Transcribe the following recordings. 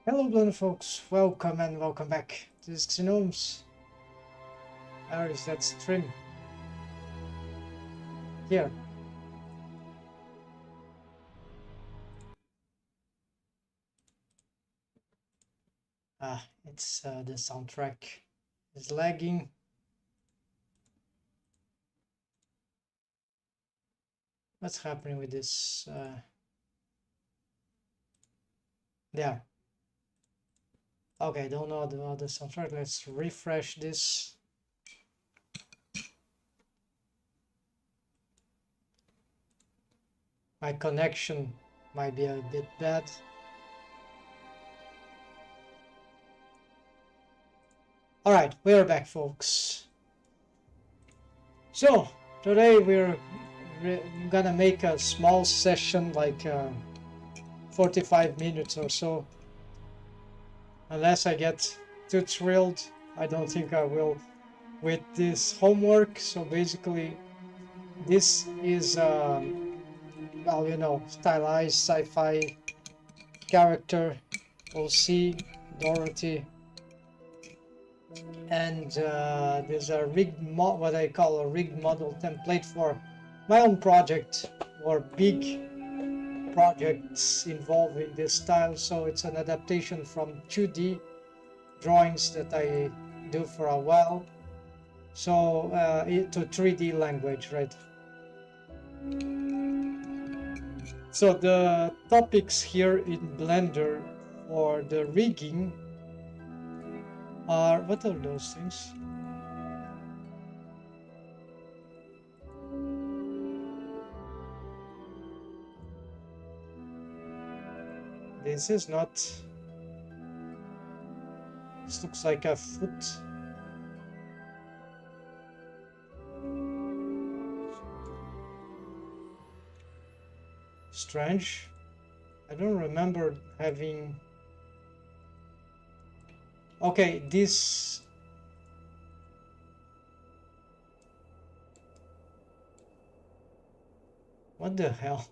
Hello, Blue folks. Welcome and welcome back to this Pxy-STUDY. Where is that stream? Here. It's the soundtrack is lagging. What's happening with this? There. Okay, don't know the soundtrack. Let's refresh this. My connection might be a bit bad. All right, we're back, folks. So today we're gonna make a small session, like 45 minutes or so. Unless I get too thrilled, I don't think I will with this homework. So basically, this is well, you know, stylized sci-fi character. We'll see Dorothy, and there's a what I call a rigged model template for my own project or big projects involving this style. So it's an adaptation from 2D drawings that I do for a while, so to 3D language, right? So the topics here in Blender for the rigging are, what are those things? This is not, this looks like a foot. Strange. I don't remember having. Okay, this. What the hell?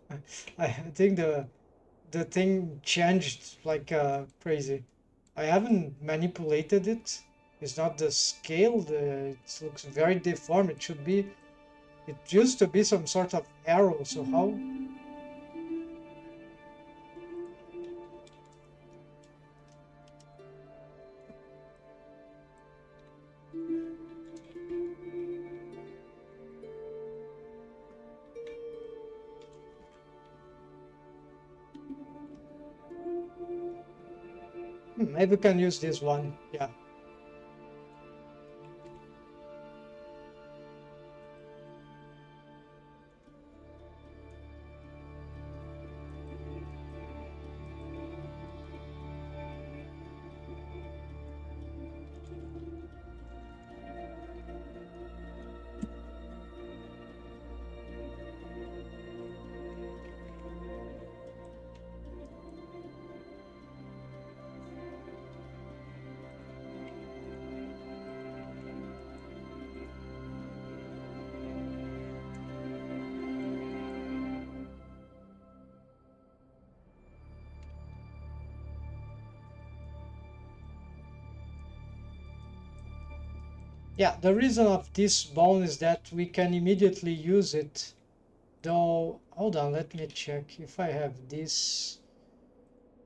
I think the thing changed like crazy. I haven't manipulated it. It's not the scale. It looks very deformed. It should be. It used to be some sort of arrow. So how? Maybe we can use this one. Yeah. Yeah, the reason of this bone is that we can immediately use it. Though, hold on, let me check if I have this.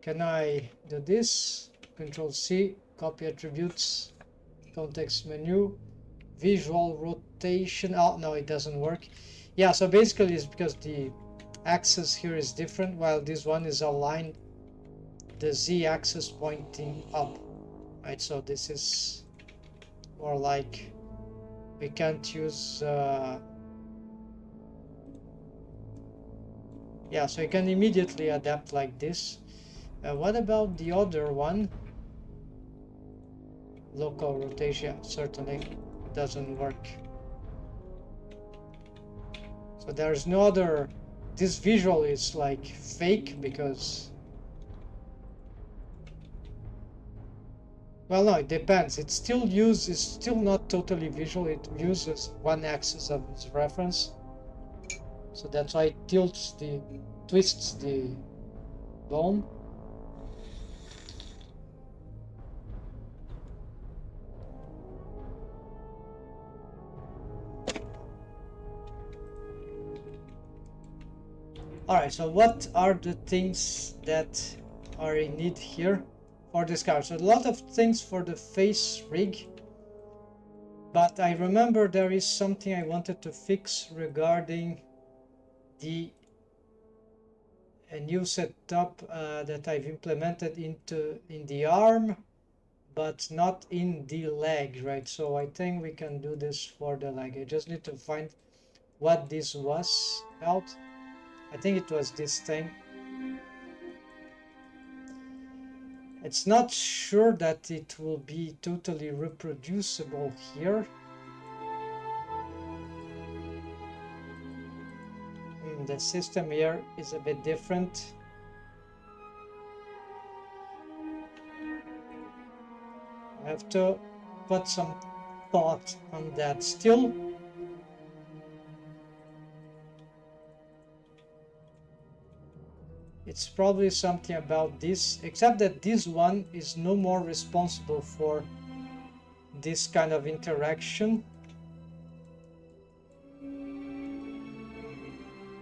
Can I do this? Control C, copy attributes, context menu, visual rotation. Oh, no, it doesn't work. Yeah, so basically it's because the axis here is different, while this one is aligned, the Z axis pointing up, right? So this is more like we can't use yeah, so you can immediately adapt like this. What about the other one? Local rotation certainly doesn't work. So there's no other. This visual is like fake because, well, no, it depends. It's still not totally visual. It uses one axis of its reference, so that's why it twists the bone. All right, so what are the things that are in need here for this car? So a lot of things for the face rig, but I remember there is something I wanted to fix regarding the a new setup that I've implemented in the arm, but not in the leg, right? So I think we can do this for the leg. I just need to find what this was about. I think it was this thing. It's not sure that it will be totally reproducible here. The system here is a bit different. I have to put some thought on that still. It's probably something about this, except that this one is no more responsible for this kind of interaction.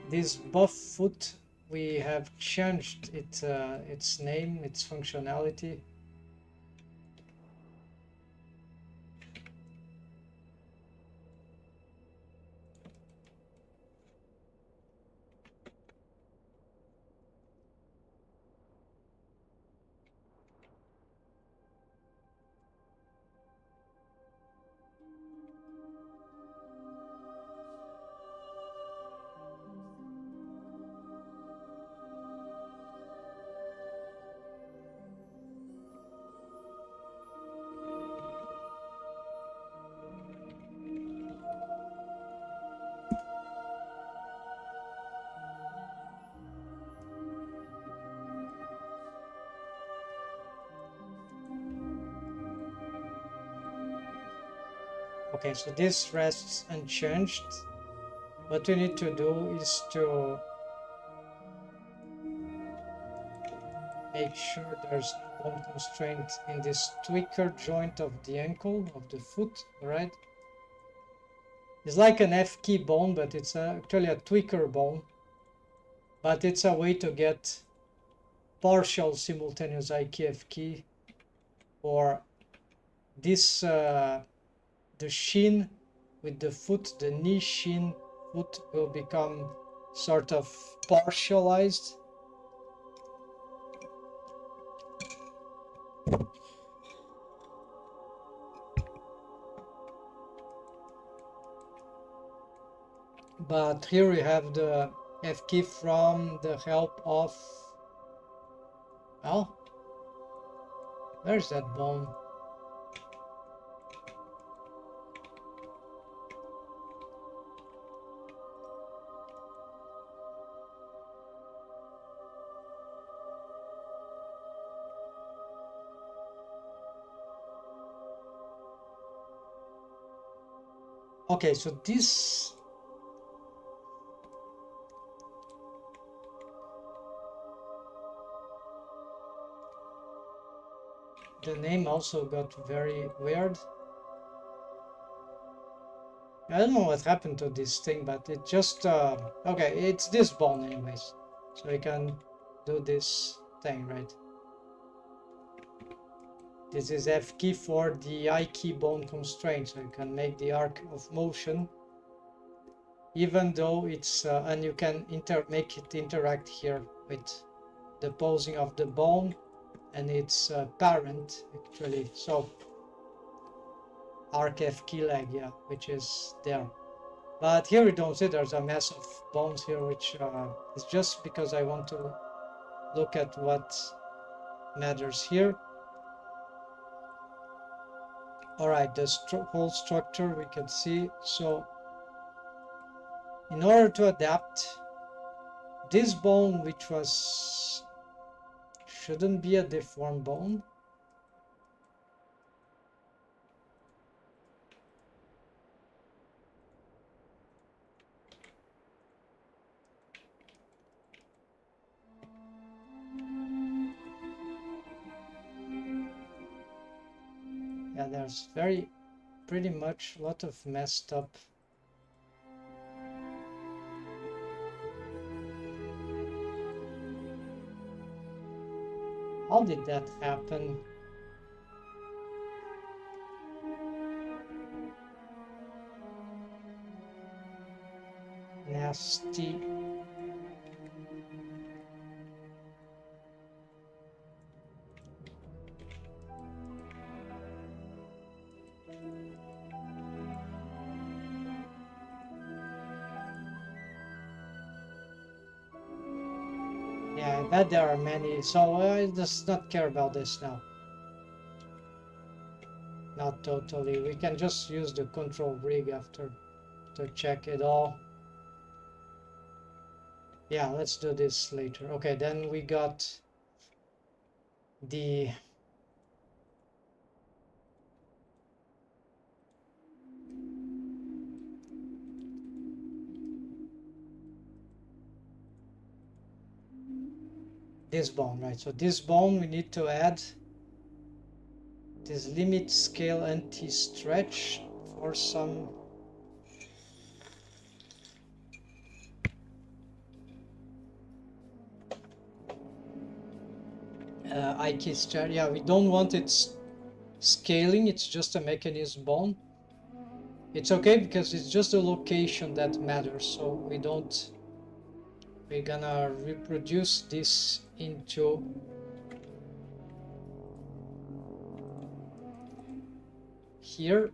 This buff foot, we have changed its name, its functionality. Okay, so this rests unchanged. What we need to do is to make sure there's no bone constraint in this tweaker joint of the ankle, of the foot, right? It's like an F key bone, but it's actually a tweaker bone. But it's a way to get partial simultaneous IKF key, or this the shin with the foot, the knee shin foot will become sort of partialized. But here we have the F key from the help of, well, there's that bone. Okay, so this the name also got very weird. I don't know what happened to this thing, but it just okay, it's this bone anyways, so we can do this thing, right? This is F key for the I key bone constraint, so you can make the arc of motion, even though it's and you can make it interact here with the posing of the bone and its parent actually. So arc F key leg, yeah, which is there. But here we don't see there's a mess of bones here, which is just because I want to look at what matters here. All right, the whole structure we can see. So in order to adapt this bone, which shouldn't be a deformed bone, yeah, there's pretty much a lot of messed up. How did that happen? Nasty. Yeah, I bet there are many, so I just not care about this now. Not totally. We can just use the control rig after to check it all. Yeah, let's do this later. Okay, then we got the this bone, right? So this bone we need to add this limit scale anti-stretch for some IK stretch. Yeah, we don't want it scaling, it's just a mechanism bone. It's okay because it's just the location that matters, so we're gonna reproduce this into here.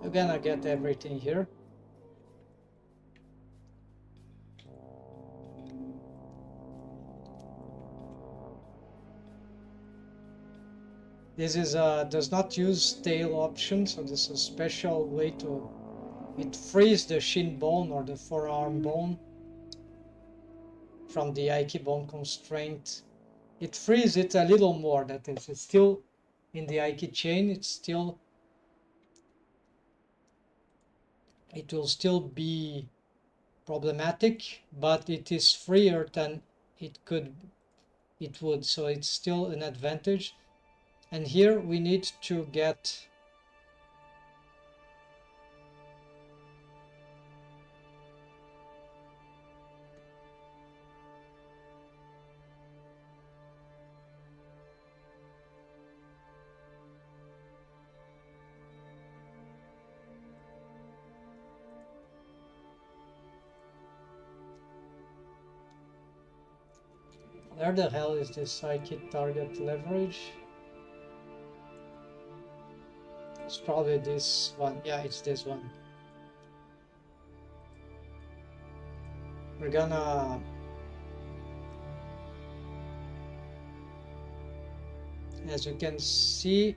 We're gonna get everything here. This is does not use tail option, so this is a special way to it frees the shin bone or the forearm bone from the IK bone constraint. It frees it a little more, that is, it's still in the IK chain, it will still be problematic, but it is freer than it would, so it's still an advantage. And here we need to get where the hell is this psychic target leverage? It's probably this one. Yeah, it's this one. We're gonna as you can see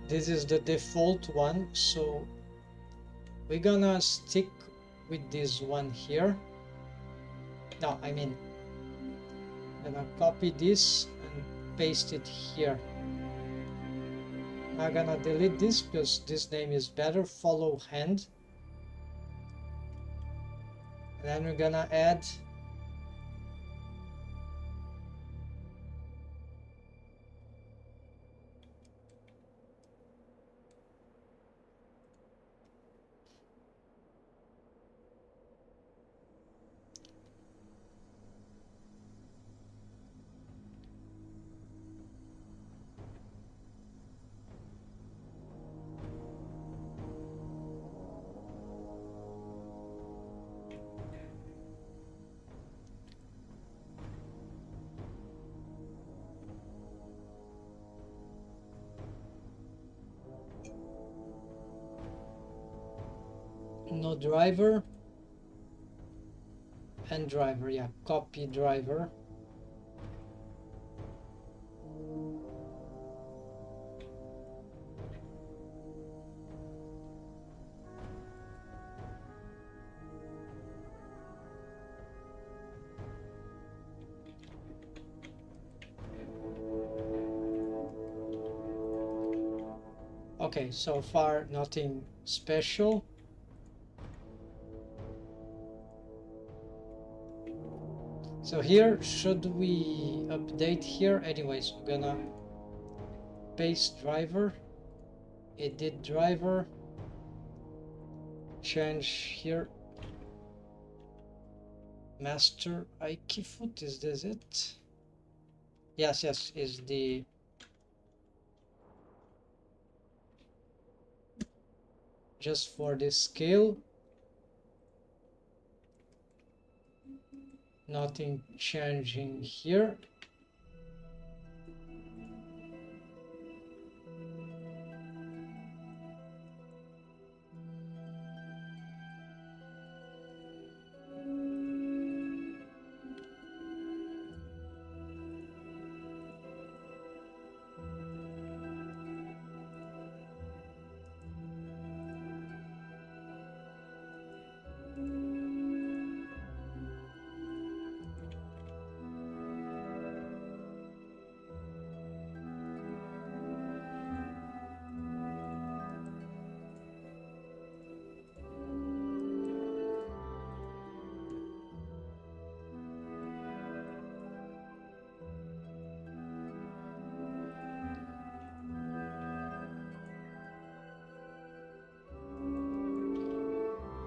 this is the default one, so we're gonna stick with this one here. No, I mean, I'm gonna copy this and paste it here. I'm gonna delete this because this name is better, follow hand. And then we're gonna add no driver and driver, yeah, copy driver. Okay, so far nothing special. So here, should we update here? Anyways, we're gonna paste driver, edit driver, change here, master IK foot, is this it? Yes, yes, is the just for the scale, nothing changing here.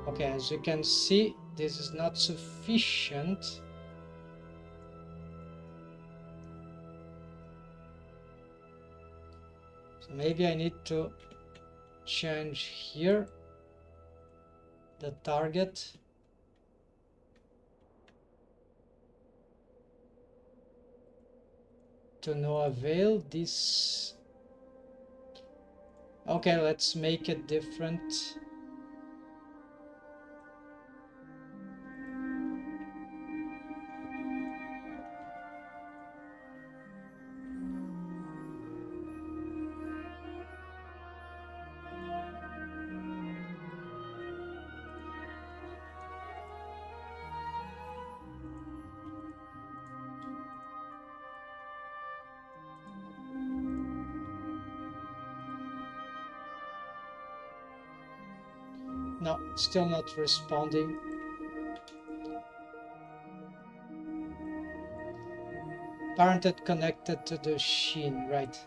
Okay, as you can see, this is not sufficient. So maybe I need to change here the target to no avail. This, okay, let's make it different. No, still not responding. Parented connected to the sheen, right?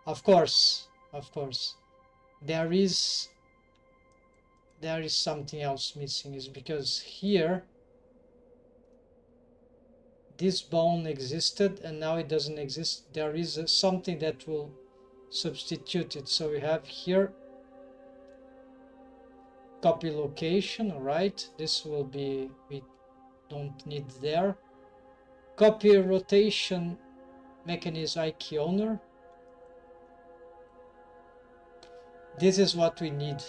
Of course, of course. There is something else missing, is because here this bone existed and now it doesn't exist. There is something that will substitute it. So we have here copy location, all right? This will be, we don't need there. Copy rotation mechanism IK owner. This is what we need.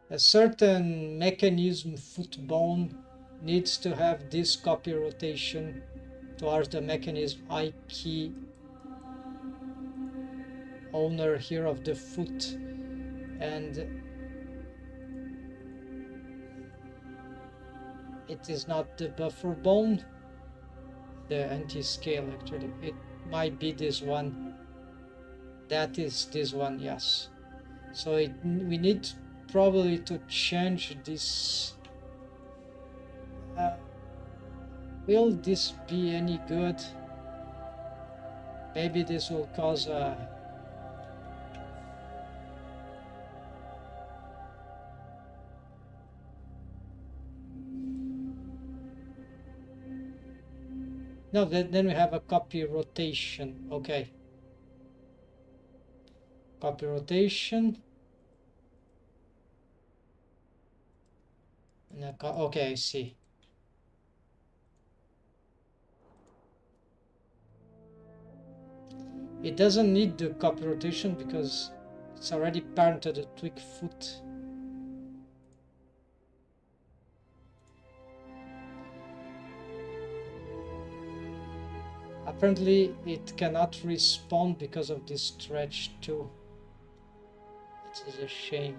A certain mechanism foot bone needs to have this copy rotation towards the mechanism IK owner here of the foot, and it is not the buffer bone, the anti-scale actually. It might be this one. That is this one, yes. So we need probably to change this. Will this be any good? Maybe this will cause a no, then we have a copy rotation. Okay. Copy rotation. And okay, I see. It doesn't need the copy rotation because it's already parented a twig foot. Apparently it cannot respond because of this stretch too. It is a shame.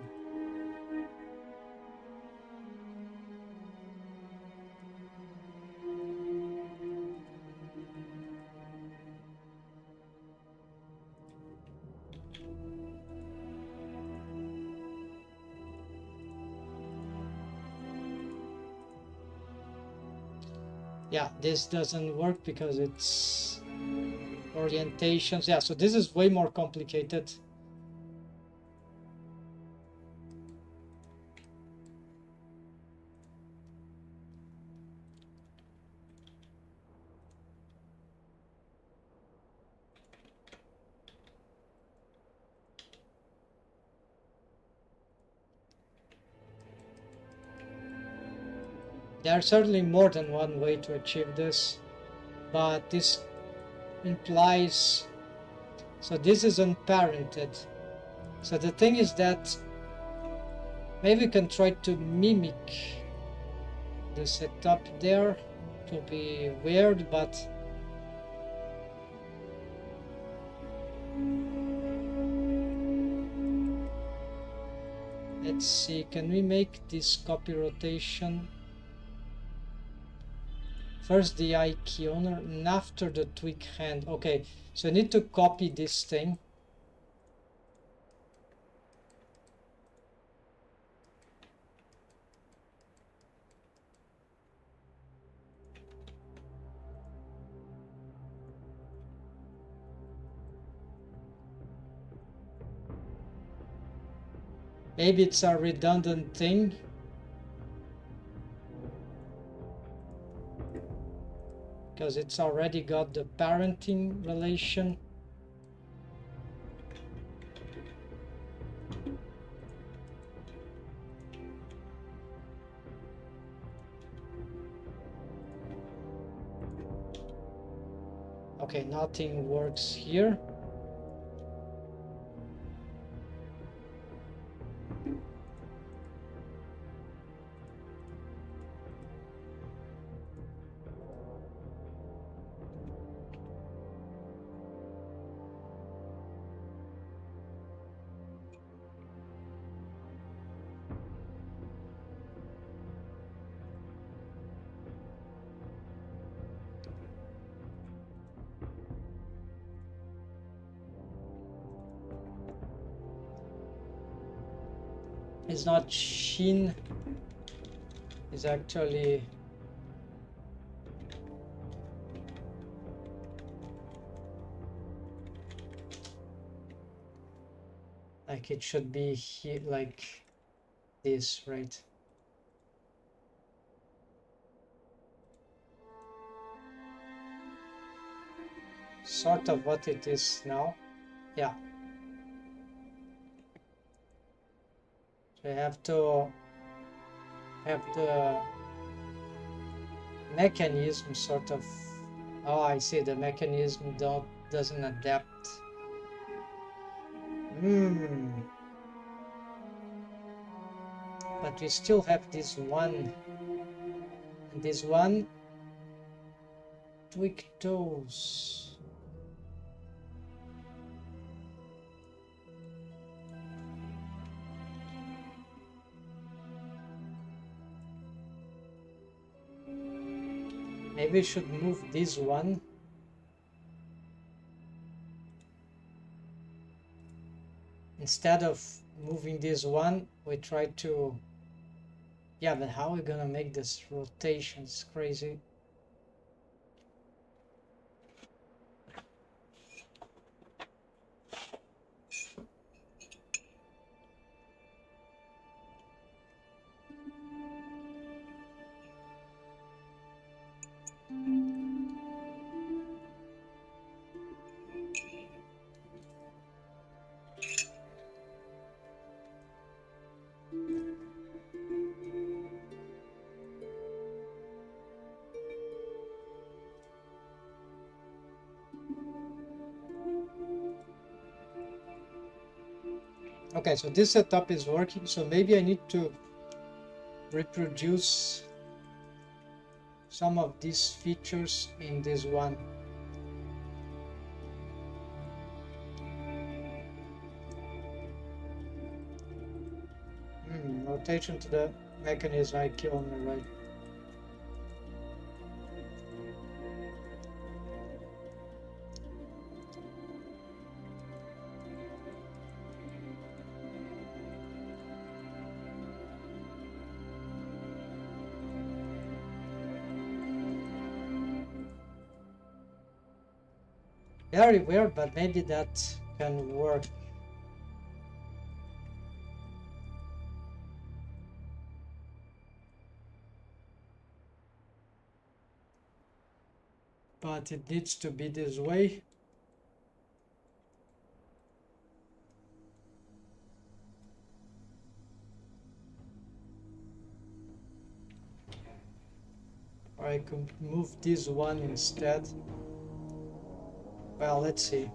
Yeah, this doesn't work because it's orientations. Yeah, so this is way more complicated. There are certainly more than one way to achieve this, but this implies, so this is unparented. So the thing is that maybe we can try to mimic the setup there. It will be weird, but let's see, can we make this copy rotation? First the eye key owner and after the tweak hand. Okay, so I need to copy this thing. Maybe it's a redundant thing. Because it's already got the parenting relation. Okay, nothing works here. It's not Shin, it's actually like it should be here, like this, right? Sort of what it is now. Yeah. So I have to have the mechanism sort of. Oh, I see, the mechanism doesn't adapt. But we still have this one and this one. Tweak those. Maybe we should move this one. Instead of moving this one, we try to... Yeah, but how are we gonna make this rotation? It's crazy. Okay, so this setup is working, so maybe I need to reproduce some of these features in this one. Rotation to the mechanism IQ on the right. Very weird, but maybe that can work. But it needs to be this way. Or I could move this one instead. Well, let's see.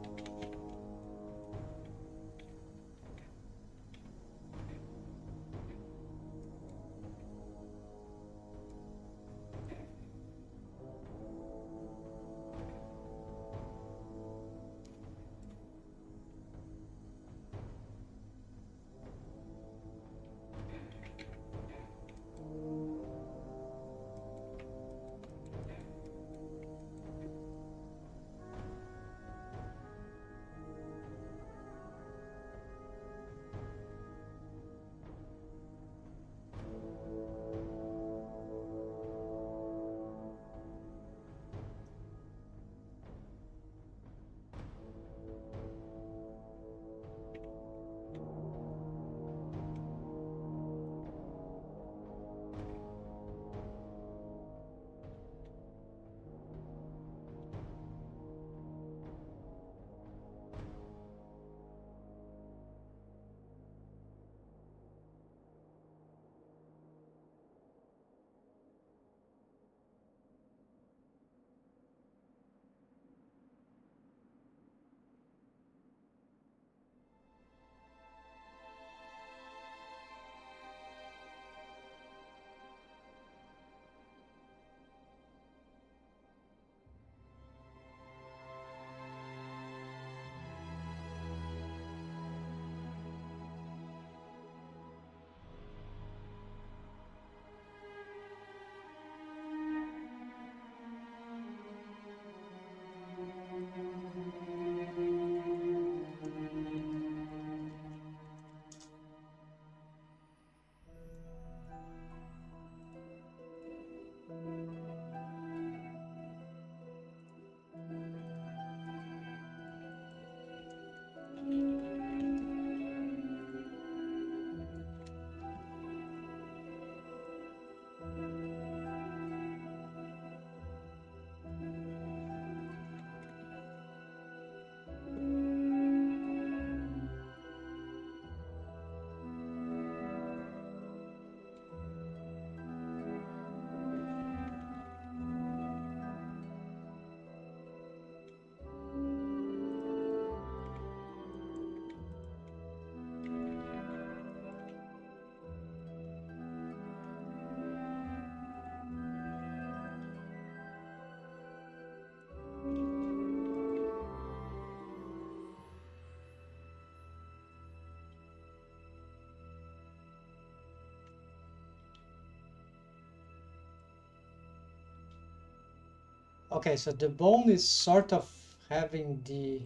Okay, so the bone is sort of having the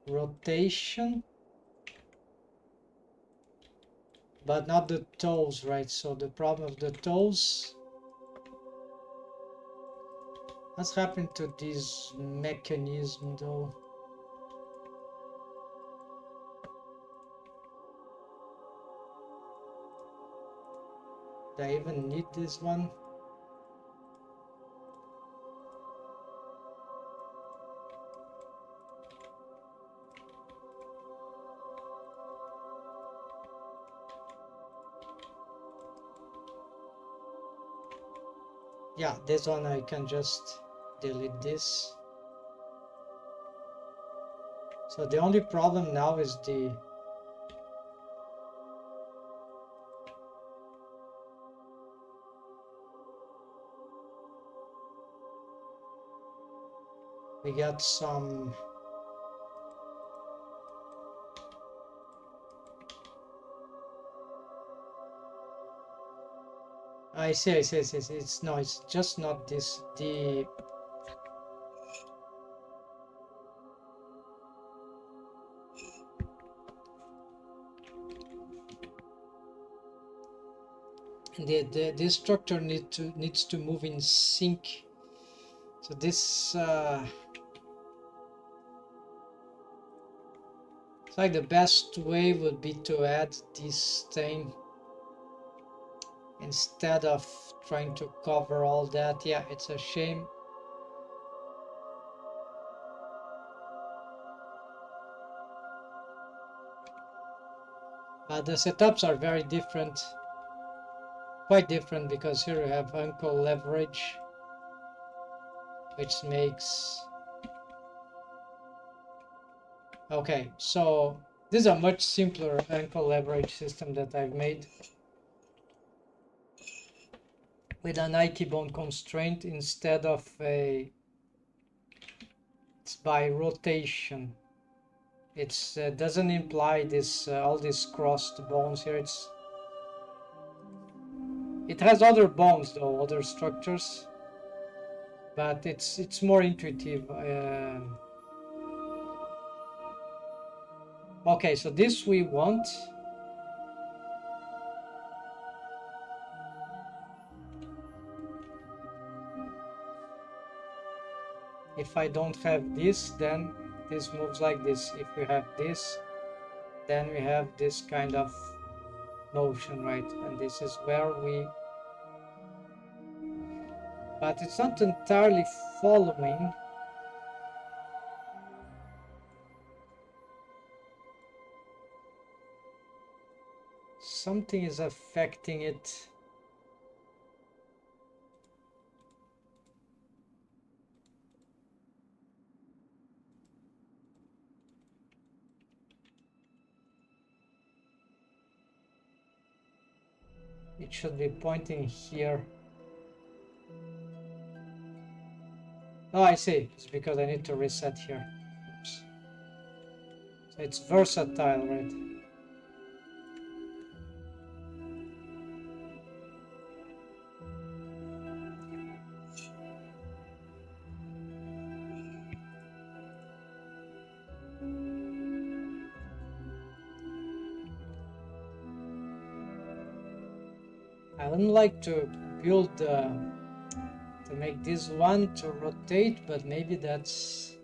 rotation, but not the toes, right? So the problem of the toes, what's happened to this mechanism though? Do I even need this one? Yeah, this one I can just delete this. So the only problem now is the we got some I see, I see, I see, I see. It's no, it's just not this. The structure needs to move in sync. So this It's like the best way would be to add this thing instead of trying to cover all that. Yeah, it's a shame. The setups are very different, quite different, because here you have uncle leverage, which makes... Okay, so this is a much simpler ankle leverage system that I've made with an Nike bone constraint instead of a... It's by rotation. It's doesn't imply this all these crossed bones here. It has other bones though, other structures, but it's more intuitive. Okay, so this we want. If I don't have this, then this moves like this. If we have this, then we have this kind of motion, right? And this is where we... But it's not entirely following. Something is affecting it. It should be pointing here. Oh, I see. It's because I need to reset here. Oops. So it's versatile, right? I wouldn't like to build to make this one to rotate, but maybe that's...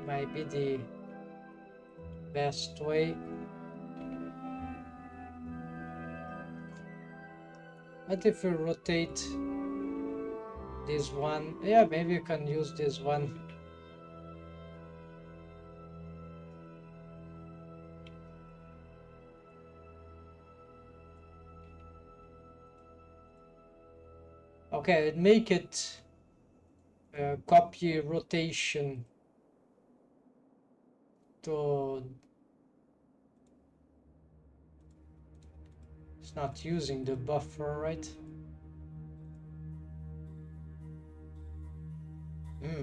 might be the best way. But if we rotate this one, yeah, maybe you can use this one. Okay, make it copy rotation to... It's not using the buffer, right?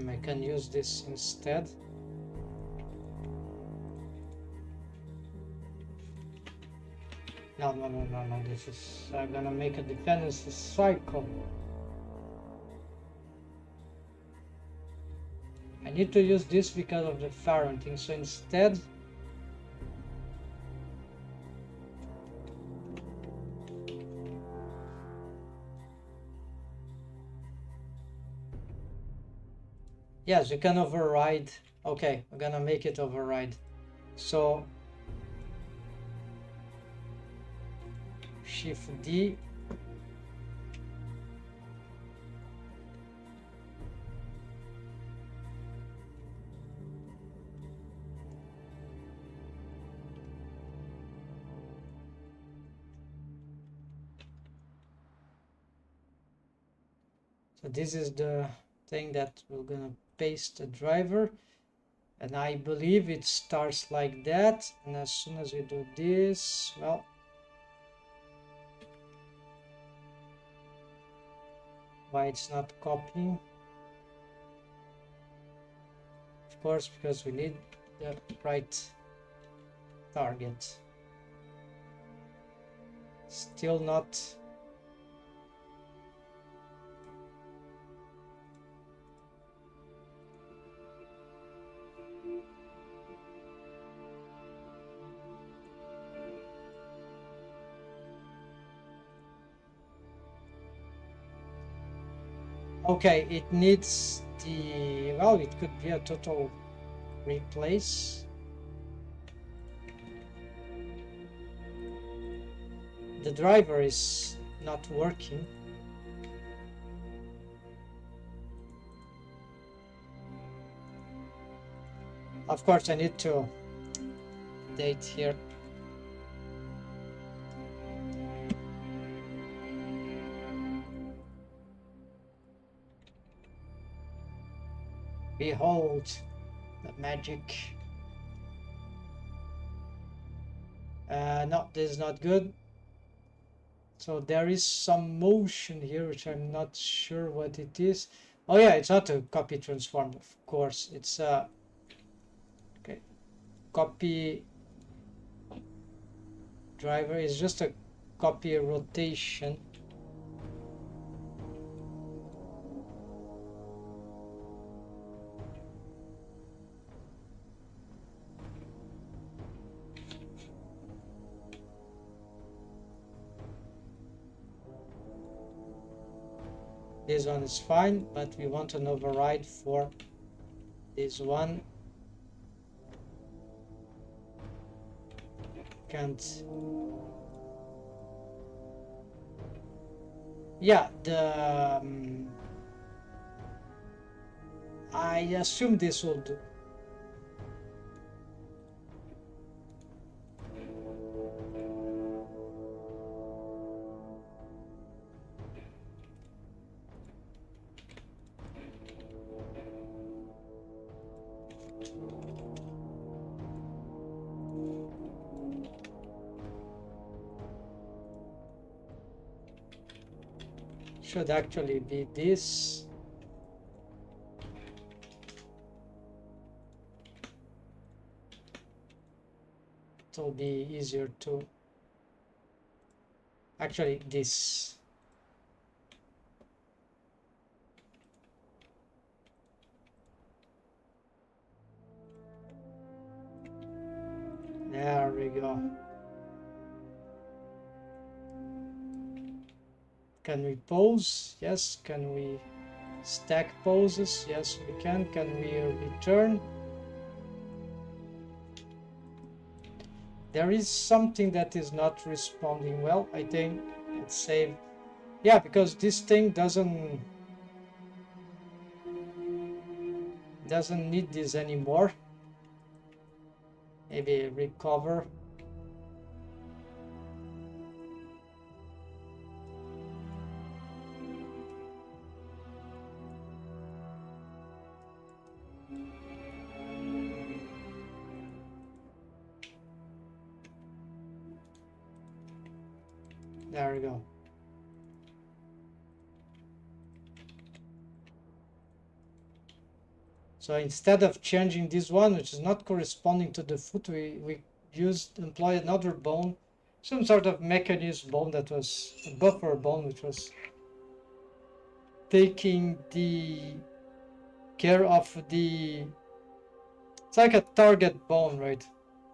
I can use this instead. No, this is... I'm gonna make a dependency cycle. I need to use this because of the parenting, so instead... Yes, you can override. Okay, I'm gonna make it override. So Shift D. So this is the thing that we're gonna paste the driver, and I believe it starts like that, and as soon as we do this, well, why it's not copying? Of course, because we need the right target. Still not. Okay, it needs the, well, it could be a total replace. The driver is not working. Of course, I need to date here. Behold the magic. No, this is not good. So there is some motion here, which I'm not sure what it is. Oh yeah, it's not a copy transform, of course. It's a okay. Copy driver is just a copy rotation. This one is fine, but we want an override for this one. Can't. Yeah, I assume this will do. Should actually be this. It'll be easier to actually this. There we go. Can we pose? Yes. Can we stack poses? Yes, we can. Can we return? There is something that is not responding well. I think let's save. Yeah, because this thing doesn't need this anymore. Maybe recover. There we go. So instead of changing this one, which is not corresponding to the foot, we employ another bone, some sort of mechanism bone that was a buffer bone, which was taking the care of the, it's like a target bone, right?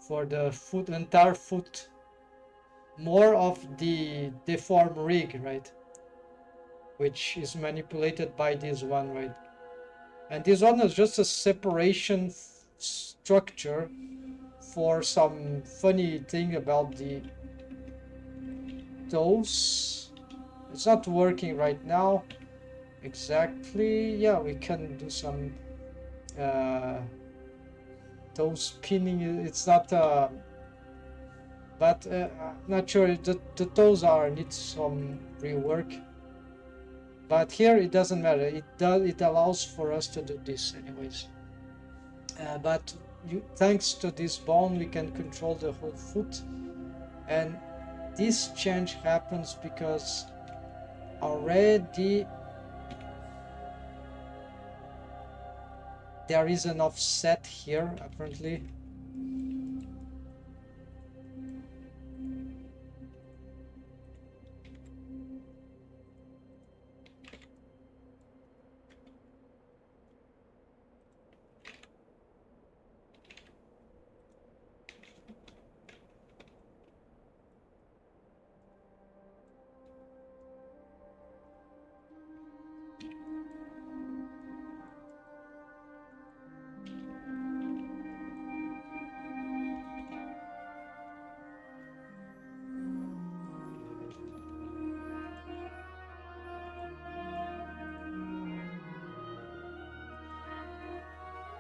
For the foot, entire foot, more of the deform rig, right? Which is manipulated by this one, right? And this one is just a separation structure for some funny thing about the toes. It's not working right now. Exactly. Yeah, we can do some toe spinning. It's not but not sure. The toes need some rework. But here it doesn't matter. It allows for us to do this anyways. But thanks to this bone, we can control the whole foot. And this change happens because already there is an offset here, apparently.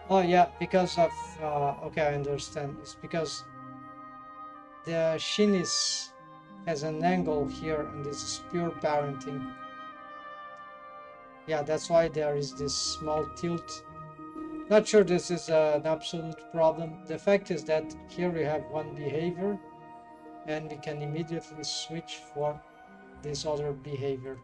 Oh yeah, because of okay, I understand. It's because the shin is has an angle here, and this is pure parenting. Yeah, that's why there is this small tilt. Not sure this is an absolute problem. The fact is that here we have one behavior, and we can immediately switch for this other behavior.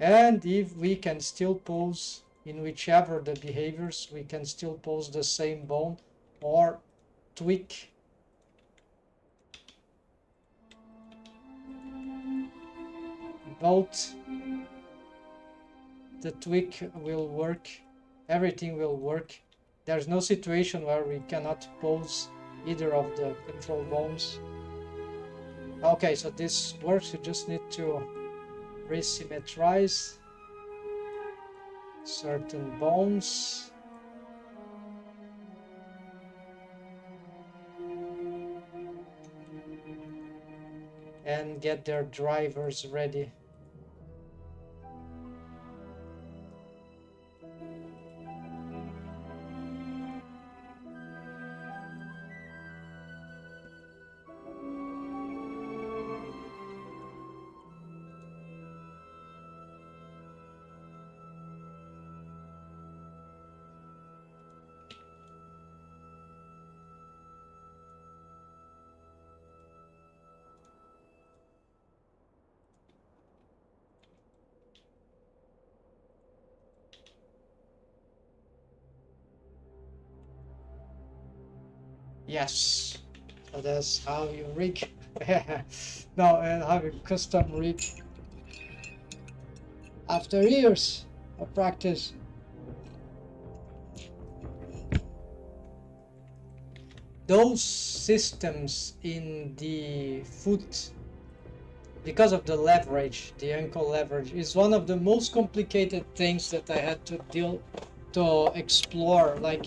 And if we can still pose in whichever the behaviors, we can still pose the same bone or tweak. Both the tweak will work, everything will work. There's no situation where we cannot pose either of the control bones. Okay, so this works. You just need to resymmetrize certain bones. And get their drivers ready. Yes, so that's how you rig. No, and how you custom rig after years of practice. Those systems in the foot, because of the leverage, the ankle leverage, is one of the most complicated things that I had to explore. Like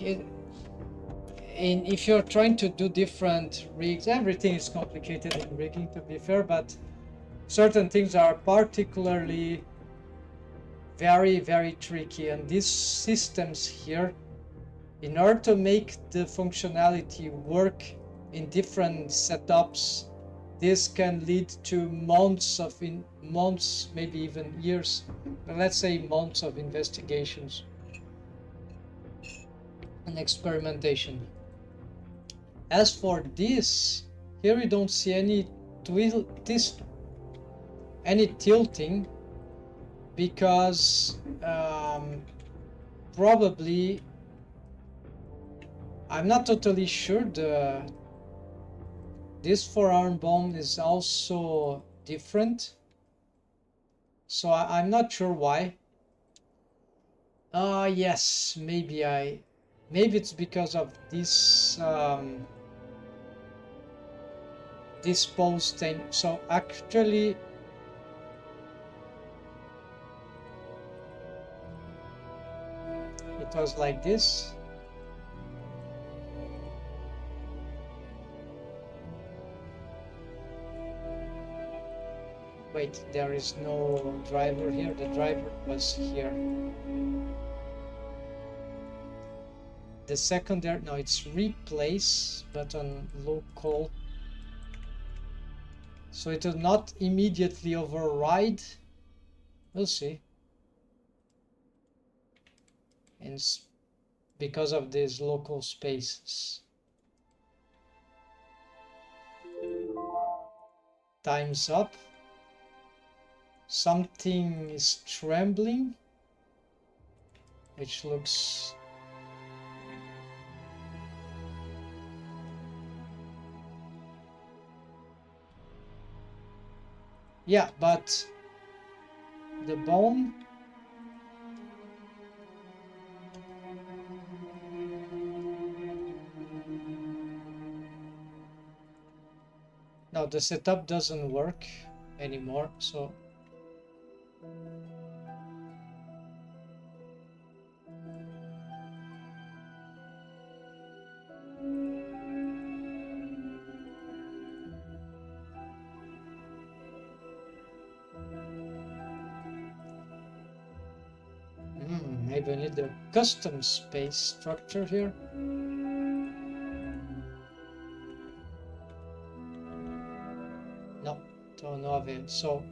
if you're trying to do different rigs, everything is complicated in rigging, to be fair, but certain things are particularly very, very tricky. And these systems here, in order to make the functionality work in different setups, this can lead to months, maybe even years, but let's say months of investigations and experimentation. As for this, here we don't see any tilting, because probably, I'm not totally sure, this forearm bone is also different, so I'm not sure why. Yes, maybe it's because of this pose thing. So actually, it was like this. Wait, there is no driver here. The driver was here. The secondary, no, it's replace, but on local. So it will not immediately override. We'll see. And because of these local spaces. Time's up. Something is trembling, which looks yeah, but the bone, no, the setup doesn't work anymore, so maybe we need the custom space structure here. No, don't have it. So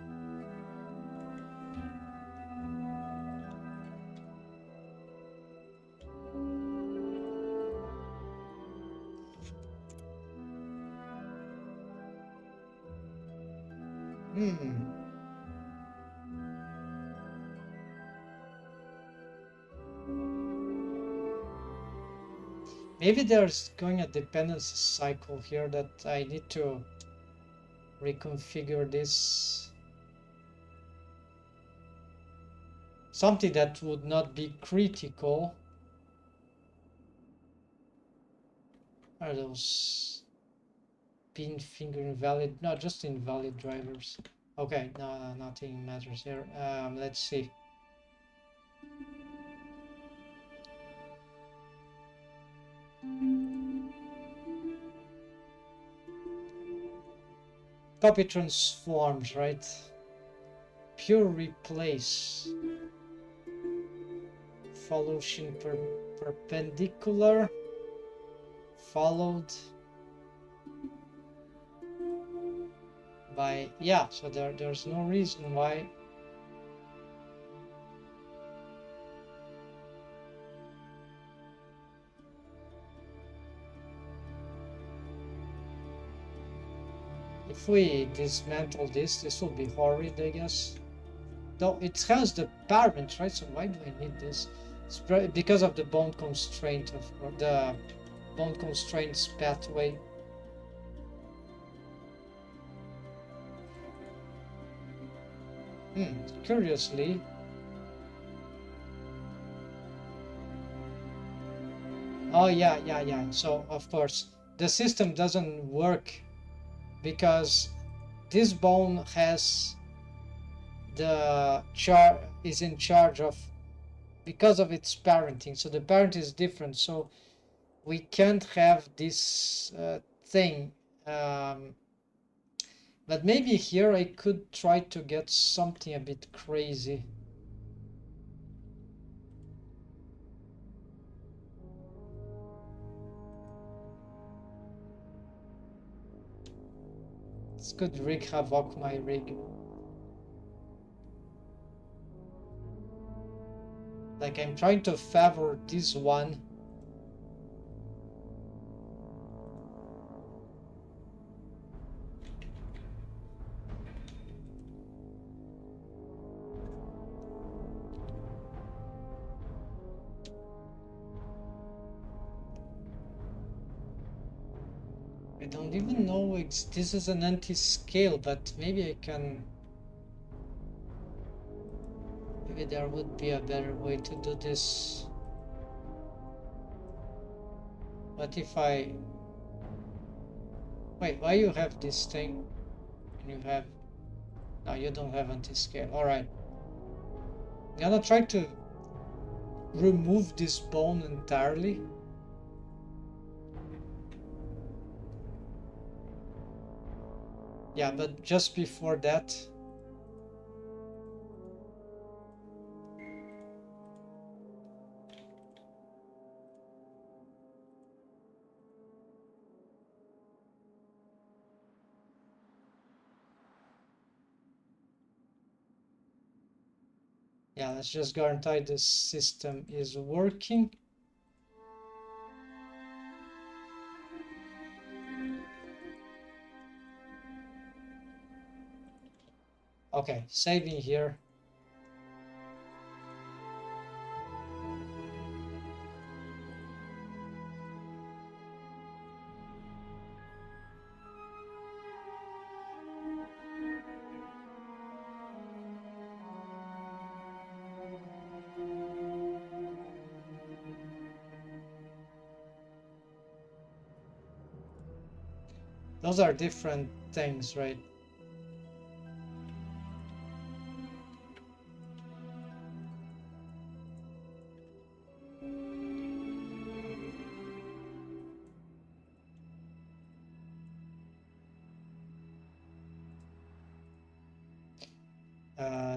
maybe there's going a dependency cycle here that I need to reconfigure this. Something that would not be critical. Are those pin finger invalid? No, just invalid drivers. Okay, no, nothing matters here. Let's see. Copy transforms, right? Pure replace. Following perpendicular. Followed by, yeah, so there's no reason why. If we dismantle this, this will be horrid, I guess. Though it has the parent, right? So why do I need this? It's because of the bone constraint of the bone constraints pathway. Curiously, oh yeah. So of course the system doesn't work because this bone has the is in charge of, because of its parenting. So the parent is different. So we can't have this thing. But maybe here I could try to get something a bit crazy. This could wreak havoc my rig. Like I'm trying to favor this one. I don't even know this is an anti-scale, but maybe I can. Maybe there would be a better way to do this. What if I... Wait, why you have this thing? And you have... No, you don't have anti-scale. Alright. I'm gonna try to remove this bone entirely. Yeah, but just before that... Yeah, let's just guarantee this system is working. Okay, saving here. Those are different things, right?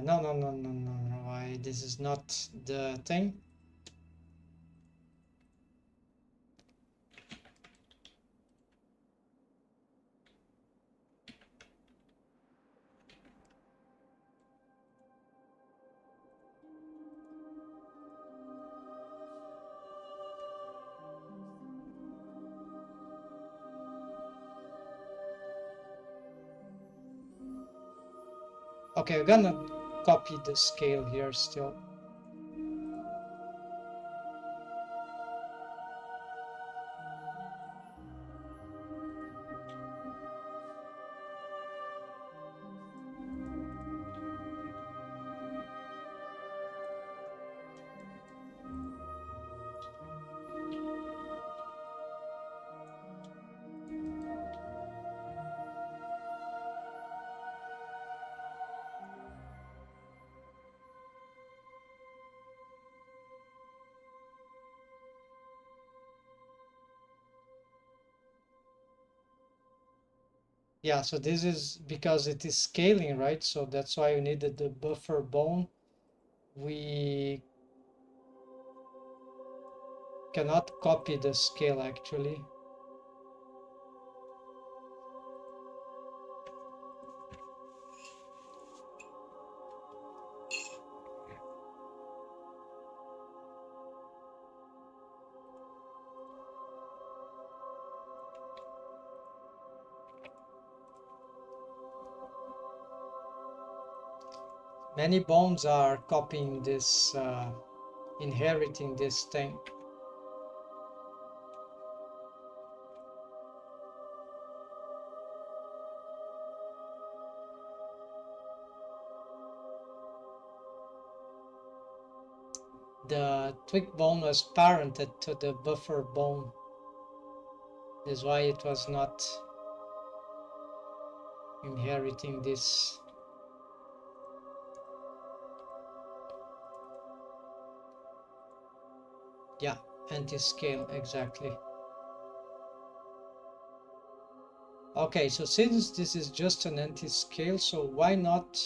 No. This is not the thing. Okay, I'm gonna copy the scale here still. Yeah, so this is because it is scaling, right? So that's why we needed the buffer bone. We cannot copy the scale actually. Many bones are copying this, inheriting this thing. The twig bone was parented to the buffer bone. That's why it was not inheriting this. Yeah, anti-scale, exactly. Okay, so since this is just an anti-scale, so why not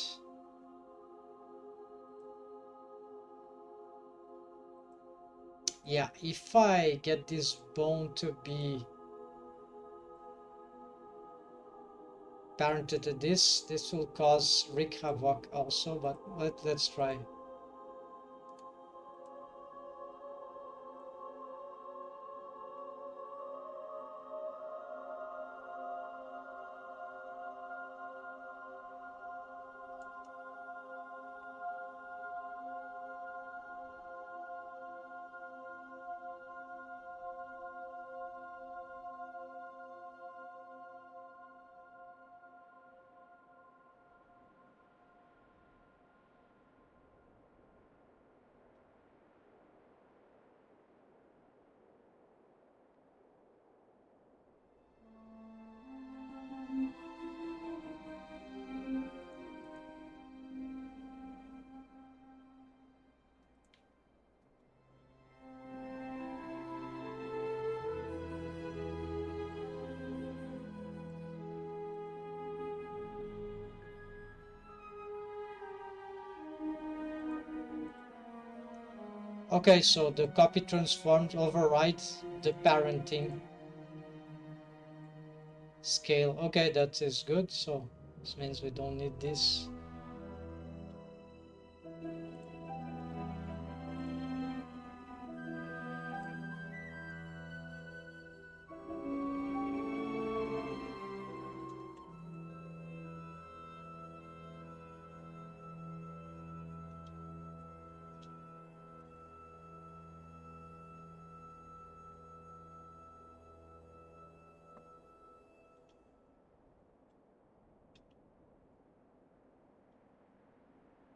yeah, if I get this bone to be parented to this will cause wreak havoc also, but let's try. Okay, so the copy transforms overrides the parenting scale. Okay, that is good. So this means we don't need this.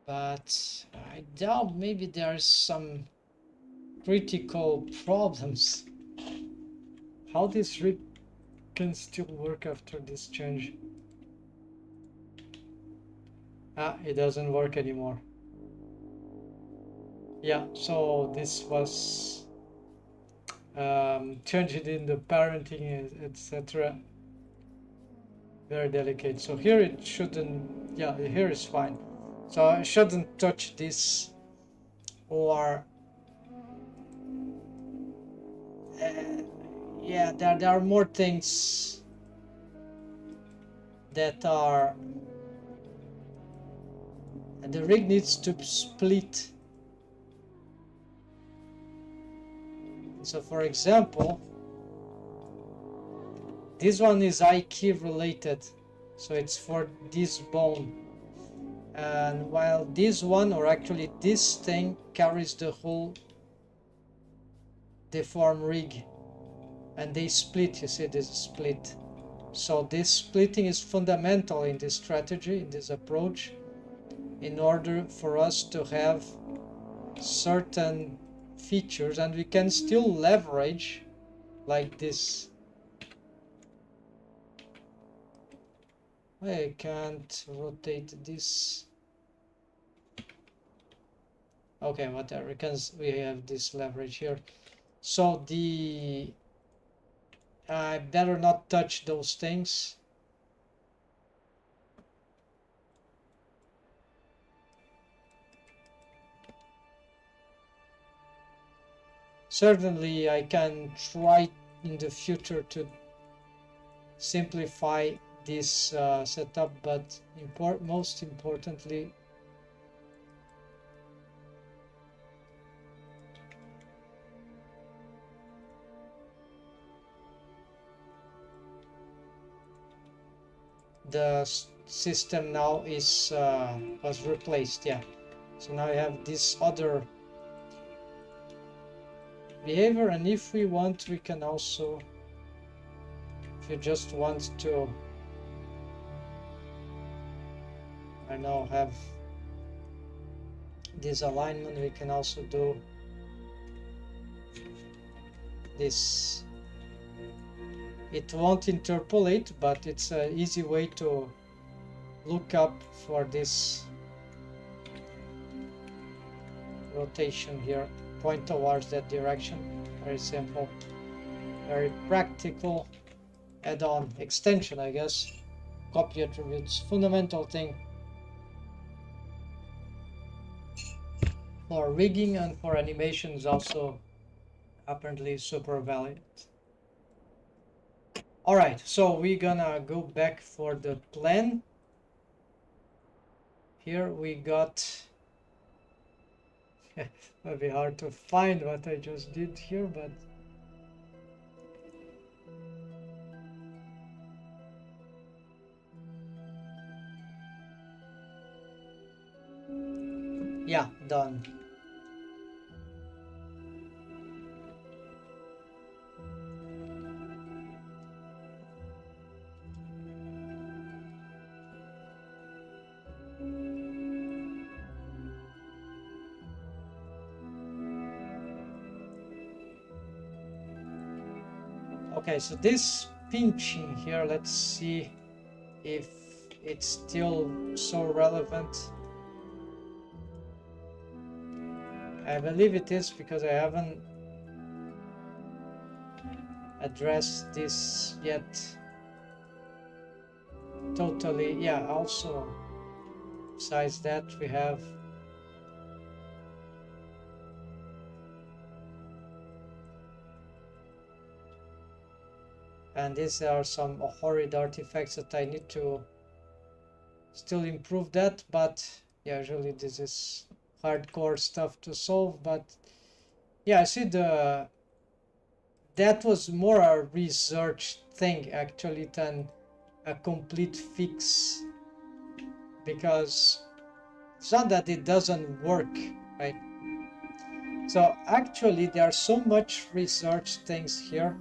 But I doubt maybe there's some critical problems. How this rig can still work after this change? Ah, it doesn't work anymore. Yeah, so this was changed in the parenting, etc. Very delicate. So here it shouldn't, yeah, here is fine. So I shouldn't touch this, or yeah, there are more things that are, the rig needs to split. So for example, this one is IQ related, so it's for this bone. and while this one, or actually this thing, carries the whole deform rig, and they split. You see this split. So this splitting is fundamental in this strategy, in this approach, in order for us to have certain features, and we can still leverage like this. I can't rotate this. Okay, whatever, because we have this leverage here. So I better not touch those things. Certainly I can try in the future to simplify this setup, but most importantly, the system now is was replaced. Yeah, so now I have this other behavior, and if we want, we can also, if you just want to, I know, have this alignment, we can also do this. It won't interpolate, but it's an easy way to look up for this rotation here, point towards that direction. Very simple, very practical add-on extension, I guess. Copy attributes, fundamental thing for rigging, and for animation is also apparently super valid. All right, so we're gonna go back for the plan. Here we got, might be hard to find what I just did here, but yeah, done. Okay, so this pinching here, let's see if it's still so relevant. I believe it is, because I haven't addressed this yet totally. Yeah, also besides that we have and these are some horrid artifacts that I need to still improve that, but yeah, usually this is hardcore stuff to solve. But yeah, I see that was more a research thing actually than a complete fix, because it's not that it doesn't work, right? So actually there are so much research things here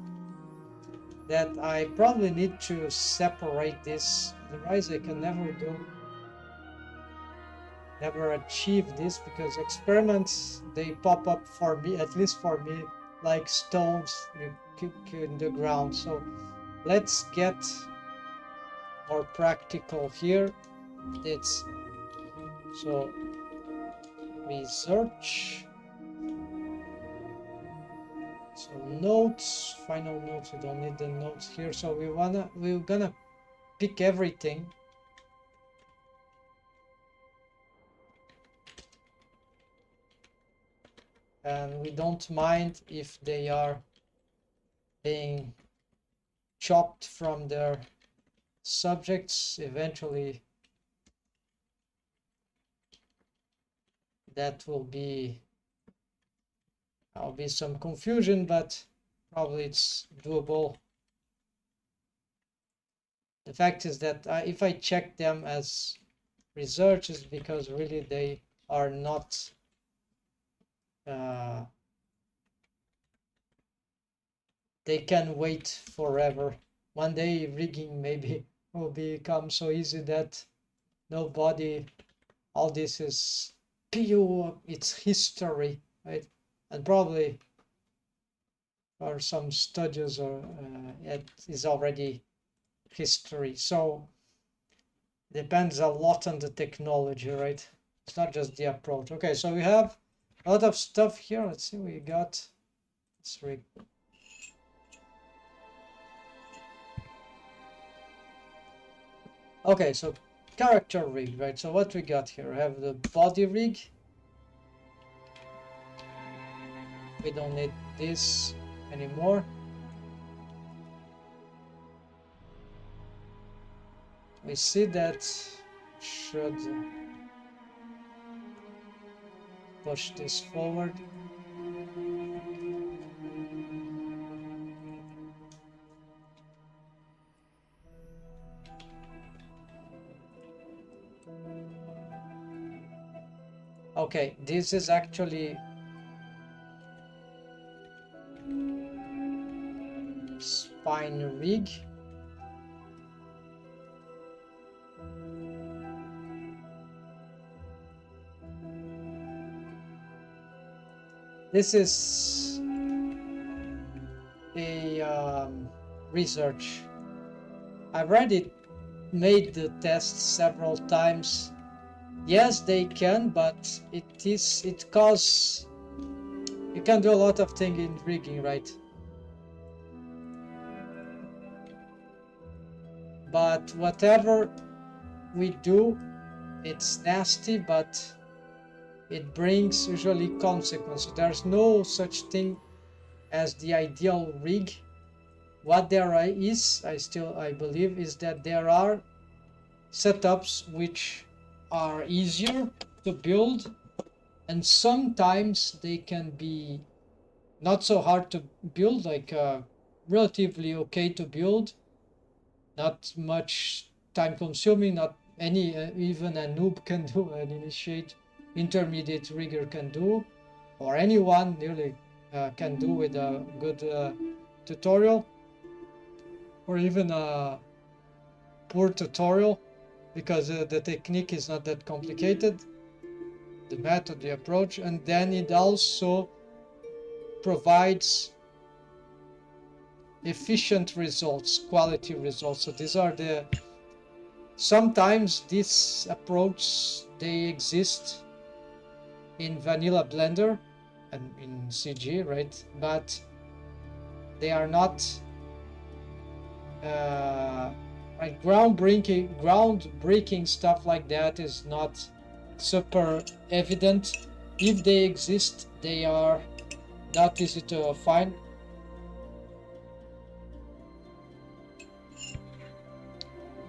that I probably need to separate this, otherwise I can never achieve this, because experiments, they pop up for me, at least for me, like stones you kick in the ground. So let's get more practical here. It's so research, so notes, final notes, we don't need the notes here. So we're gonna pick everything, and we don't mind if they are being chopped from their subjects. Eventually that will be, there'll be some confusion, but probably it's doable. The fact is that if I check them as research is because really they are not they can wait forever. One day rigging maybe will become so easy that nobody, all this is pure, it's history, right? And probably for some studios or it is already history. So depends a lot on the technology, right? It's not just the approach. Okay, so we have a lot of stuff here. Let's see, we got, let's read. Okay, so character rig, right? So what we got here? We have the body rig. We don't need this anymore. We see that should push this forward. Okay, this is actually spine rig. This is a research. I've already made the test several times. Yes, they can, but it causes, you can do a lot of things in rigging, right? But whatever we do, it's nasty, but it brings usually consequences. There's no such thing as the ideal rig. What there is, I believe, is that there are setups which are easier to build, and sometimes they can be not so hard to build, like relatively okay to build, not much time consuming, not any even a noob can do, an initiate intermediate rigger can do, or anyone nearly can do with a good tutorial, or even a poor tutorial, because the technique is not that complicated, the method, the approach, and then it also provides efficient results, quality results. So these are the, sometimes this approach, they exist in vanilla Blender and in CG, right? But they are not like groundbreaking stuff like that is not super evident. If they exist, they are not easy to find.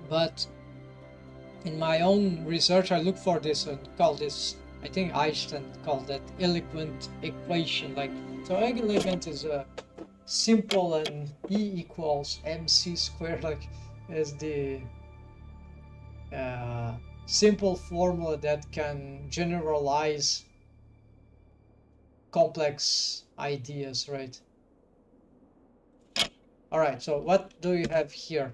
But in my own research, I look for this and call this, I think Einstein called that eloquent equation. Like, so elegant is a simple, and E equals mc squared, like as the simple formula that can generalize complex ideas, right? All right, so what do you have here?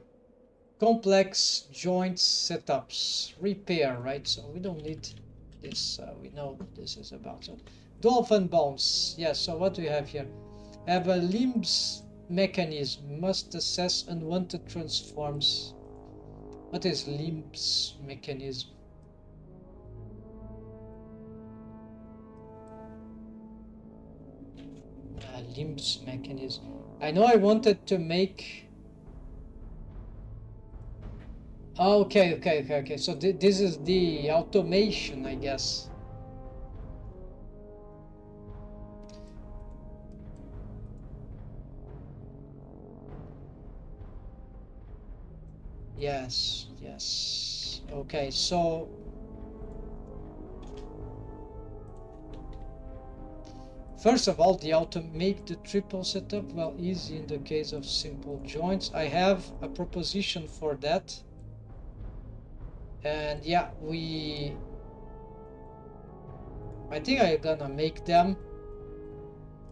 Complex joint setups, repair, right? So we don't need this, we know what this is about. So dolphin bones, yes. So what do we have here? Have a limbs mechanism, must assess unwanted transforms. What is limbs mechanism? Limbs mechanism. I know I wanted to make. Oh, okay. So this is the automation, I guess. Yes. Okay, so first of all, the automate the triple setup, well, easy in the case of simple joints. I have a proposition for that. And yeah, I think I'm gonna make them.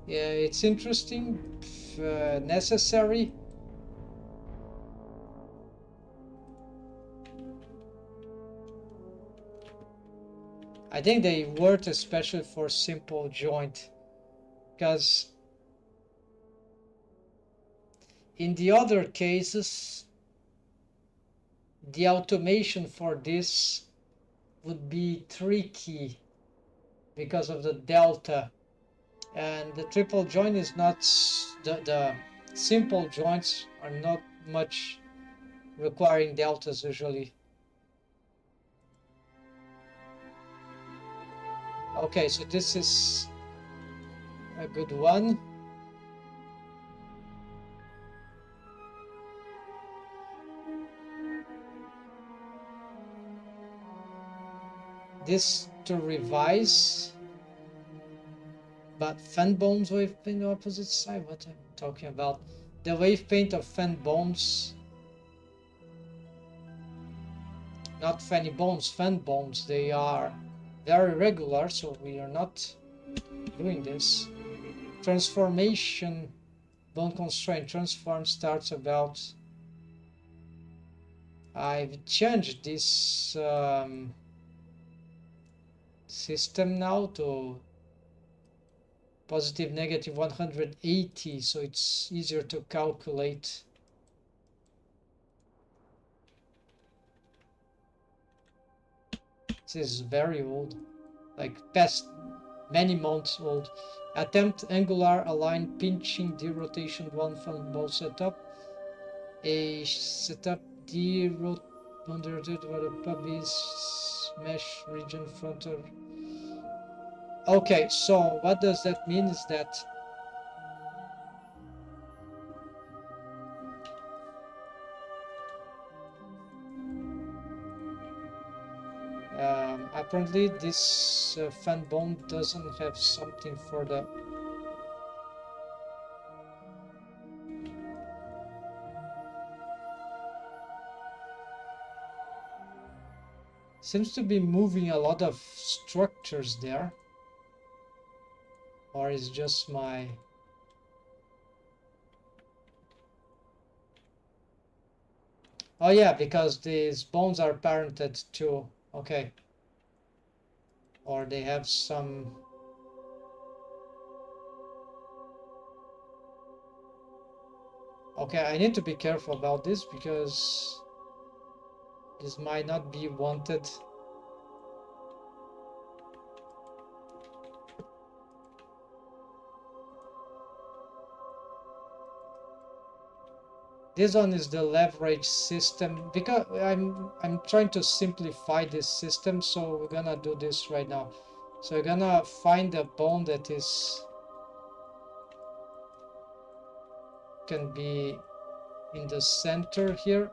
Yeah, it's interesting, necessary. I think they work especially for simple joint, because in the other cases, the automation for this would be tricky because of the delta, and the triple joint is not the simple joints are not much requiring deltas usually. Okay, so this is a good one. This to revise, but fan bones wave paint opposite side. What I'm talking about? The wave paint of fan bones, not fanny bones, fan bones. They are very regular, so we are not doing this. Transformation, bone constraint. Transform starts about. I've changed this system now to positive negative 180, so it's easier to calculate. This is very old, like past many months old. Attempt angular align pinching D rotation 1 fan ball setup. A setup D rot under the pubis mesh region frontal. Okay, so what does that mean is that apparently this fan bone doesn't have something for the seems to be moving a lot of structures there, or is just my oh yeah, because these bones are parented too. Okay, or they have some. Okay, I need to be careful about this because this might not be wanted. This one is the leverage system because I'm trying to simplify this system, so we're gonna do this right now. So we're gonna find a bone that is can be in the center here.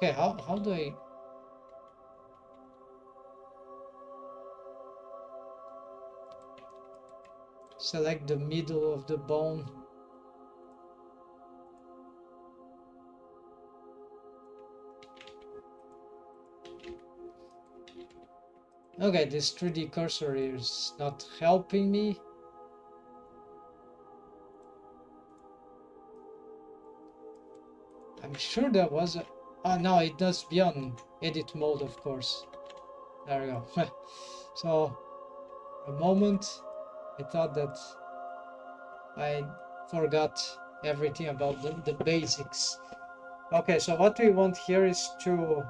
Okay, how do I select the middle of the bone? Okay, this 3D cursor is not helping me. I'm sure there was a... Oh no, it does be on edit mode, of course. There we go. So, a moment, I thought that I forgot everything about the basics. Okay, so what we want here is to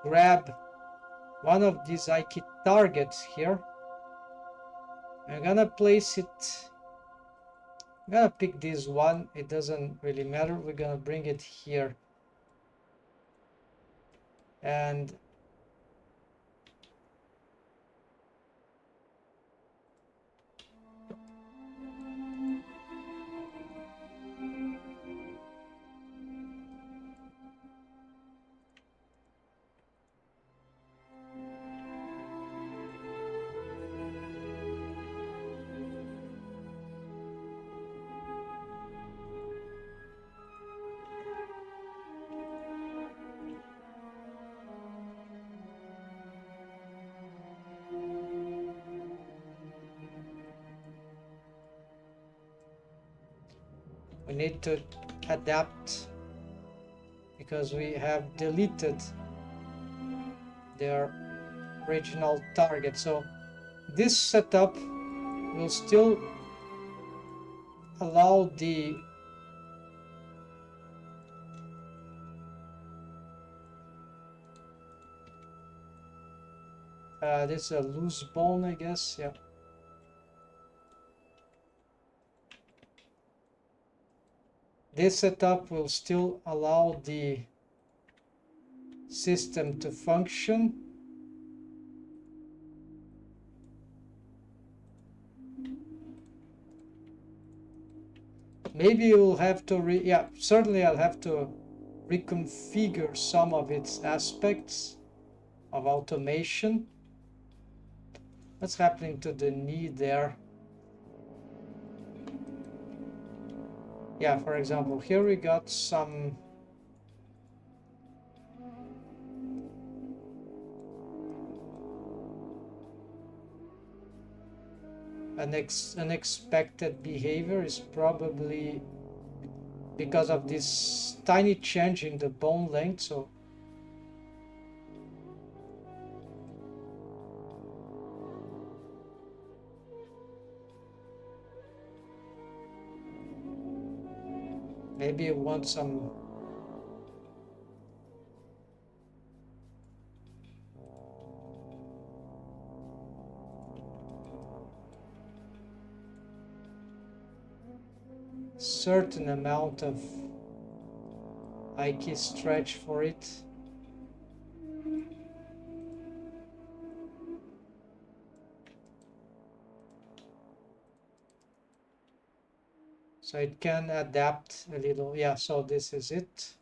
grab one of these IK targets here. I'm gonna place it. I'm gonna pick this one. It doesn't really matter. We're gonna bring it here. And We need to adapt because we have deleted their original target. So this setup will still allow the this is a loose bone, I guess. Yeah. This setup will still allow the system to function. Maybe you'll have to certainly I'll have to reconfigure some of its aspects of automation. What's happening to the knee there? Yeah, for example, here we got some unexpected behavior is probably because of this tiny change in the bone length. So maybe you want some certain amount of key stretch for it. So it can adapt a little. Yeah, so this is it.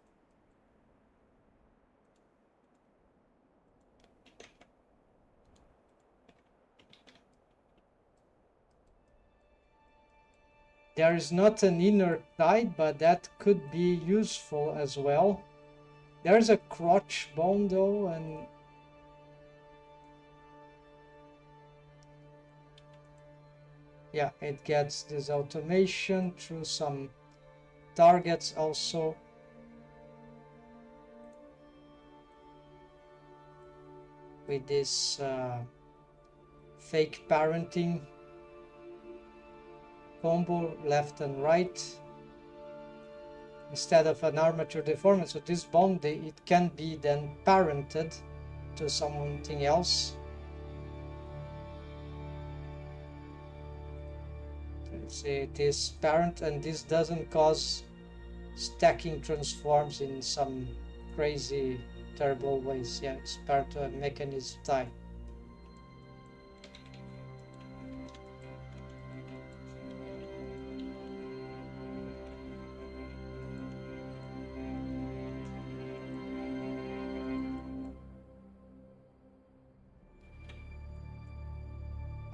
There is not an inner thigh, but that could be useful as well. There's a crotch bone though, and yeah, it gets this automation through some targets also. With this fake parenting combo left and right instead of an armature deformity. So this bone, it can be then parented to something else. Let's say it is parent, and this doesn't cause stacking transforms in some crazy terrible ways. Yeah, it's part of a mechanism tie.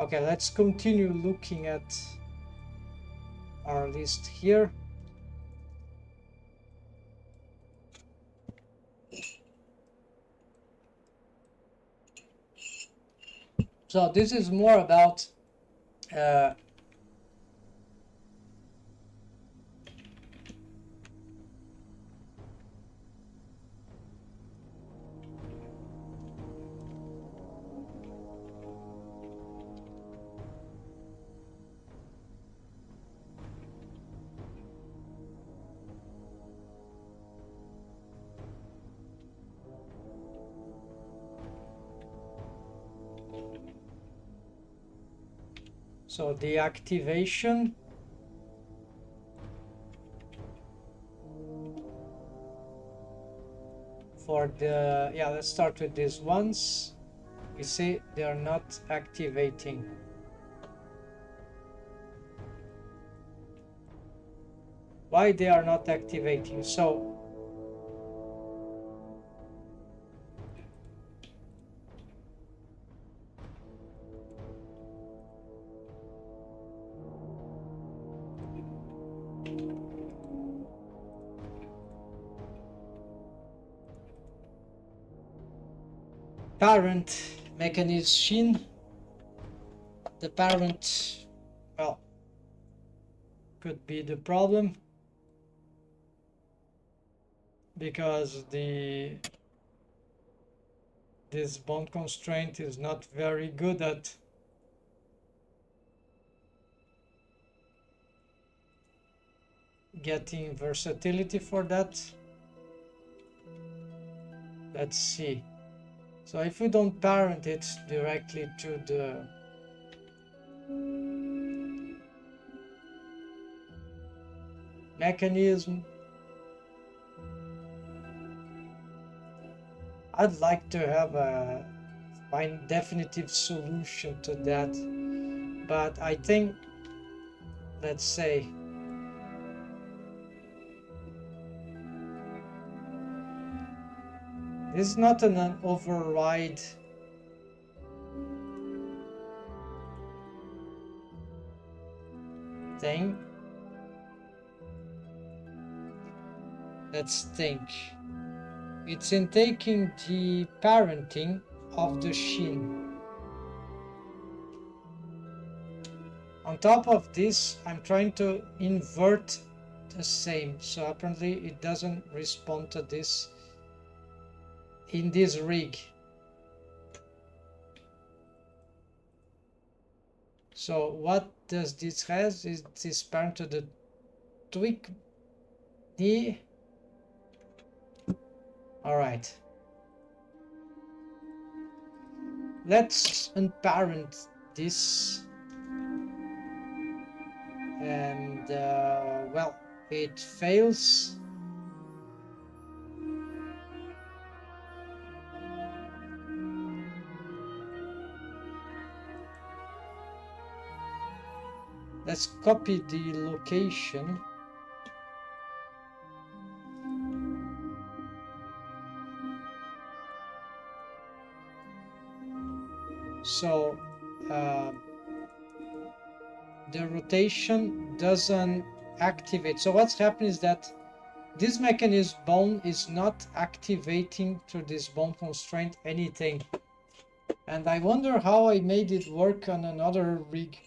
Okay, let's continue looking at our list here. So this is more about so the activation for the, yeah, let's start with these ones. We see they are not activating. Why they are not activating? So parent mechanism shin, the parent, well, could be the problem. because this bond constraint is not very good at getting versatility for that. Let's see. So if we don't parent it directly to the mechanism, I'd like to have a definitive solution to that, but I think, let's say, this is not an override thing. Let's think. It's in taking the parenting of the sheen. On top of this, I'm trying to invert the same, so apparently it doesn't respond to this in this rig. So what does this has is this parent to the tweak the. All right, let's unparent this, and well, it fails. Let's copy the location. So the rotation doesn't activate. So what's happening is that this mechanism bone is not activating through this bone constraint anything. And I wonder how I made it work on another rig.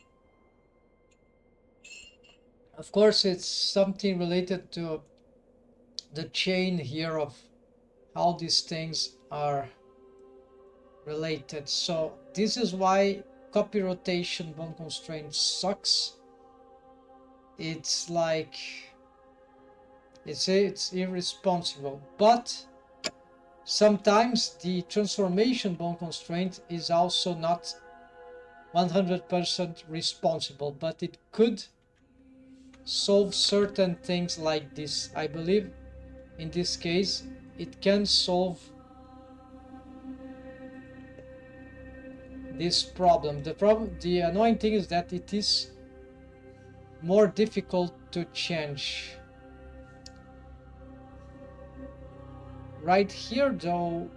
Of course, it's something related to the chain here of how these things are related. So this is why copy rotation bone constraint sucks. It's like it's irresponsible, but sometimes the transformation bone constraint is also not 100% responsible, but it could solve certain things like this. I believe in this case it can solve this problem. The annoying thing is that it is more difficult to change. Right here though,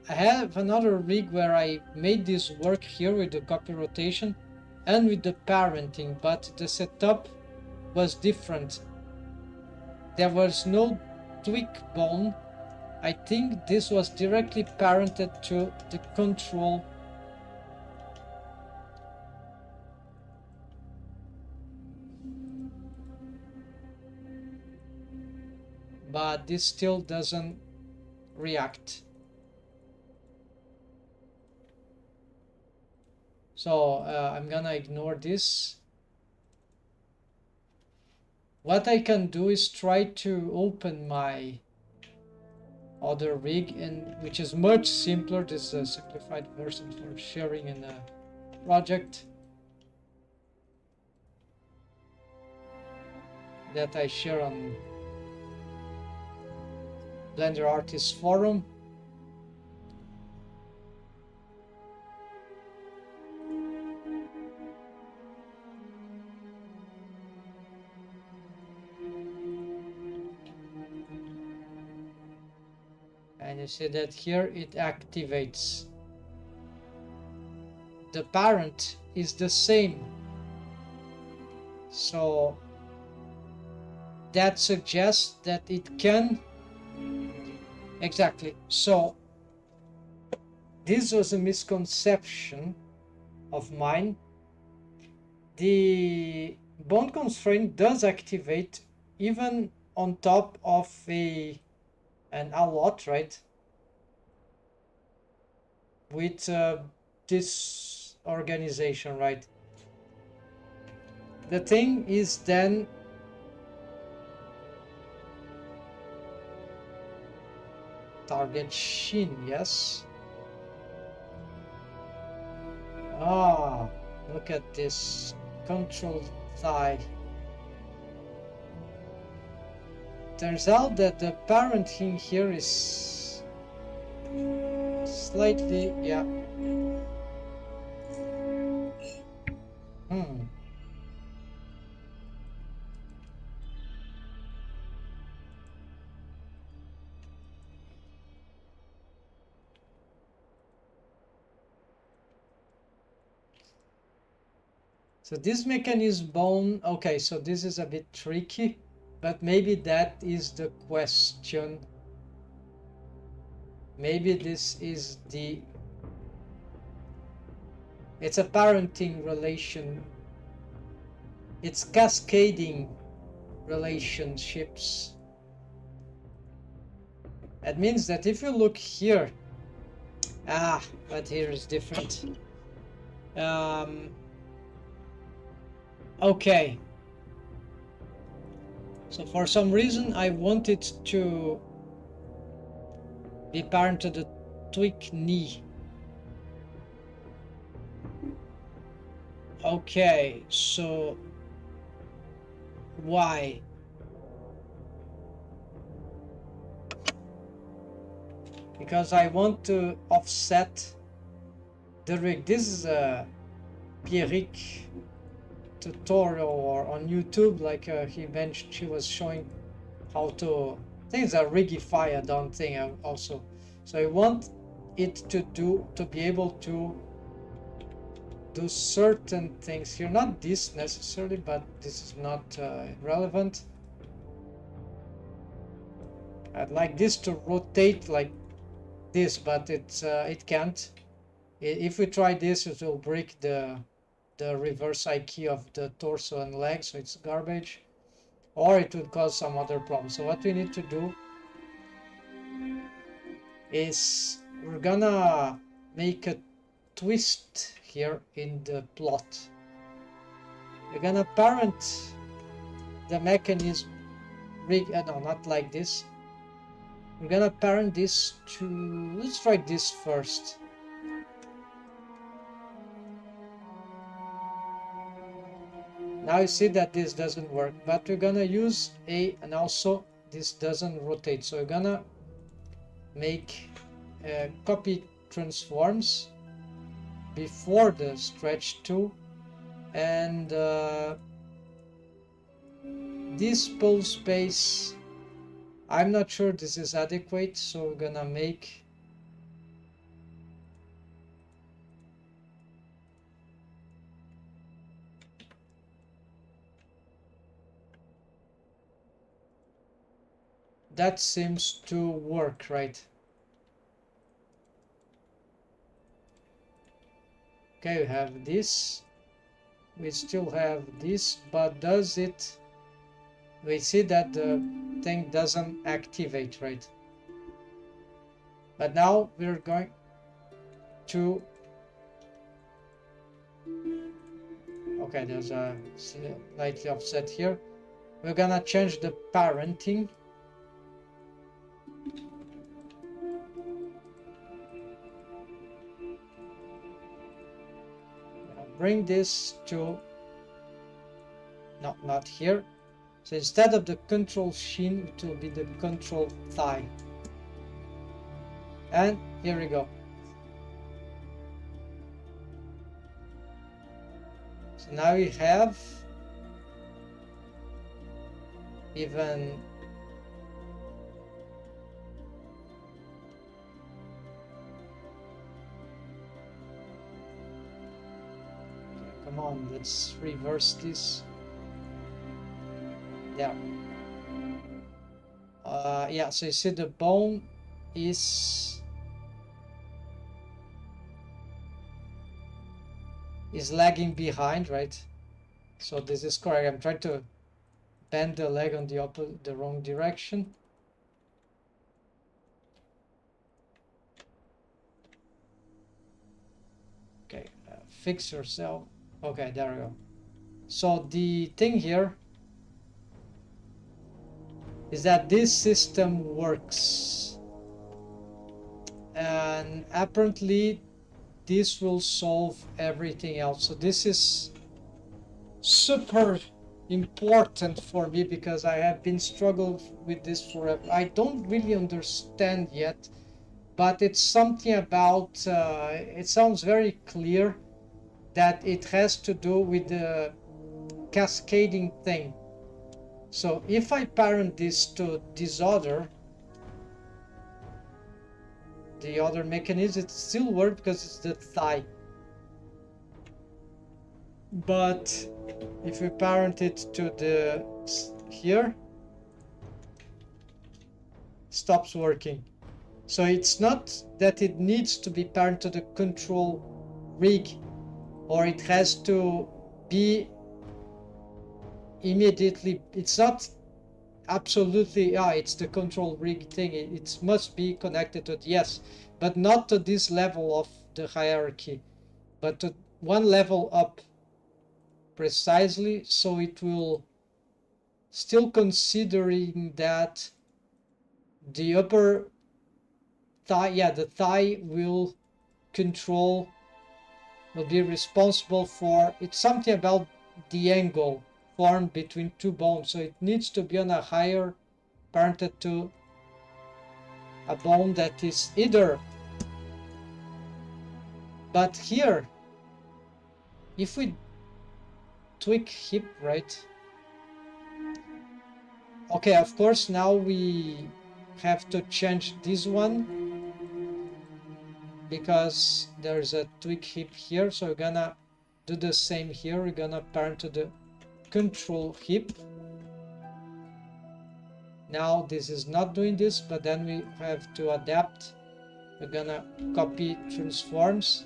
I have another rig where I made this work here with the copy rotation and with the parenting, but the setup was different. There was no tweak bone. I think this was directly parented to the control. But this still doesn't react. So I'm gonna ignore this. What I can do is try to open my other rig, and which is much simpler. This is a simplified version for sharing in a project that I share on Blender Artist Forum. And you see that here it activates. The parent is the same. So that suggests that it can. Exactly. So this was a misconception of mine. The bone constraint does activate even on top of an allot, right? With this organization, right? The thing is then target sheen, yes. Ah, look at this control thigh. Turns out that the parent thing here is slightly, yeah. So this mechanism bone, okay, so this is a bit tricky, but maybe that is the question. Maybe this is it's a parenting relation. It's cascading relationships. That means that if you look here, but here is different. Okay. So for some reason I wanted to be parent to the tweak knee. Okay, so why? Because I want to offset the rig. This is a Pierrick tutorial or on YouTube, like he mentioned, she was showing how to, I think it's a rigify a down thing also. So I want it to be able to do certain things here, not this necessarily, but this is not relevant. I'd like this to rotate like this, but it can't. If we try this, it will break the reverse IK of the torso and legs, so it's garbage, or it would cause some other problem. So what we need to do is we're gonna make a twist here in the plot. We're gonna parent the mechanism no, not like this. We're gonna parent this to, let's try this first. Now you see that this doesn't work, but we're gonna use and also this doesn't rotate. So we're gonna make copy transforms before the stretch tool, and this pole space, I'm not sure this is adequate, so we're gonna make that seems to work, right? Okay, we have this, we still have this, but does it, we see that the thing doesn't activate, right? But now we're going to, okay, there's a slightly offset here. We're gonna change the parenting. Bring this to, no, not here. So instead of the control shin, it will be the control thigh. And here we go. So now we have even come on, let's reverse this. Yeah. Yeah, so you see the bone is lagging behind, right? So this is correct. I'm trying to bend the leg on the wrong direction. Okay, fix yourself. Okay, there we go. So the thing here is that this system works, and apparently this will solve everything else. So this is super important for me because I have been struggling with this forever. I don't really understand yet, but it's something about, it sounds very clear that it has to do with the cascading thing. So if I parent this to this other, the other mechanism, it still works because it's the thigh. But if we parent it to the here, stops working. So it's not that it needs to be parented to the control rig, or it has to be immediately. It's not absolutely, it's the control rig thing. It must be connected to it, yes, but not to this level of the hierarchy, but to one level up precisely, so it will still considering that the upper thigh, the thigh will be responsible for, it's something about the angle formed between two bones, so it needs to be on a higher parented to a bone that is either. But here, if we tweak hip, right? Okay, of course, now we have to change this one because there's a tweak hip here. So we're gonna do the same here. We're gonna parent to the control hip. Now this is not doing this, but then we have to adapt. We're gonna copy transforms.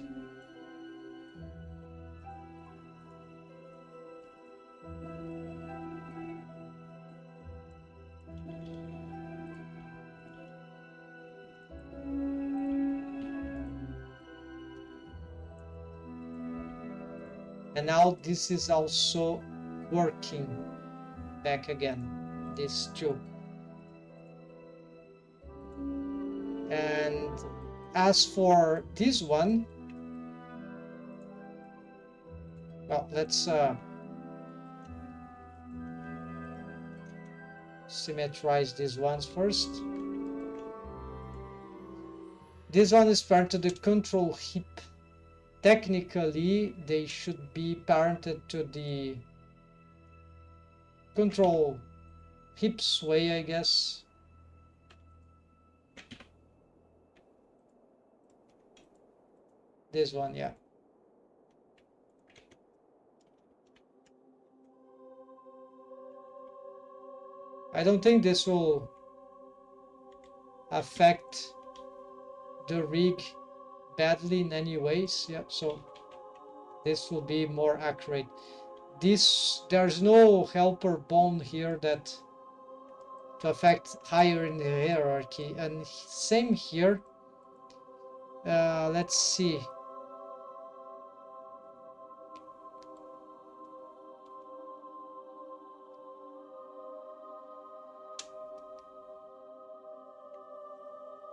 And now this is also working back again, these two. And as for this one, well, let's symmetrize these ones first. This one is parented to the control hip. Technically, they should be parented to the control hip sway, I guess. This one, yeah. I don't think this will affect the rig badly in any ways. Yeah, so this will be more accurate. There's no helper bone here that to affect higher in the hierarchy, and same here. Let's see.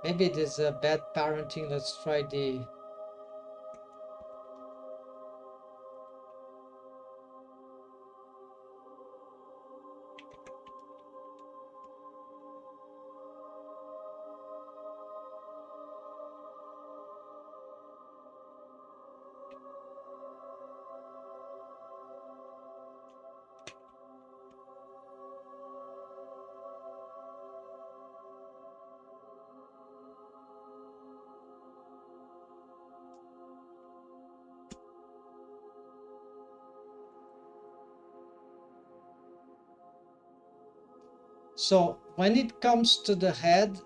Maybe it is a bad parenting. Let's try the. So when it comes to the head,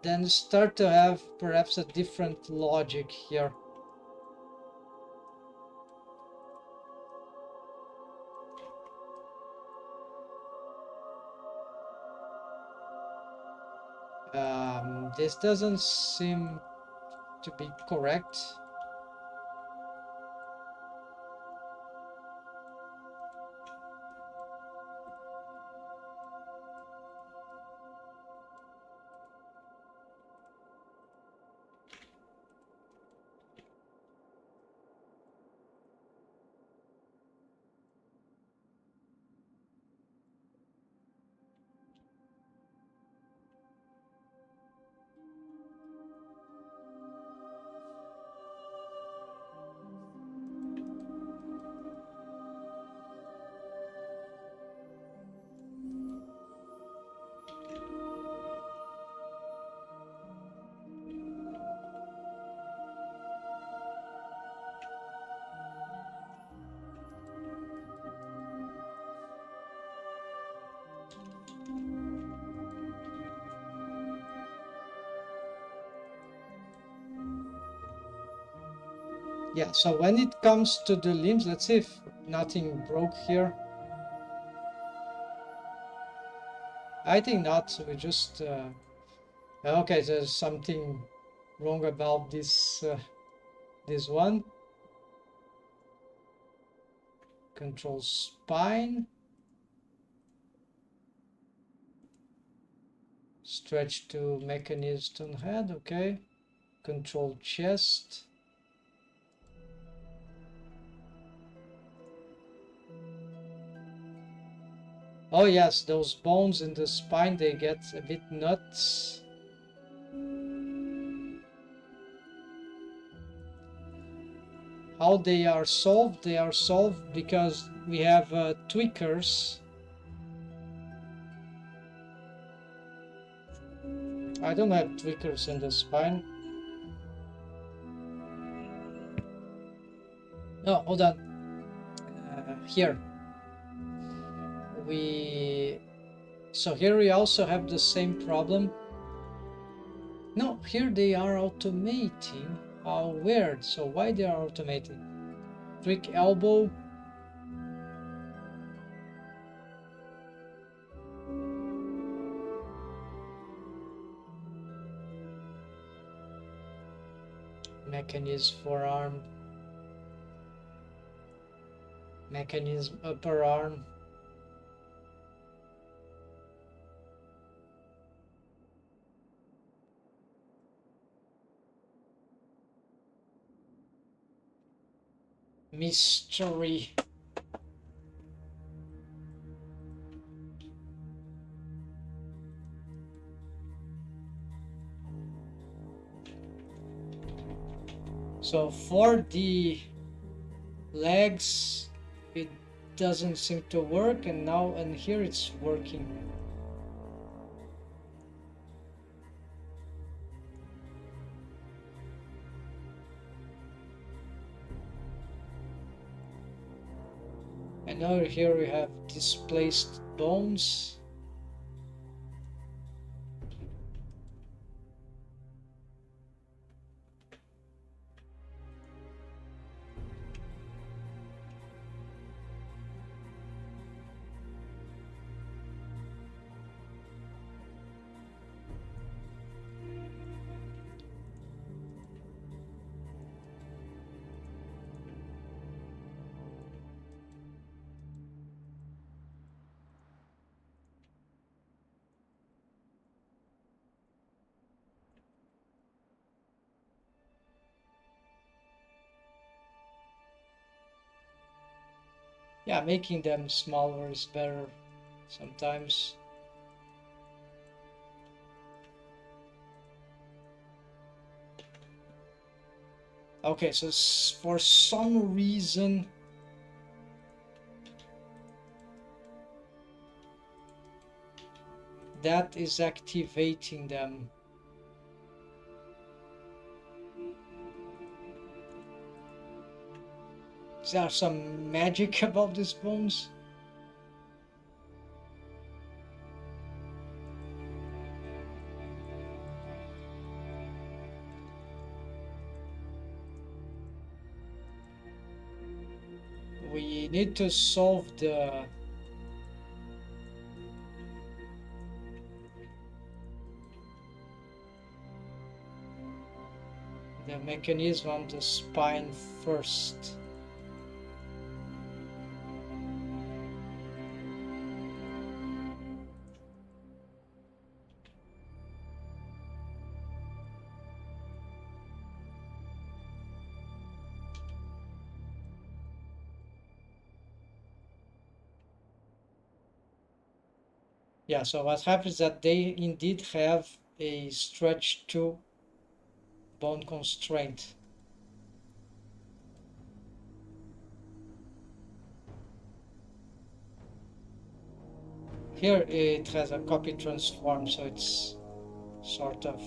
then start to have perhaps a different logic here. This doesn't seem to be correct. Yeah, so when it comes to the limbs, let's see if nothing broke here. I think not, so we just... okay, there's something wrong about this this one. Control spine. Stretch to mechanism head, okay. Control chest. Oh yes, those bones in the spine, they get a bit nuts. How they are solved? They are solved because we have tweakers. I don't have tweakers in the spine. No, hold on. Here. So here we also have the same problem. No, here they are automating. How weird. So why they are automating? Tweak elbow. Mechanism forearm. Mechanism upper arm. Mystery. So for the legs, it doesn't seem to work, and now and here it's working. And now here we have displaced bones. Yeah, making them smaller is better sometimes. Okay, so for some reason that is activating them. Is there some magic about these bones? We need to solve the... the mechanism of the spine first. Yeah, so what happens is that they indeed have a stretch to bone constraint. Here it has a copy transform, so it's sort of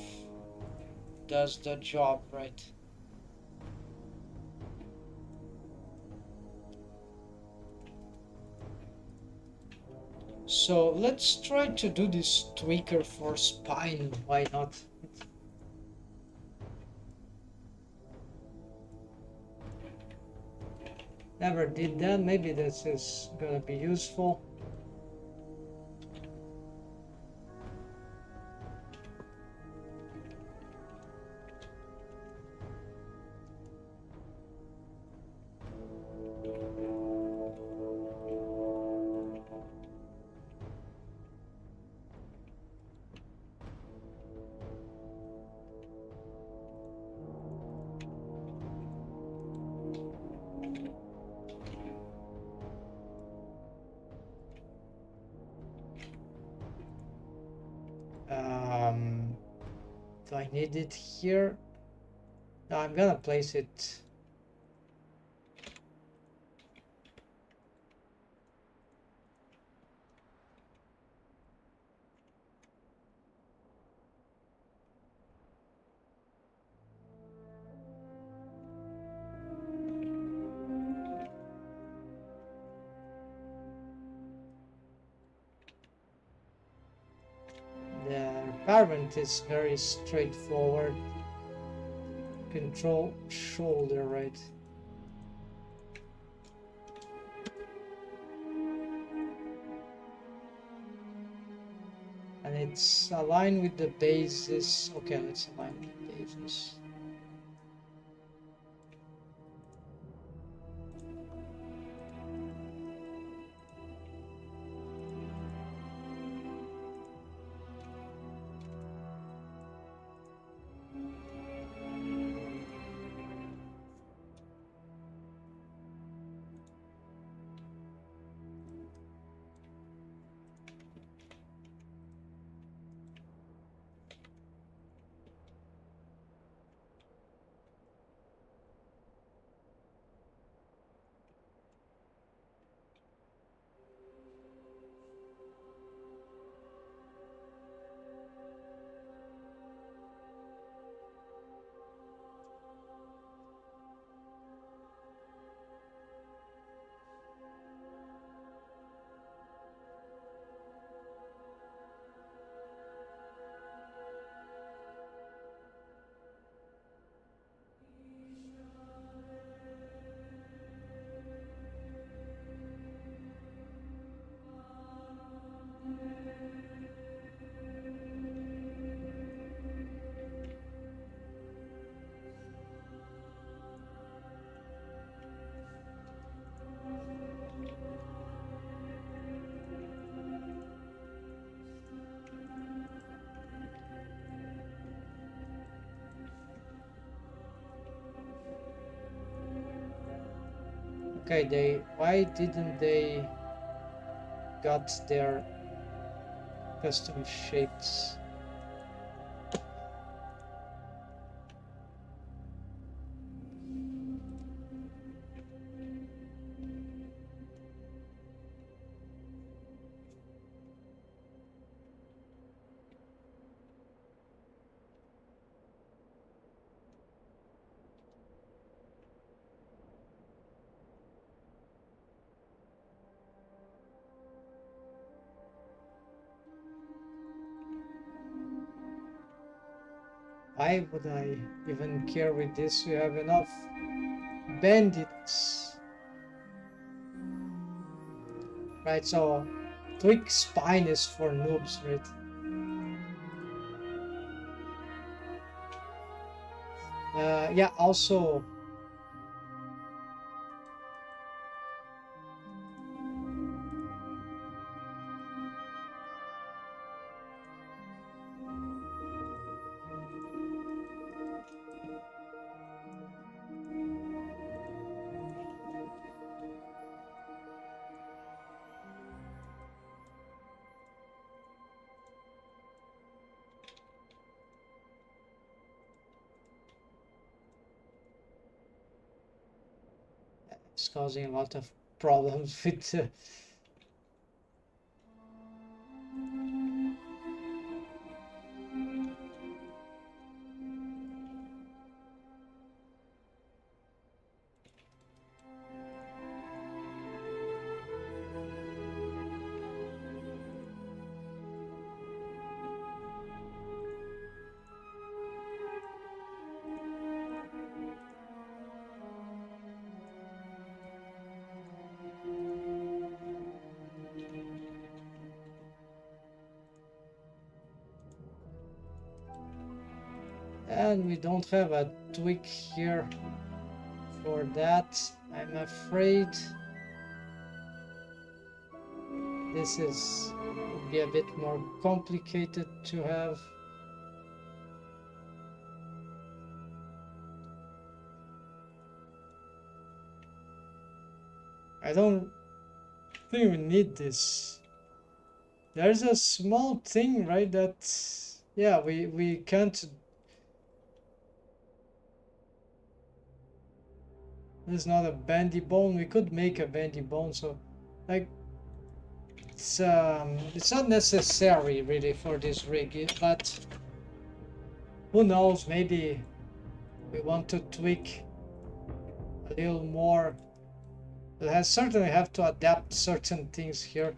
does the job, right? So let's try to do this tweaker for spine, why not? Never did that, maybe this is gonna be useful. Do I need it here? No, I'm gonna place it. The requirement is very straightforward. Control shoulder, right? And it's aligned with the bases. Okay, let's align with the bases. Okay, why didn't they got their custom shapes? Why would I even care with this? We have enough bandits. Right, so Twig Spine is for noobs, right? Yeah, also it's causing a lot of problems with and we don't have a tweak here for that, I'm afraid. This is would be a bit more complicated to have. I don't think we need this. There's a small thing, right, that yeah, we can't. This is not a bendy bone. We could make a bendy bone, so like it's not necessary really for this rig, but who knows, maybe we want to tweak a little more. It has certainly have to adapt certain things here,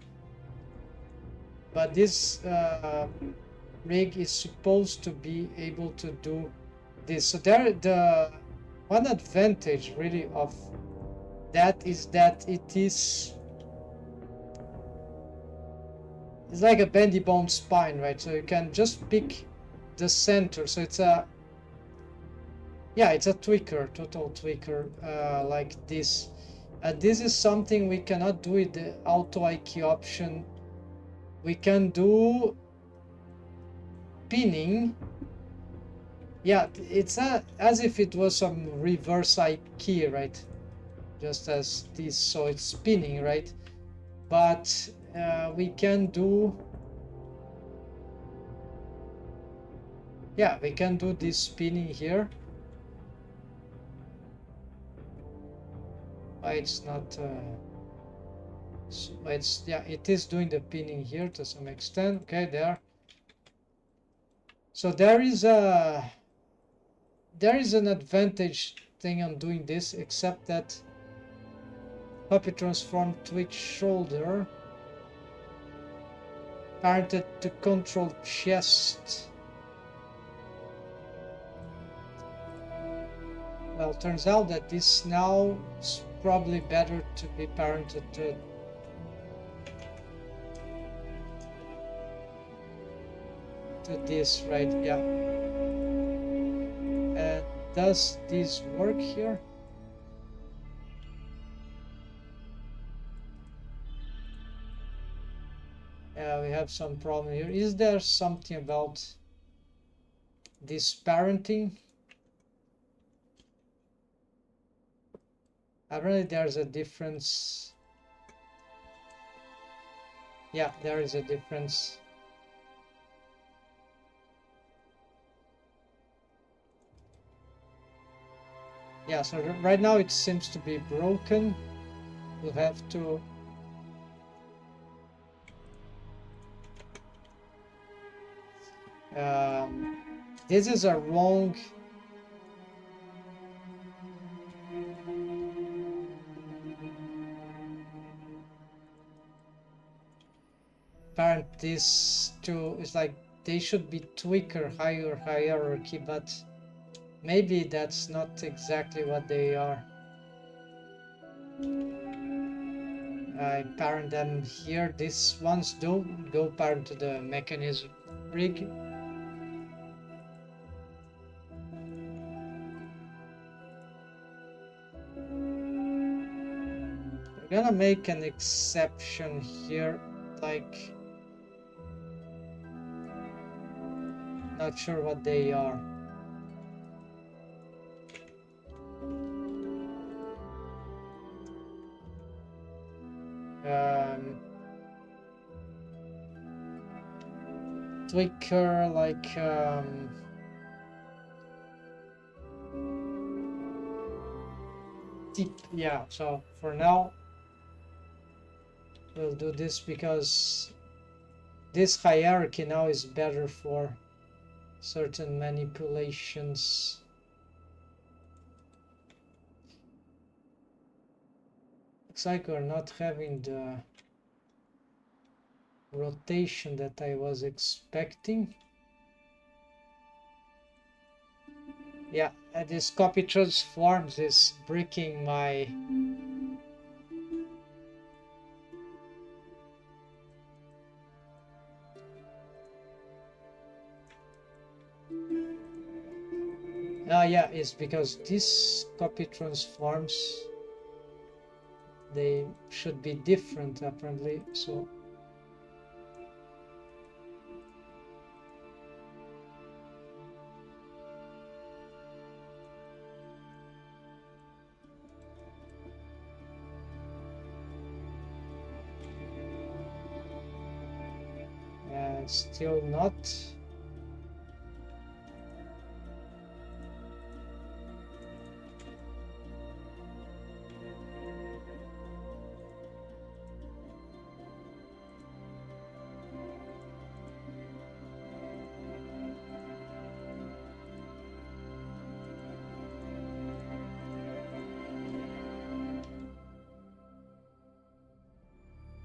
but this rig is supposed to be able to do this. So there, the one advantage really of that is that it's like a bendy bone spine, right? So you can just pick the center. So it's a it's a tweaker, total tweaker, like this. This is something we cannot do with the auto IQ option. We can do pinning. Yeah, it's as if it was some reverse IQ, right? Just as this, so it's spinning, right? But we can do, we can do this spinning here. It's not it's it is doing the pinning here to some extent. Okay, there. So there is an advantage thing on doing this, except that puppy transform tweak shoulder parented to control chest. Well, turns out that this now is probably better to be parented to this, right? Yeah. And does this work here? Yeah, we have some problem here. Is there something about this parenting? Apparently there's a difference. Yeah, there is a difference. Yeah, so right now it seems to be broken. We'll have to this is a wrong parent. This two is like they should be tweaker higher hierarchy, but maybe that's not exactly what they are. I parent them here. These ones do go parent to the mechanism rig. gonna make an exception here, like, not sure what they are. Tweaker, like, tip, yeah, so for now we'll do this because this hierarchy now is better for certain manipulations. Looks like we're not having the rotation that I was expecting. Yeah, and this copy transforms is breaking my yeah, it's because this copy transforms, they should be different apparently, so still not.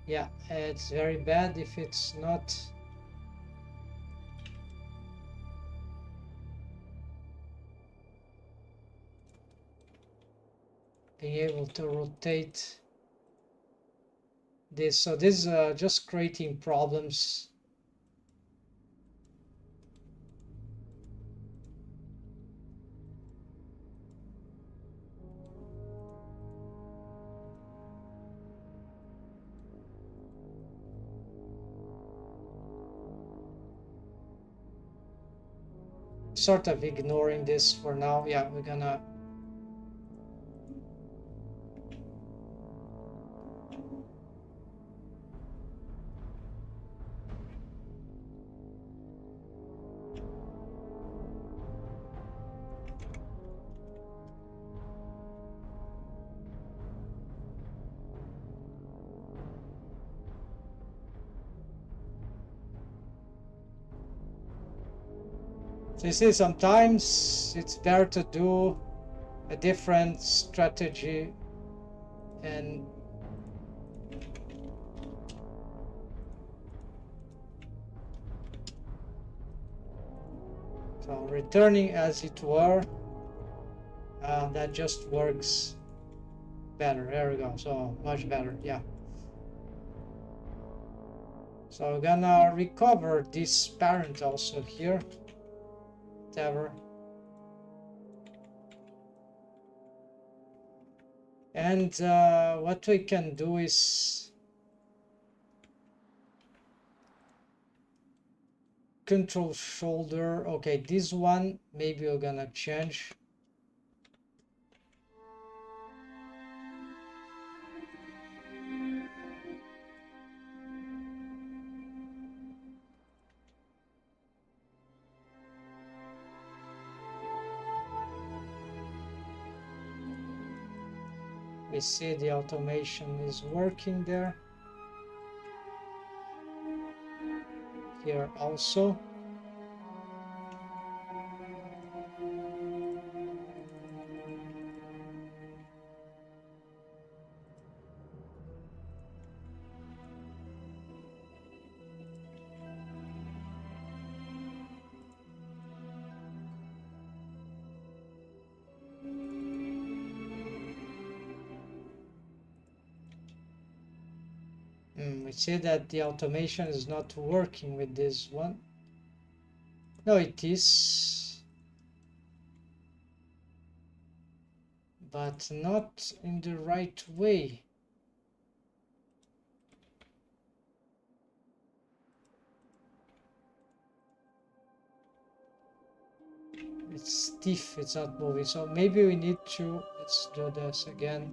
Yeah, it's very bad if it's not being able to rotate this. So this is just creating problems. Sort of ignoring this for now. Yeah, we're gonna so you see, sometimes it's better to do a different strategy and so returning as it were, that just works better. There we go, so much better. Yeah, so we're gonna recover this parent also here, whatever. And what we can do is control shoulder. Okay, this one maybe we're gonna change. We see the automation is working there. Here also. We see that the automation is not working with this one. No, it is, but not in the right way. it's stiff, it's not moving. So maybe we need to, let's do this again.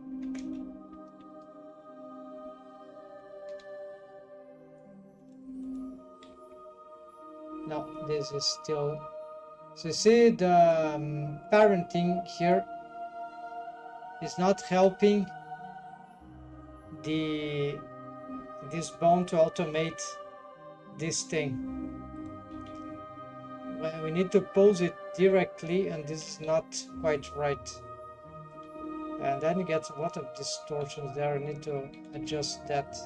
No, this is still, so you see the parenting here is not helping this bone to automate this thing. We need to pose it directly, and this is not quite right. And then you get a lot of distortions there. I need to adjust that.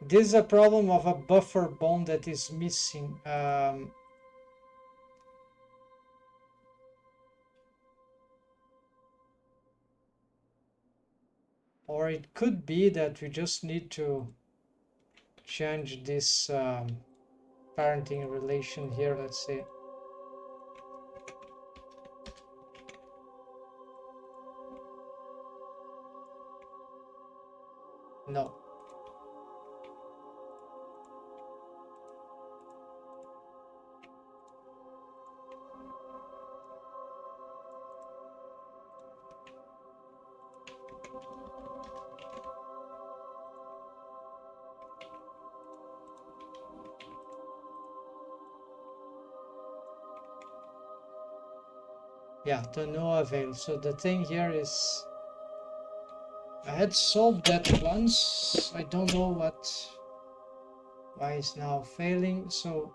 This is a problem of a buffer bone that is missing. Or it could be that we just need to change this parenting relation here. Let's see. No. Yeah, to no avail. So the thing here is, I had solved that once. I don't know why it's now failing. So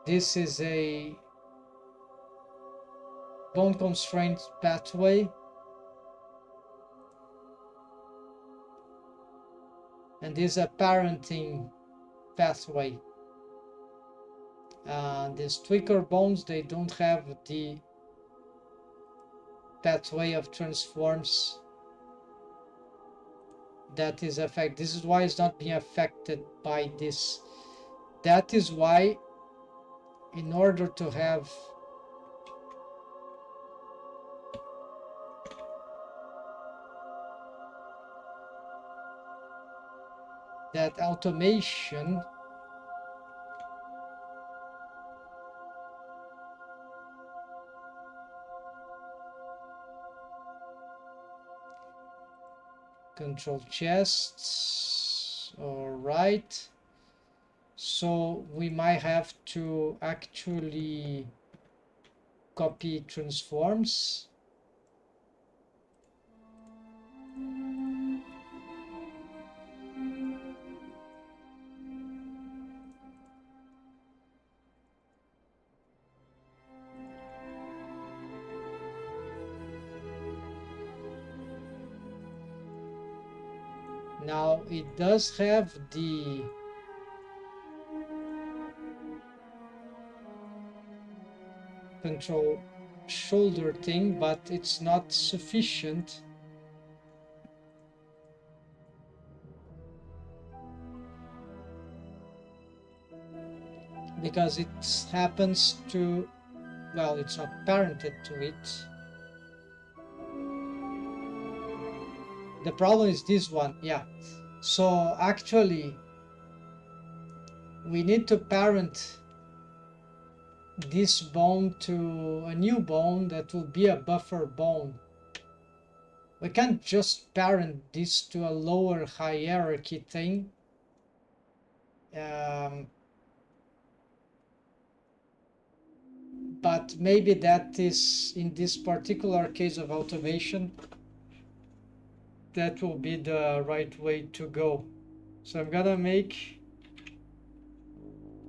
this is a bone constraint pathway, and this is a parenting pathway. These tweaker bones, they don't have the pathway of transforms that is affected. This is why it's not being affected by this. That is why, in order to have that automation, control chests, all right. So we might have to actually copy transforms. Now it does have the control shoulder thing, but it's not sufficient. Because it happens to, well, it's not parented to it. The problem is this one, yeah. So actually, we need to parent this bone to a new bone that will be a buffer bone. We can't just parent this to a lower hierarchy thing. But maybe that is, in this particular case of automation, that will be the right way to go. So I'm gonna make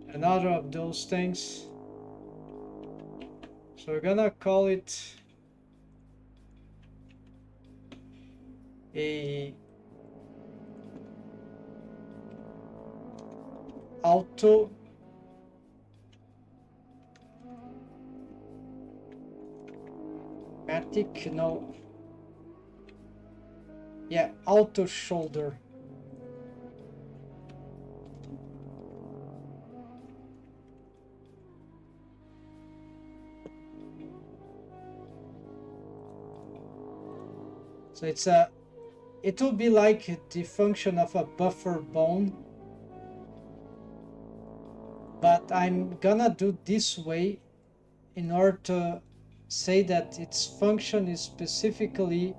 another of those things. So we're gonna call it a automatic, no, yeah, auto shoulder. So it will be like the function of a buffer bone, but I'm gonna do this way in order to say that its function is specifically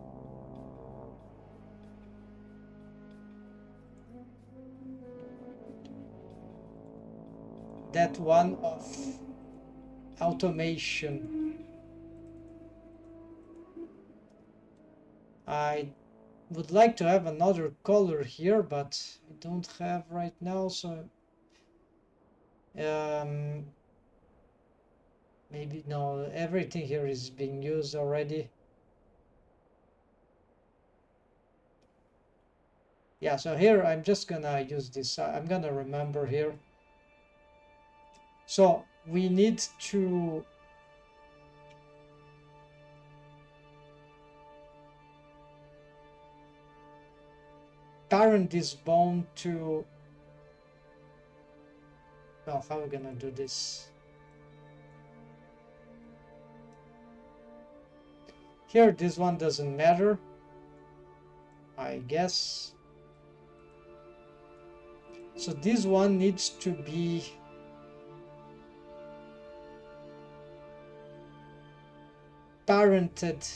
that one of automation. I would like to have another color here, but I don't have right now, so maybe no, everything here is being used already. Yeah, so here I'm just gonna use this. I'm gonna remember here. So we need to parent this bone to, well, how are we gonna do this? Here, this one doesn't matter, I guess. So this one needs to be parented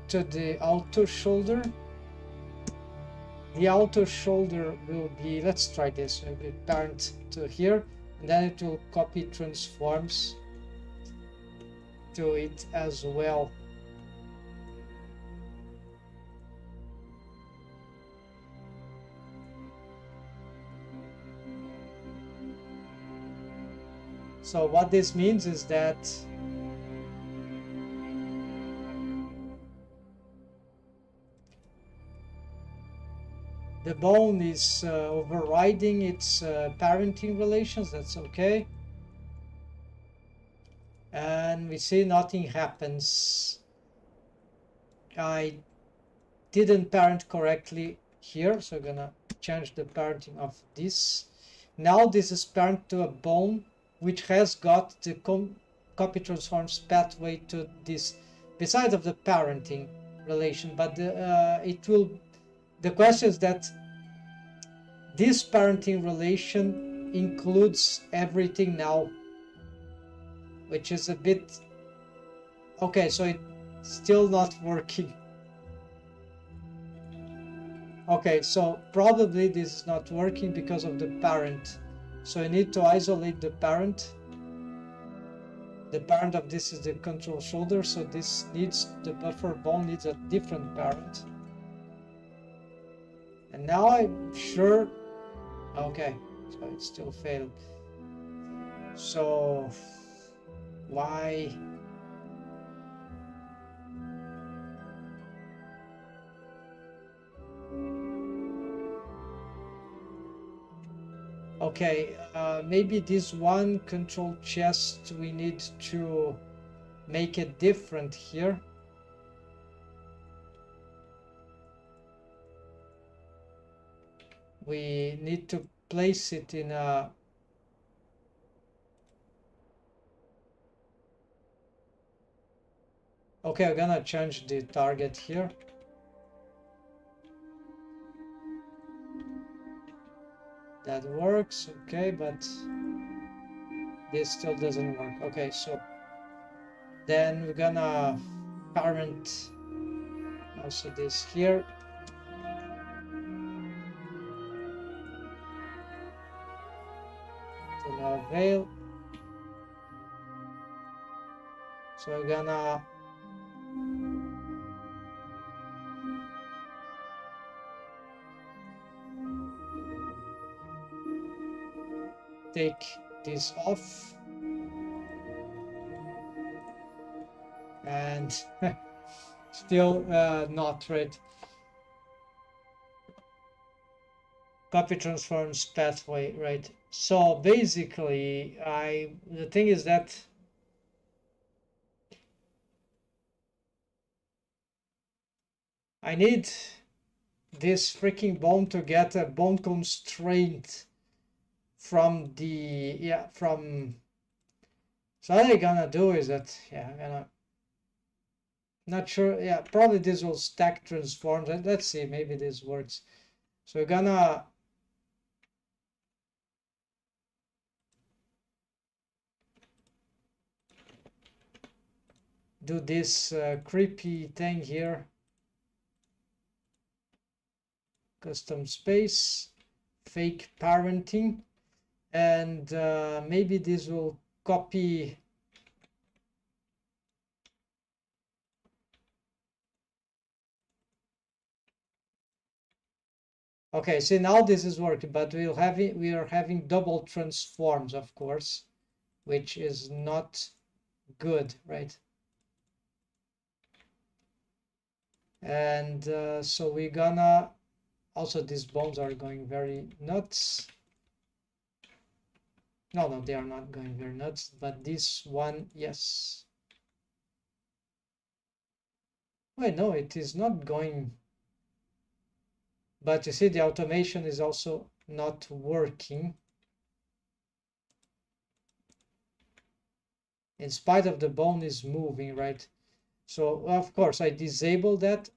to the outer shoulder. The outer shoulder will be, let's try this, will be parent to here, and then it will copy transforms to it as well. So what this means is that the bone is overriding its parenting relations. That's okay. And we see nothing happens. I didn't parent correctly here, so I'm gonna change the parenting of this. Now this is parent to a bone which has got the copy transforms pathway to this, besides of the parenting relation. But the question is that this parenting relation includes everything now, which is a bit okay. So it's still not working. Okay, so probably this is not working because of the parent. So I need to isolate the parent. The parent of this is the control shoulder, so this needs, the buffer bone needs a different parent. And now I'm sure, okay, so it still failed. So why? Okay, maybe this one control chest we need to make it different here. We need to place it in a okay, I'm gonna change the target here. That works, okay, but this still doesn't work. Okay, so then we're gonna parent also this here. To no avail. So we're gonna take this off and still not right. Copy transforms pathway, right? So basically the thing is that I need this freaking bone to get a bone constraint from the from. So what I'm gonna do is that I'm gonna Not sure. Yeah, probably this will stack transforms. Let's see, maybe this works. So we're gonna do this creepy thing here. Custom space, fake parenting, and maybe this will copy. Okay, see now this is working, but we are having double transforms, of course, which is not good, right? And so we're gonna also, these bones are going very nuts. No, they are not going very nuts, but this one, yes. Wait, no, it is not going. But you see, the automation is also not working. In spite of the bone is moving, right? So, of course, I disable that.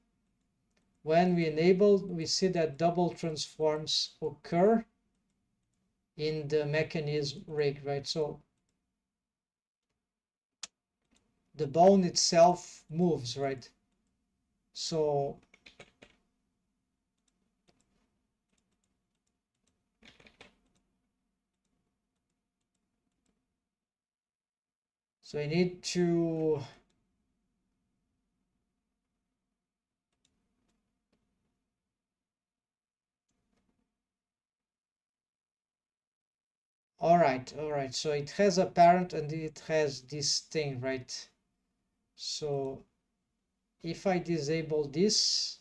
When we enable, we see that double transforms occur in the mechanism rig, right? So the bone itself moves, right? So I need to all right. So it has a parent and it has this thing, right? So if I disable this,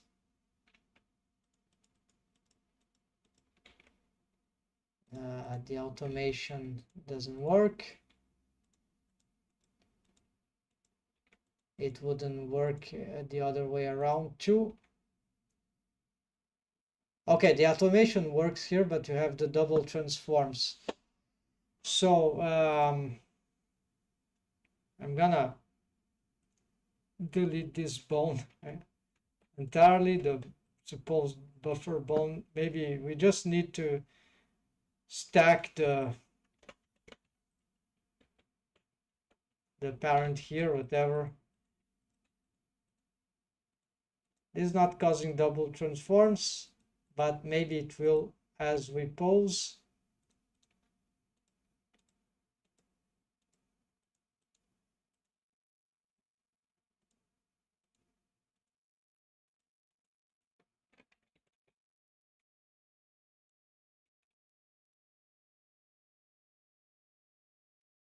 the automation doesn't work. It wouldn't work the other way around too. Okay, the automation works here, but you have the double transforms. So I'm gonna delete this bone entirely, the supposed buffer bone. Maybe we just need to stack the parent here, whatever. This is not causing double transforms, but maybe it will as we pose.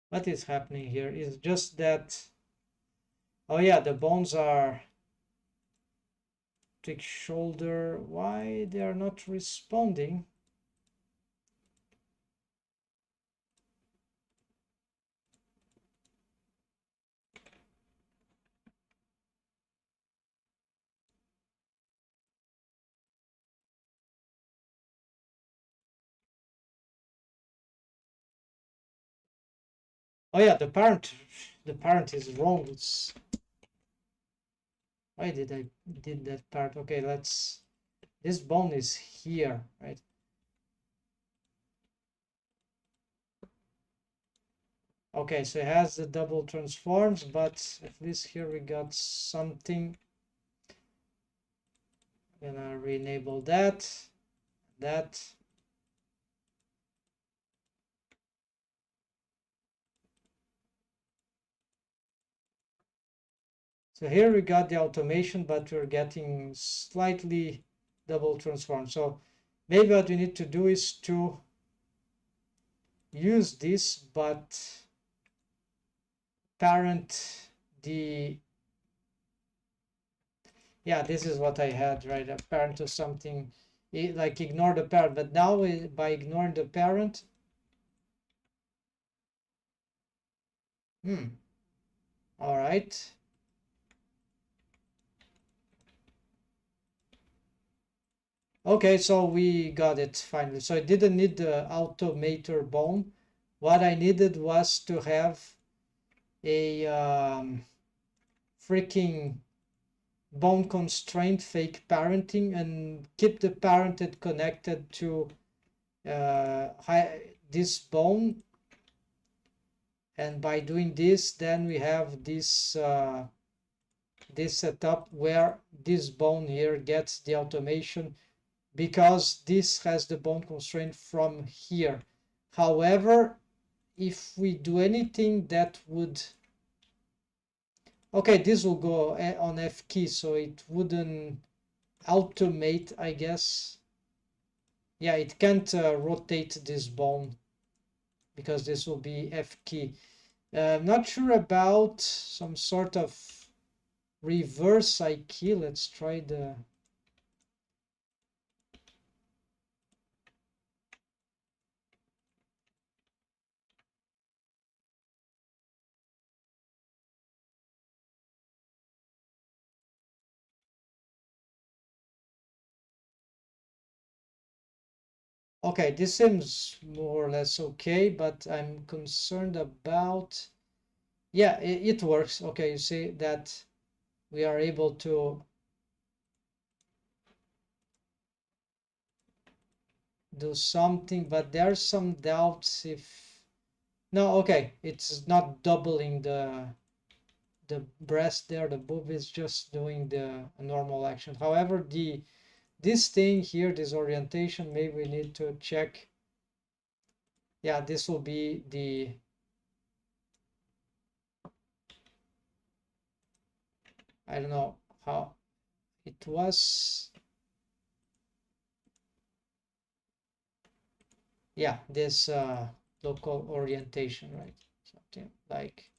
What is happening here is just that, oh yeah, the bones are thick shoulder. Why they are not responding? Oh yeah, the parent is wrong. It's why did I did that part? Okay, let's, this bone is here, right? Okay, so it has the double transforms, but at least here we got something. I'm gonna re-enable that. So here we got the automation, but we're getting slightly double transform. So maybe what we need to do is to use this, but parent the, yeah, this is what I had, right? A parent to something, like ignore the parent. But now by ignoring the parent, all right. Okay, so we got it finally. So I didn't need the automator bone. What I needed was to have a freaking bone constraint fake parenting and keep the parented connected to this bone. And by doing this, then we have this this setup where this bone here gets the automation because this has the bone constraint from here. However, if we do anything that would, okay, this will go on F key, so it wouldn't automate, I guess. Yeah, it can't rotate this bone because this will be F key. I'm not sure about some sort of reverse I key. Let's try the okay, this seems more or less okay, but I'm concerned about, yeah, it works. Okay, you see that we are able to do something, but there's some doubts if, no, okay, it's not doubling the breast there, the boob is just doing the normal action. However, this thing here, this orientation, maybe we need to check. Yeah, this will be the, I don't know how it was. Yeah, this local orientation, right? Something like,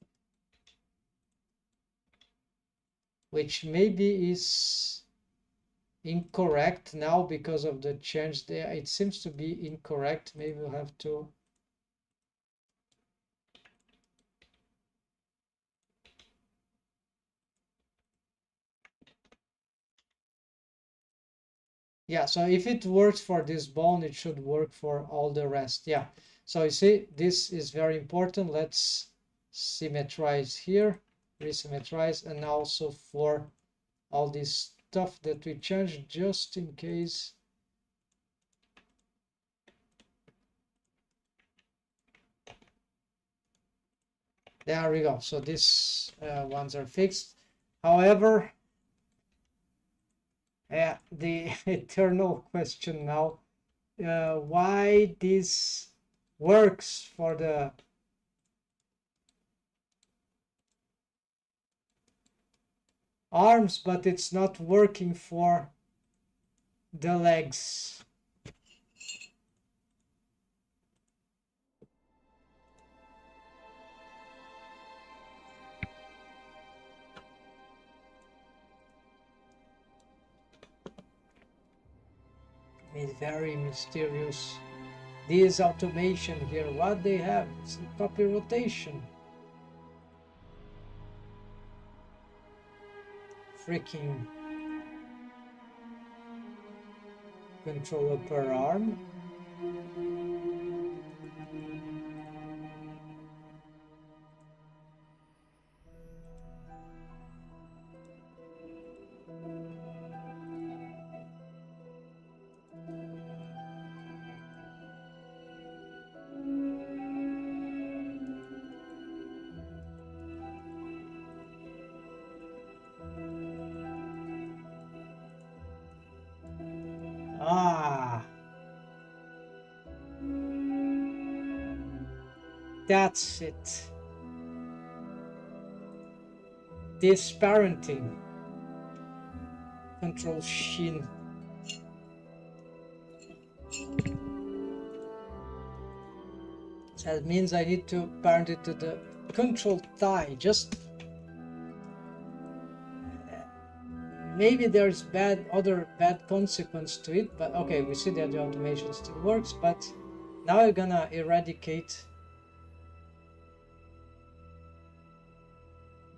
which maybe is incorrect now because of the change there. It seems to be incorrect. Maybe we'll have to, yeah, so if it works for this bone, it should work for all the rest. Yeah, so you see, this is very important. Let's symmetrize here, resymmetrize, and also for all this stuff that we changed, just in case. There we go. So these ones are fixed. However, the eternal question now, why this works for the arms, but it's not working for the legs. It's very mysterious. This automation here, what they have, it's a copy rotation. Freaking controller per arm. Ah, that's it. This parenting control shin. That means I need to parent it to the control thigh. Just maybe there's other bad consequence to it, but okay, we see that the automation still works. But now we're gonna eradicate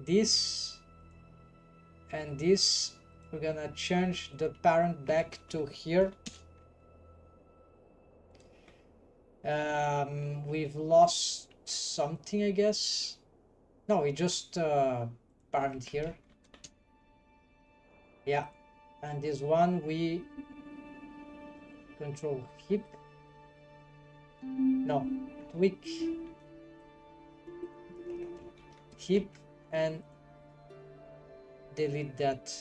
this and this. We're gonna change the parent back to here. We've lost something, I guess. No, we just parent here. Yeah, and this one we control hip, no, tweak hip and delete that.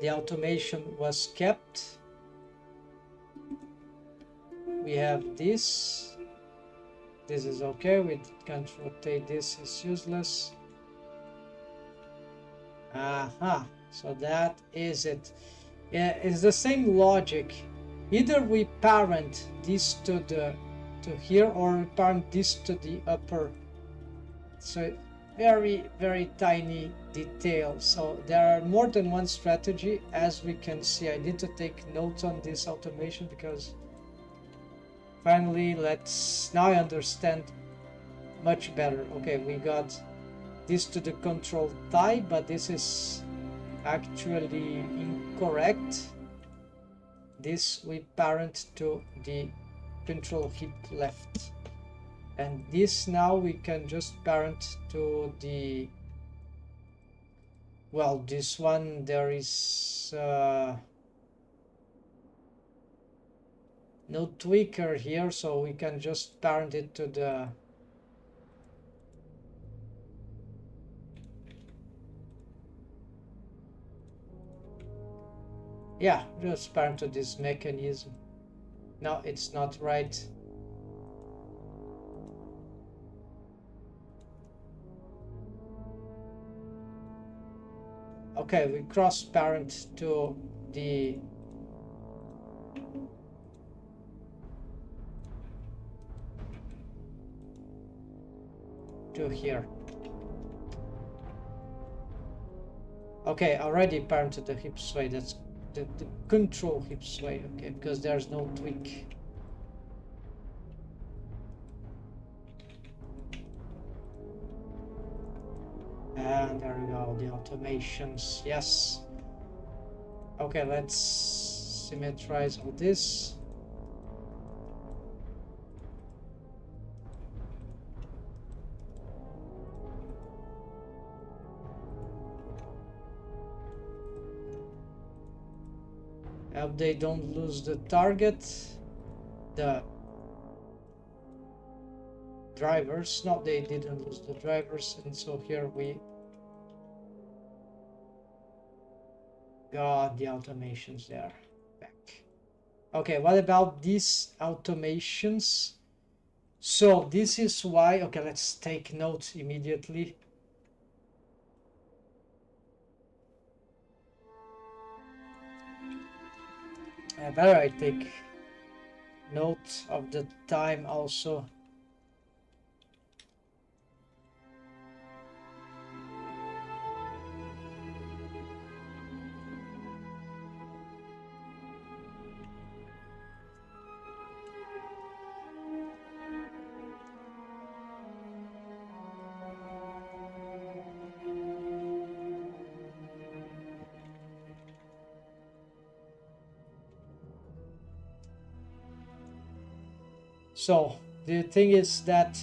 The automation was kept. We have this. This is okay. We can't rotate this. It's useless. Aha. So that is it. Yeah, it's the same logic. Either we parent this to here, or we parent this to the upper. So very tiny detail. So there are more than one strategy, as we can see. I need to take notes on this automation because finally now I understand much better. Okay, we got this to the control thigh, but this is actually incorrect. This we parent to the control hip left. And this now we can just parent to the, well, this one there is no tweaker here, so we can just parent it to the just parent to this mechanism. No, it's not right. Okay, we cross parent to the here. Okay, already parent to the hip sway. That's the control hip sway. Okay, because there's no tweak. And there we go, the automations, yes. Okay, let's symmetrize all this. Hope they don't lose the target. The drivers, no, they didn't lose the drivers, and so here we got the automations there back. Okay, what about these automations? So this is why, okay, let's take notes immediately. Better I take note of the time also. So the thing is that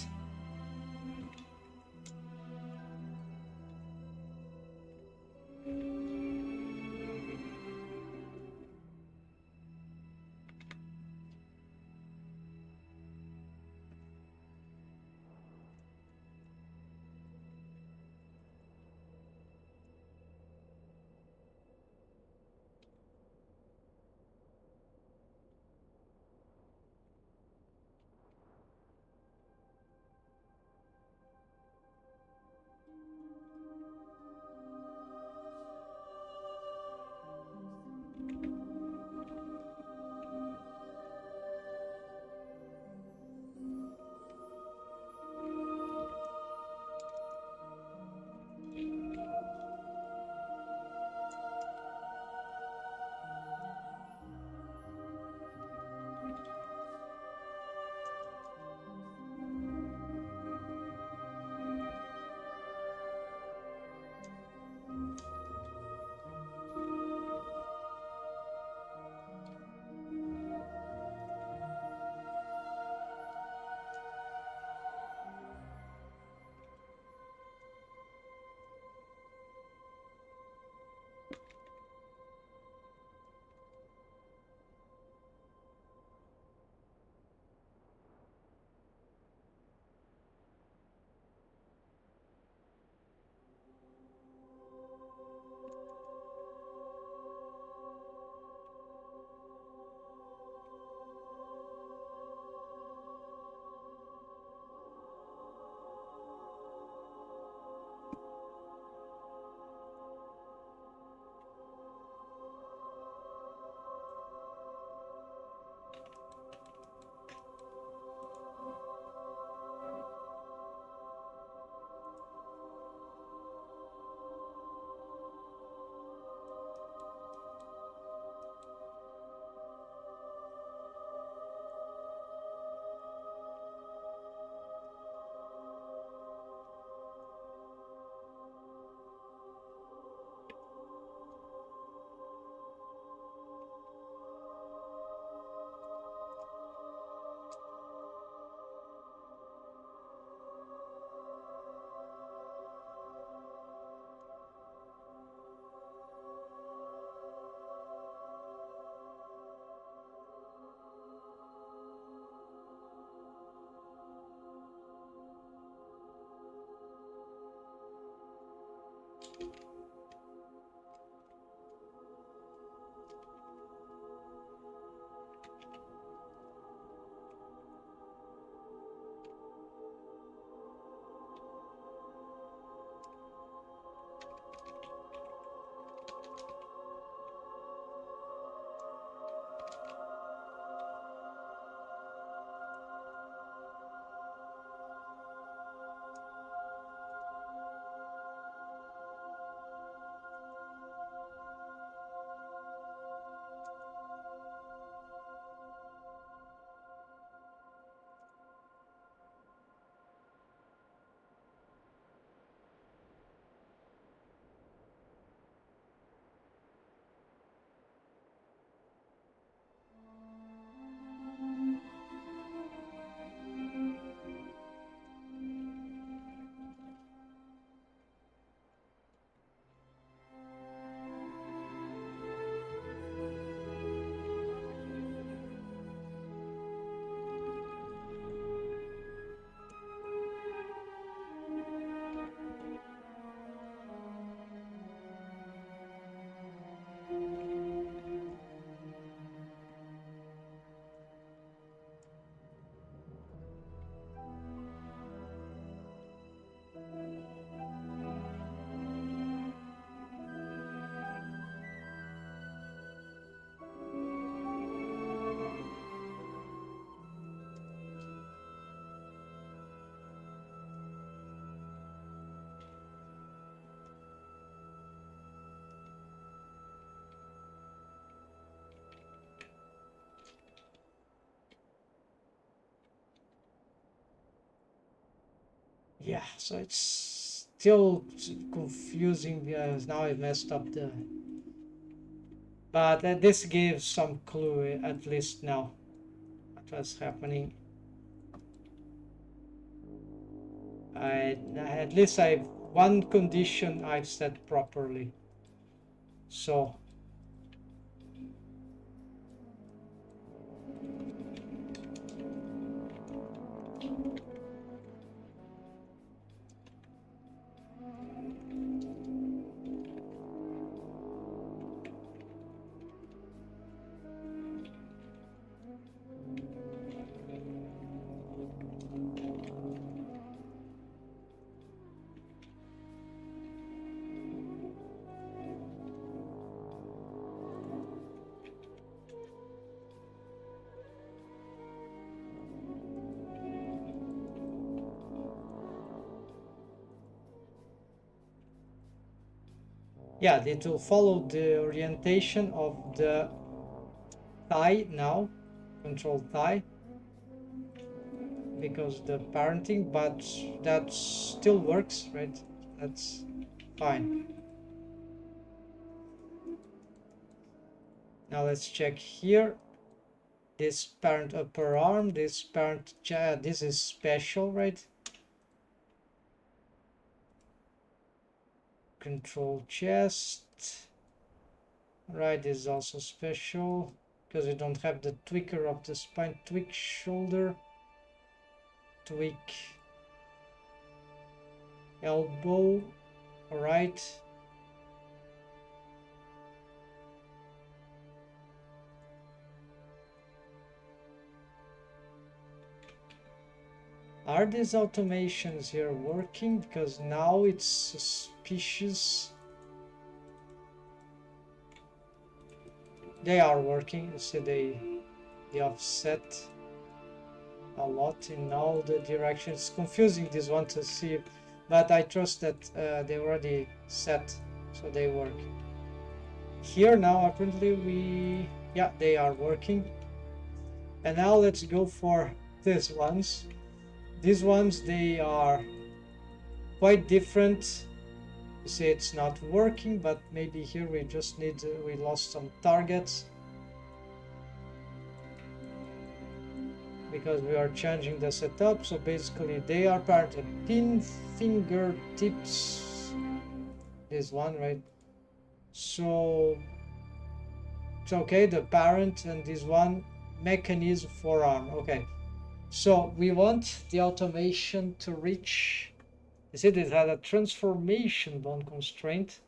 Yeah, so it's still confusing. Now I messed up the, but this gives some clue at least now what was happening. At least I've one condition I've set properly. So yeah, it will follow the orientation of the thigh now, control thigh, because the parenting, but that still works, right? That's fine. Now let's check here. This parent upper arm, this parent, this is special, right? Control chest, right, this is also special because we don't have the tweaker of the spine. Tweak shoulder, tweak elbow, all right. Are these automations here working? Because now it's suspicious. They are working. You see they offset a lot in all the directions. It's confusing this one to see, but I trust that they already set, so they work. Here now apparently yeah, they are working. And now let's go for these ones. These ones, they are quite different. You see it's not working, but maybe here we just need we lost some targets because we are changing the setup. So basically they are part of pin fingertips, this one, right? So it's okay, the parent, and this one mechanism forearm. Okay, so we want the automation to reach You see, this had a transformation bound constraint.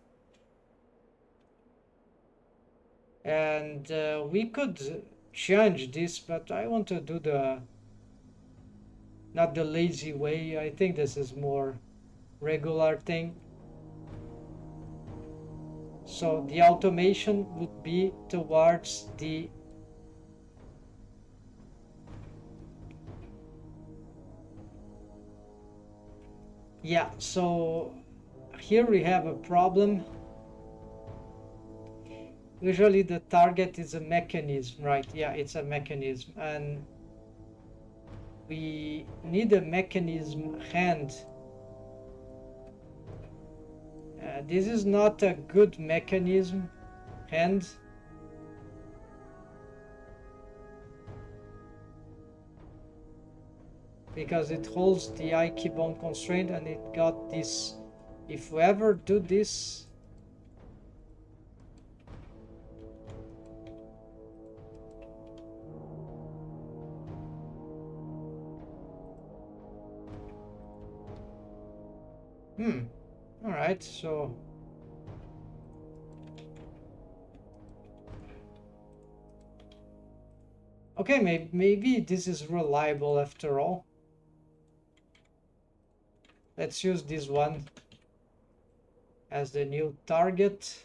And we could change this, but I want to do the not the lazy way. I think this is more regular thing. So the automation would be towards the so here we have a problem. Usually the target is a mechanism, right? Yeah, it's a mechanism, and we need a mechanism hand. This is not a good mechanism hand. Because it holds the IK bound constraint, and it got this. If we ever do this, all right, so okay, maybe this is reliable after all. Let's use this one as the new target.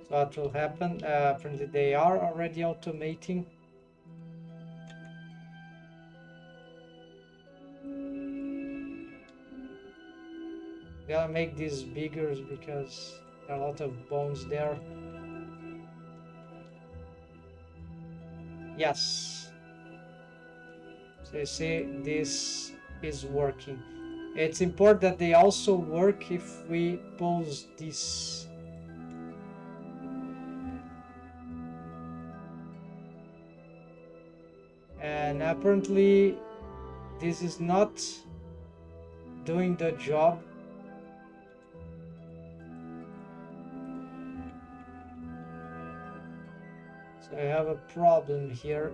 So what will happen? Apparently they are already automating. Gotta make these bigger because there are a lot of bones there. Yes. So you see, this is working. It's important that they also work if we pose this. And apparently this is not doing the job. So I have a problem here.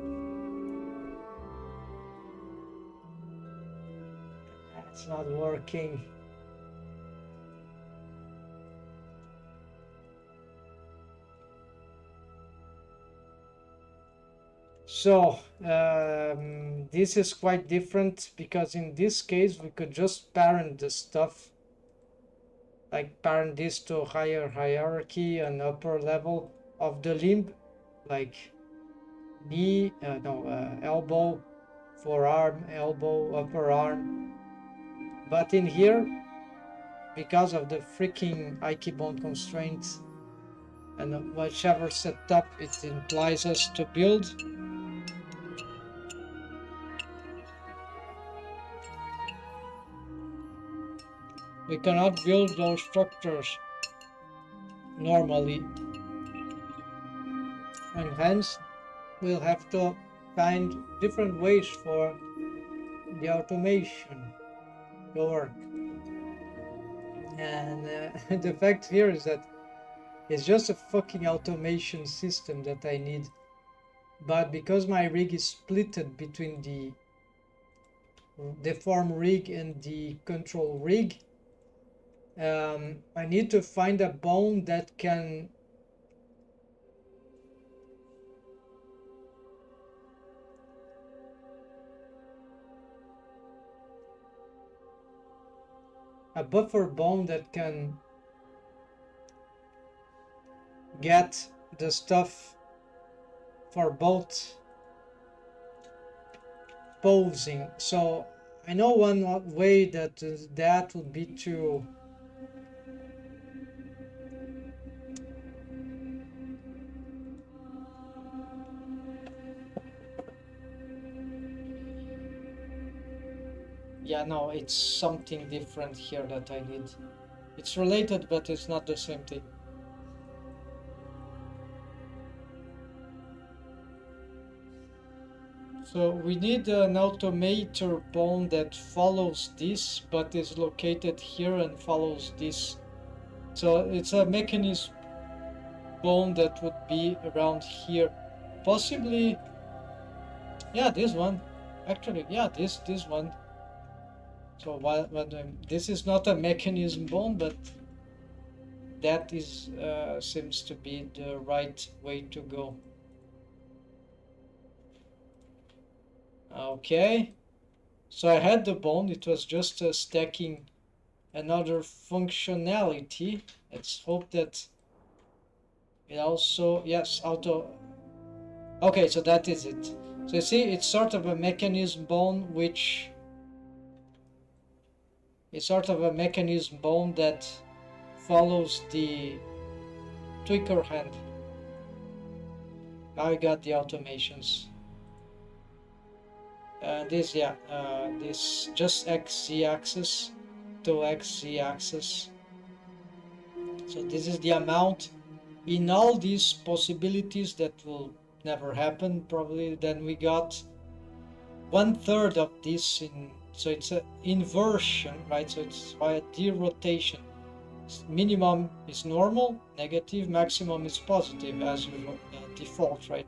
It's not working. So this is quite different, because in this case we could just parent the stuff, like parent this to higher hierarchy and upper level of the limb, like knee, elbow, forearm, elbow, upper arm. But in here, because of the freaking IK bond constraints and whichever setup it implies us to build, we cannot build those structures normally, and hence we'll have to find different ways for the automation to work. And the fact here is that it's just a fucking automation system that I need, but because my rig is splitted between the deform rig and the control rig, I need to find a bone that can a buffer bone that can get the stuff for both posing. So I know one way that that would be to no, it's something different here that I need. It's related, but it's not the same thing. So we need an automator bone that follows this, but is located here and follows this. So it's a mechanism bone that would be around here. Possibly, yeah, this one. Actually, yeah, this one. So this is not a mechanism bone, but that is seems to be the right way to go. Okay, so I had the bone. It was just stacking another functionality. Let's hope that it also, yes, auto. Okay, so that is it. So you see, it's sort of a mechanism bone, which is sort of a mechanism bone that follows the tweaker hand. I got the automations. This, yeah, this just XZ axis to XZ axis. So this is the amount in all these possibilities that will never happen probably. Then we got 1/3 of this in, so it's an inversion, right? So it's by a derotation. Minimum is normal, negative, maximum is positive as usual, default, right?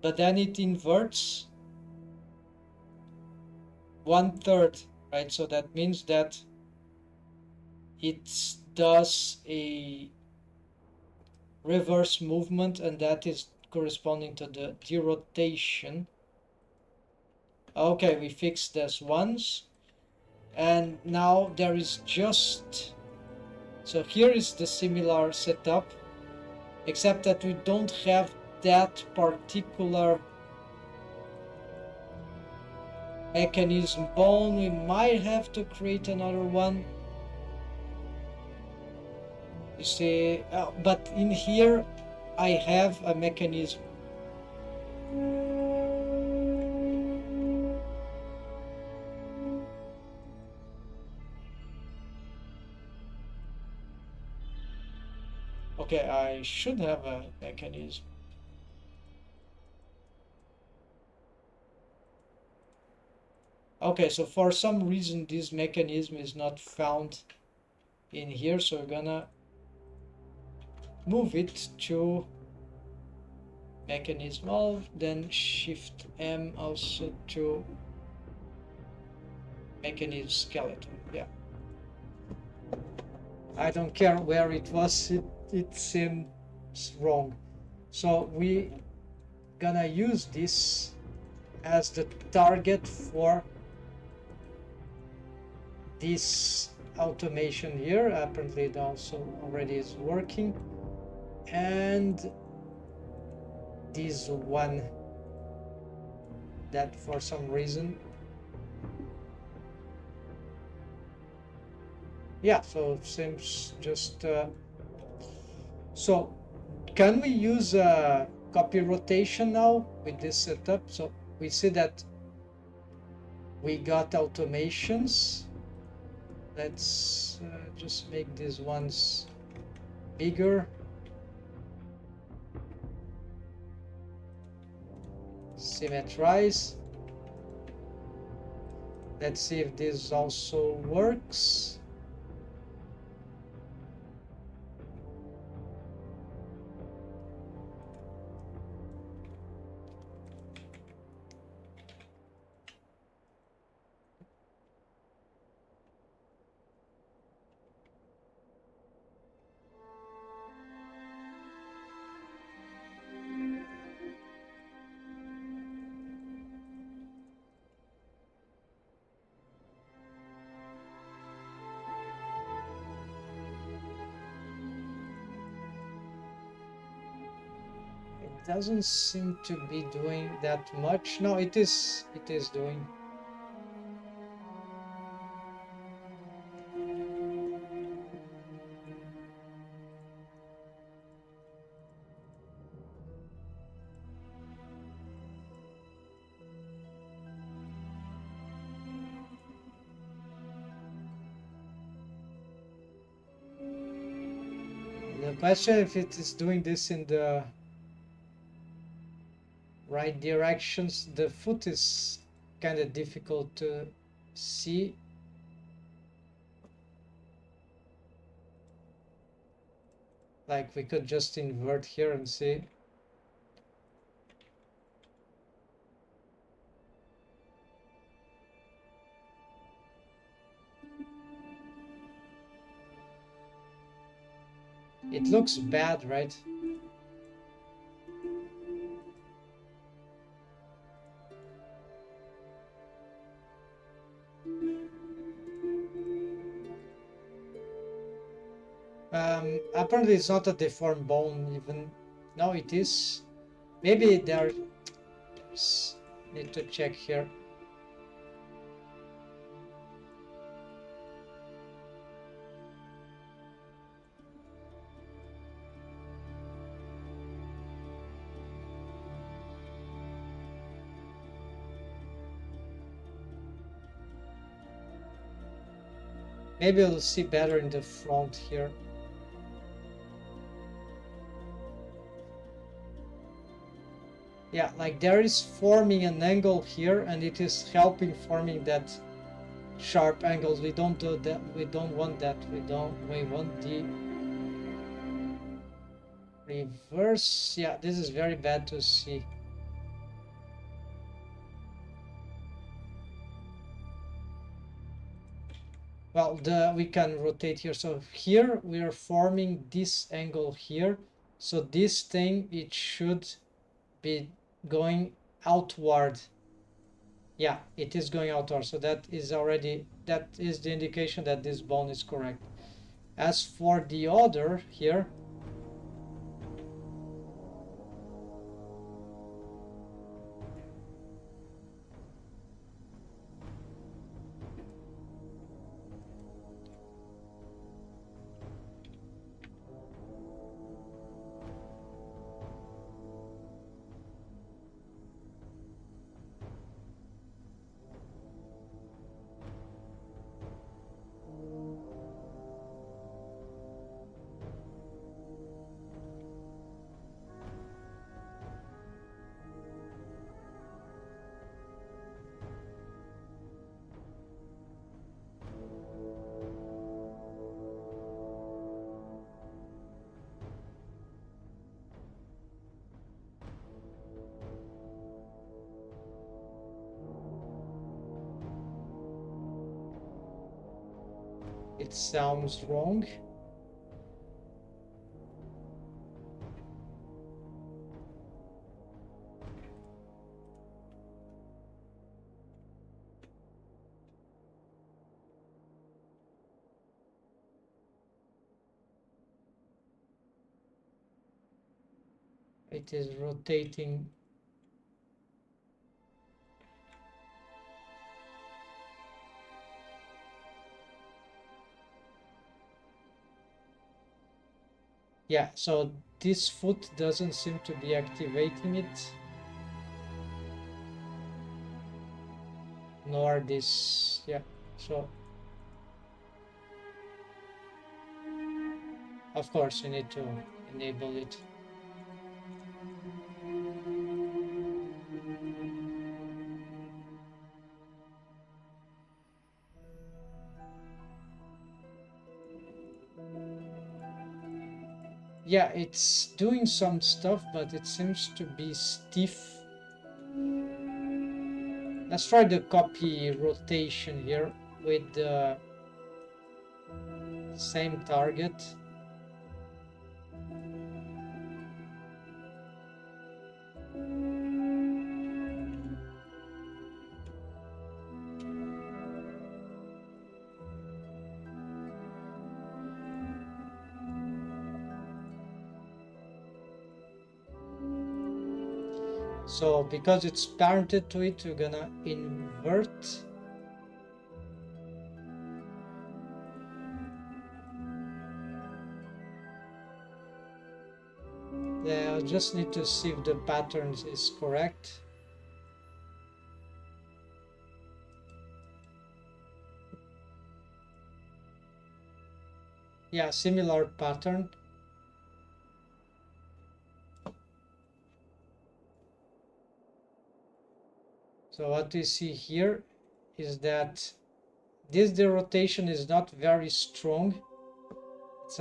But then it inverts 1/3, right? So that means that it does a reverse movement, and that is corresponding to the derotation. Okay, we fixed this once, and now there is just, so here is the similar setup, except that we don't have that particular mechanism bone. We might have to create another one, you see, but in here I have a mechanism. Okay, I should have a mechanism. Okay, so for some reason this mechanism is not found in here, so we're gonna move it to mechanism all, then Shift M also to mechanism skeleton. Yeah, I don't care where it was, it seems wrong. So we gonna use this as the target for this automation here. Apparently it also already is working, and this one that for some reason, yeah, so it seems just so can we use copy rotation now with this setup? So we see that we got automations. Let's just make these ones bigger. Symmetrize. Let's see if this also works. Doesn't seem to be doing that much. No, it is doing. The question if it is doing this in the right directions. The foot is kind of difficult to see. Like we could just invert here and see. It looks bad, right? Apparently it's not a deformed bone even. No, it is. Maybe there's... Need to check here. Maybe we'll see better in the front here. Yeah, like there is forming an angle here and it is helping forming that sharp angles. We don't do that. We don't want that. We want the reverse. Yeah, this is very bad to see. Well, we can rotate here. So here we are forming this angle here. So this thing, it should be going outward. Yeah, it is going outward. So that is the indication that this bone is correct. As for the other here, it sounds wrong. It is rotating. Yeah, so this foot doesn't seem to be activating it. Nor this. Yeah, so of course you need to enable it. Yeah, it's doing some stuff, but it seems to be stiff. Let's try the copy rotation here with the same target. So because it's parented to it, we're gonna invert. I just need to see if the pattern is correct. Yeah, similar pattern. So what we see here is that the rotation is not very strong. It's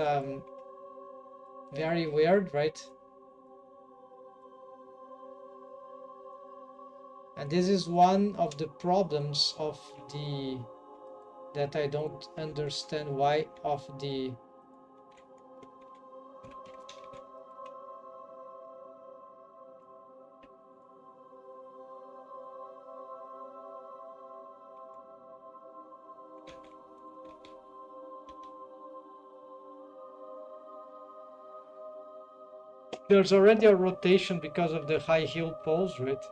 Very weird, right? And this is one of the problems of the that I don't understand why of the there's already a rotation because of the high heel poles, right?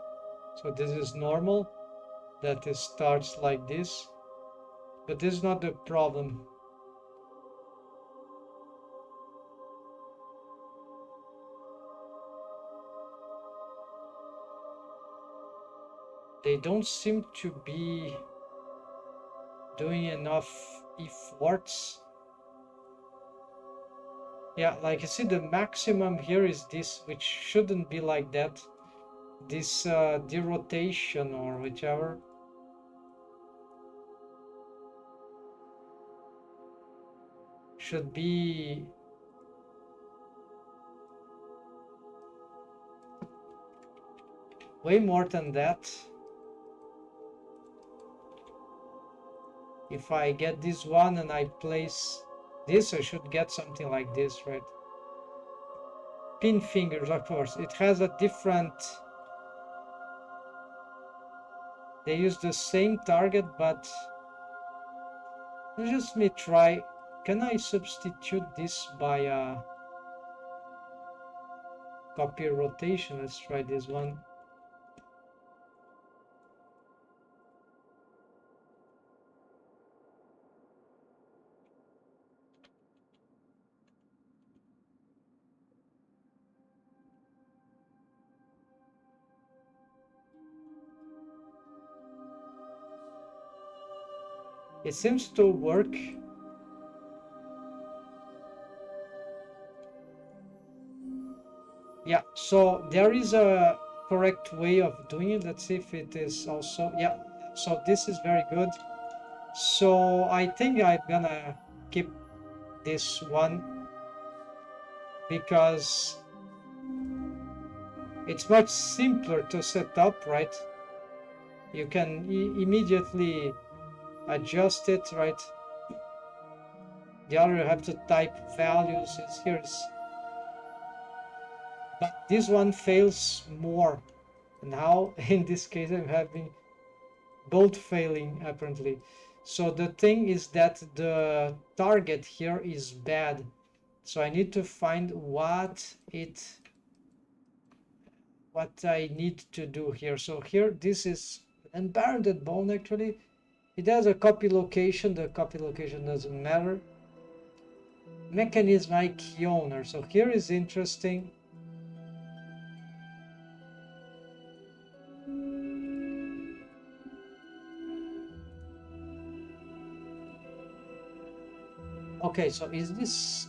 So this is normal that it starts like this, but this is not the problem. They don't seem to be doing enough efforts. Yeah, like you see, the maximum here is this, which shouldn't be like that. This derotation or whichever should be way more than that. If I get this one and I place this, I should get something like this, right? Pin fingers, of course. It has a different... They use the same target, but... Just me try. Can I substitute this by a copy rotation? Let's try this one. It seems to work. Yeah, so there is a correct way of doing it. Let's see if it is also... Yeah, so this is very good. So I think I'm gonna keep this one because it's much simpler to set up, right? You can immediately adjust it, right? The other you have to type values. Here's, but this one fails more. Now in this case I'm having both failing apparently. So the thing is that the target here is bad. So I need to find what I need to do here. So here, this is an unbounded bone actually. It has a copy location. The copy location doesn't matter. Mechanism key owner. So here is interesting. Okay, so is this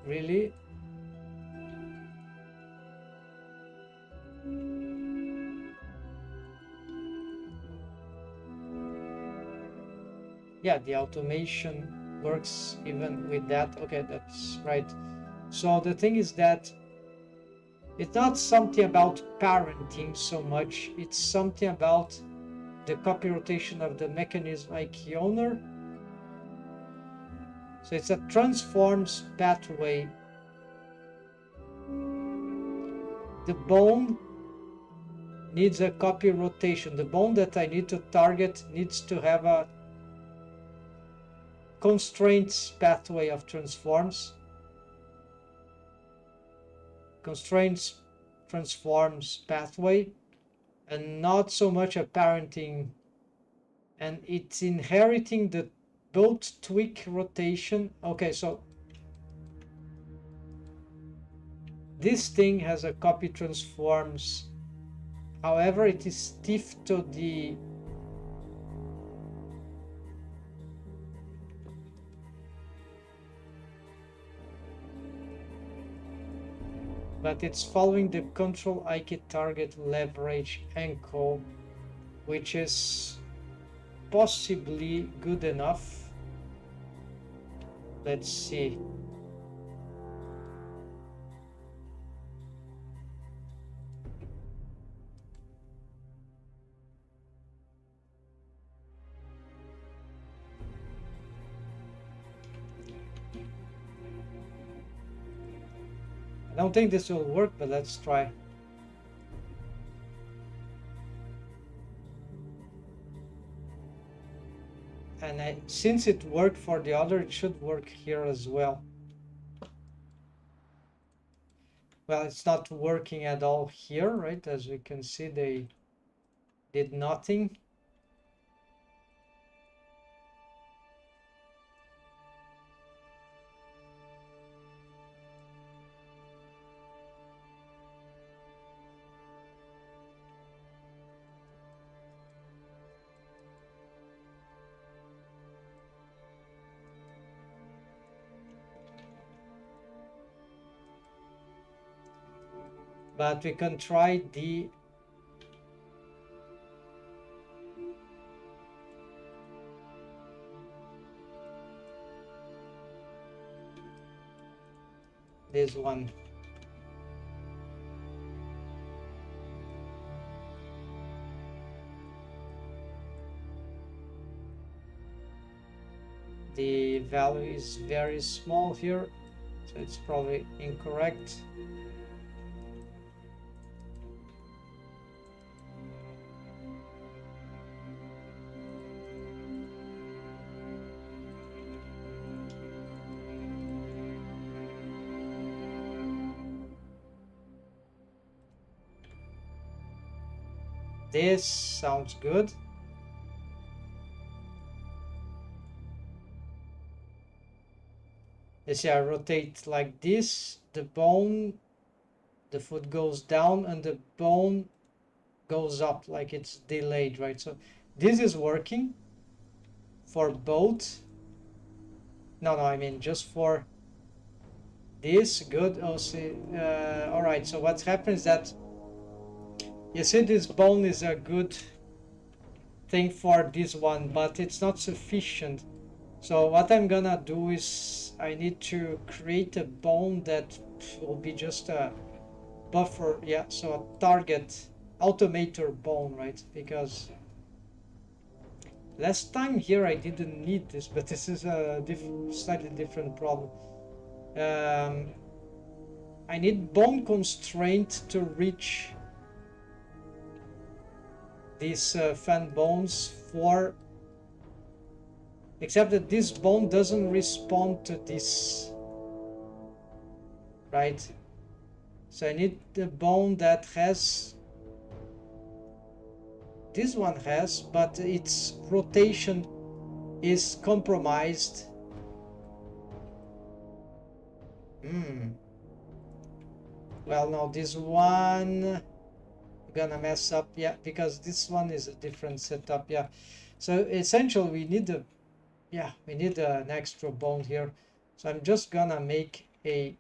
really? Yeah, the automation works even with that. Okay, that's right. So the thing is that it's not something about parenting so much. It's something about the copy rotation of the mechanism key owner. So it's a transforms pathway. The bone needs a copy rotation. The bone that I need to target needs to have a constraints pathway of transforms. Constraints transforms pathway, and not so much a parenting. And it's inheriting the both tweak rotation. Okay, so this thing has a copy transforms. However, it is stiff to the but it's following the control IK target leverage ankle, which is possibly good enough. Let's see. I don't think this will work, but let's try. And since it worked for the other, it should work here as well. Well, it's not working at all here, right? As we can see, they did nothing. But we can try this one. The value is very small here, so it's probably incorrect. This sounds good. You see, I rotate like this, the bone, the foot goes down and the bone goes up, like it's delayed, right? So this is working for both. No, I mean just for this. Good. Oh, see. All right. So what happens that you see this bone is a good thing for this one, but it's not sufficient. So what I'm gonna do is I need to create a bone that will be just a buffer. Yeah. So a target automator bone, right? Because last time here I didn't need this, but this is a slightly different problem. I need bone constraint to reach these fan bones for, except that this bone doesn't respond to this, right? So I need the bone that has, this one has, but its rotation is compromised. Well, no, this one gonna mess up, yeah, because this one is a different setup, yeah. So essentially we need a, yeah, we need an extra bone here. So I'm just gonna make a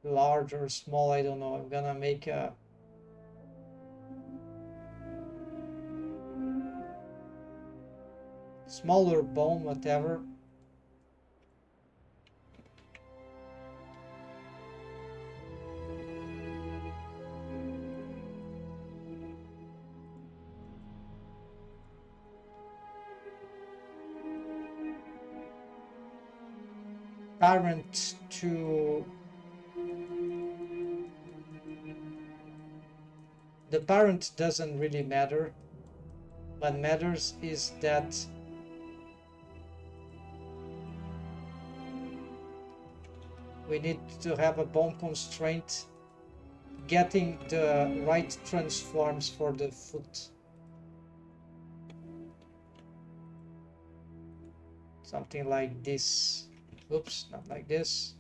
large or small, I don't know. I'm gonna make a smaller bone, whatever. Parent to the parent doesn't really matter. What matters is that we need to have a bone constraint getting the right transforms for the foot. Something like this. Oops, not like this.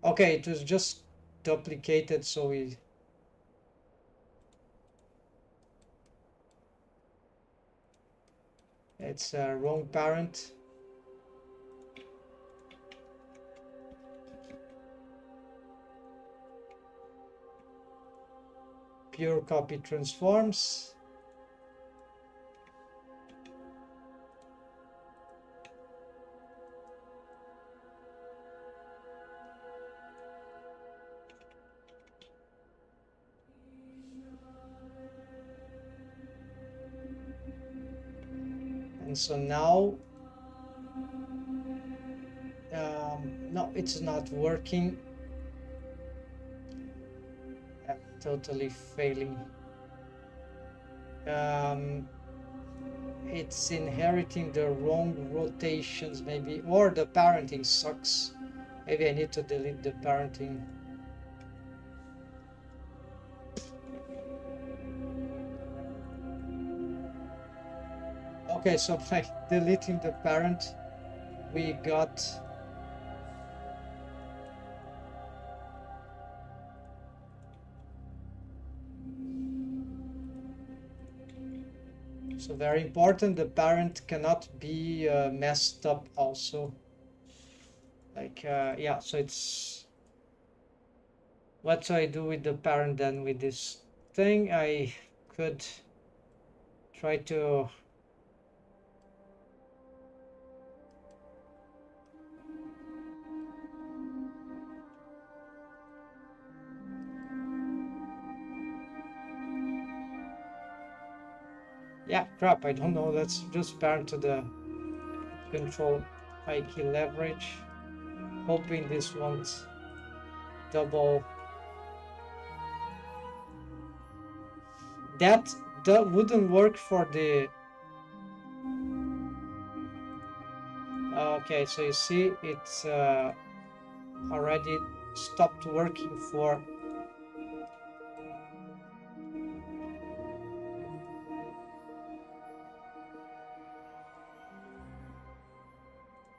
Okay, it was just duplicated, so we it's a wrong parent. Pure copy transforms. And so now No, it's not working. I'm totally failing. It's inheriting the wrong rotations maybe, or the parenting sucks. Maybe I need to delete the parenting. Okay, so by deleting the parent, we got so very important, the parent cannot be messed up also. Like, yeah, so it's, what do I do with the parent then with this thing? I could try to yeah, crap, I don't know. Let's just parent to the control high key leverage, hoping this won't double. That wouldn't work for the. Okay, so you see it's already stopped working for.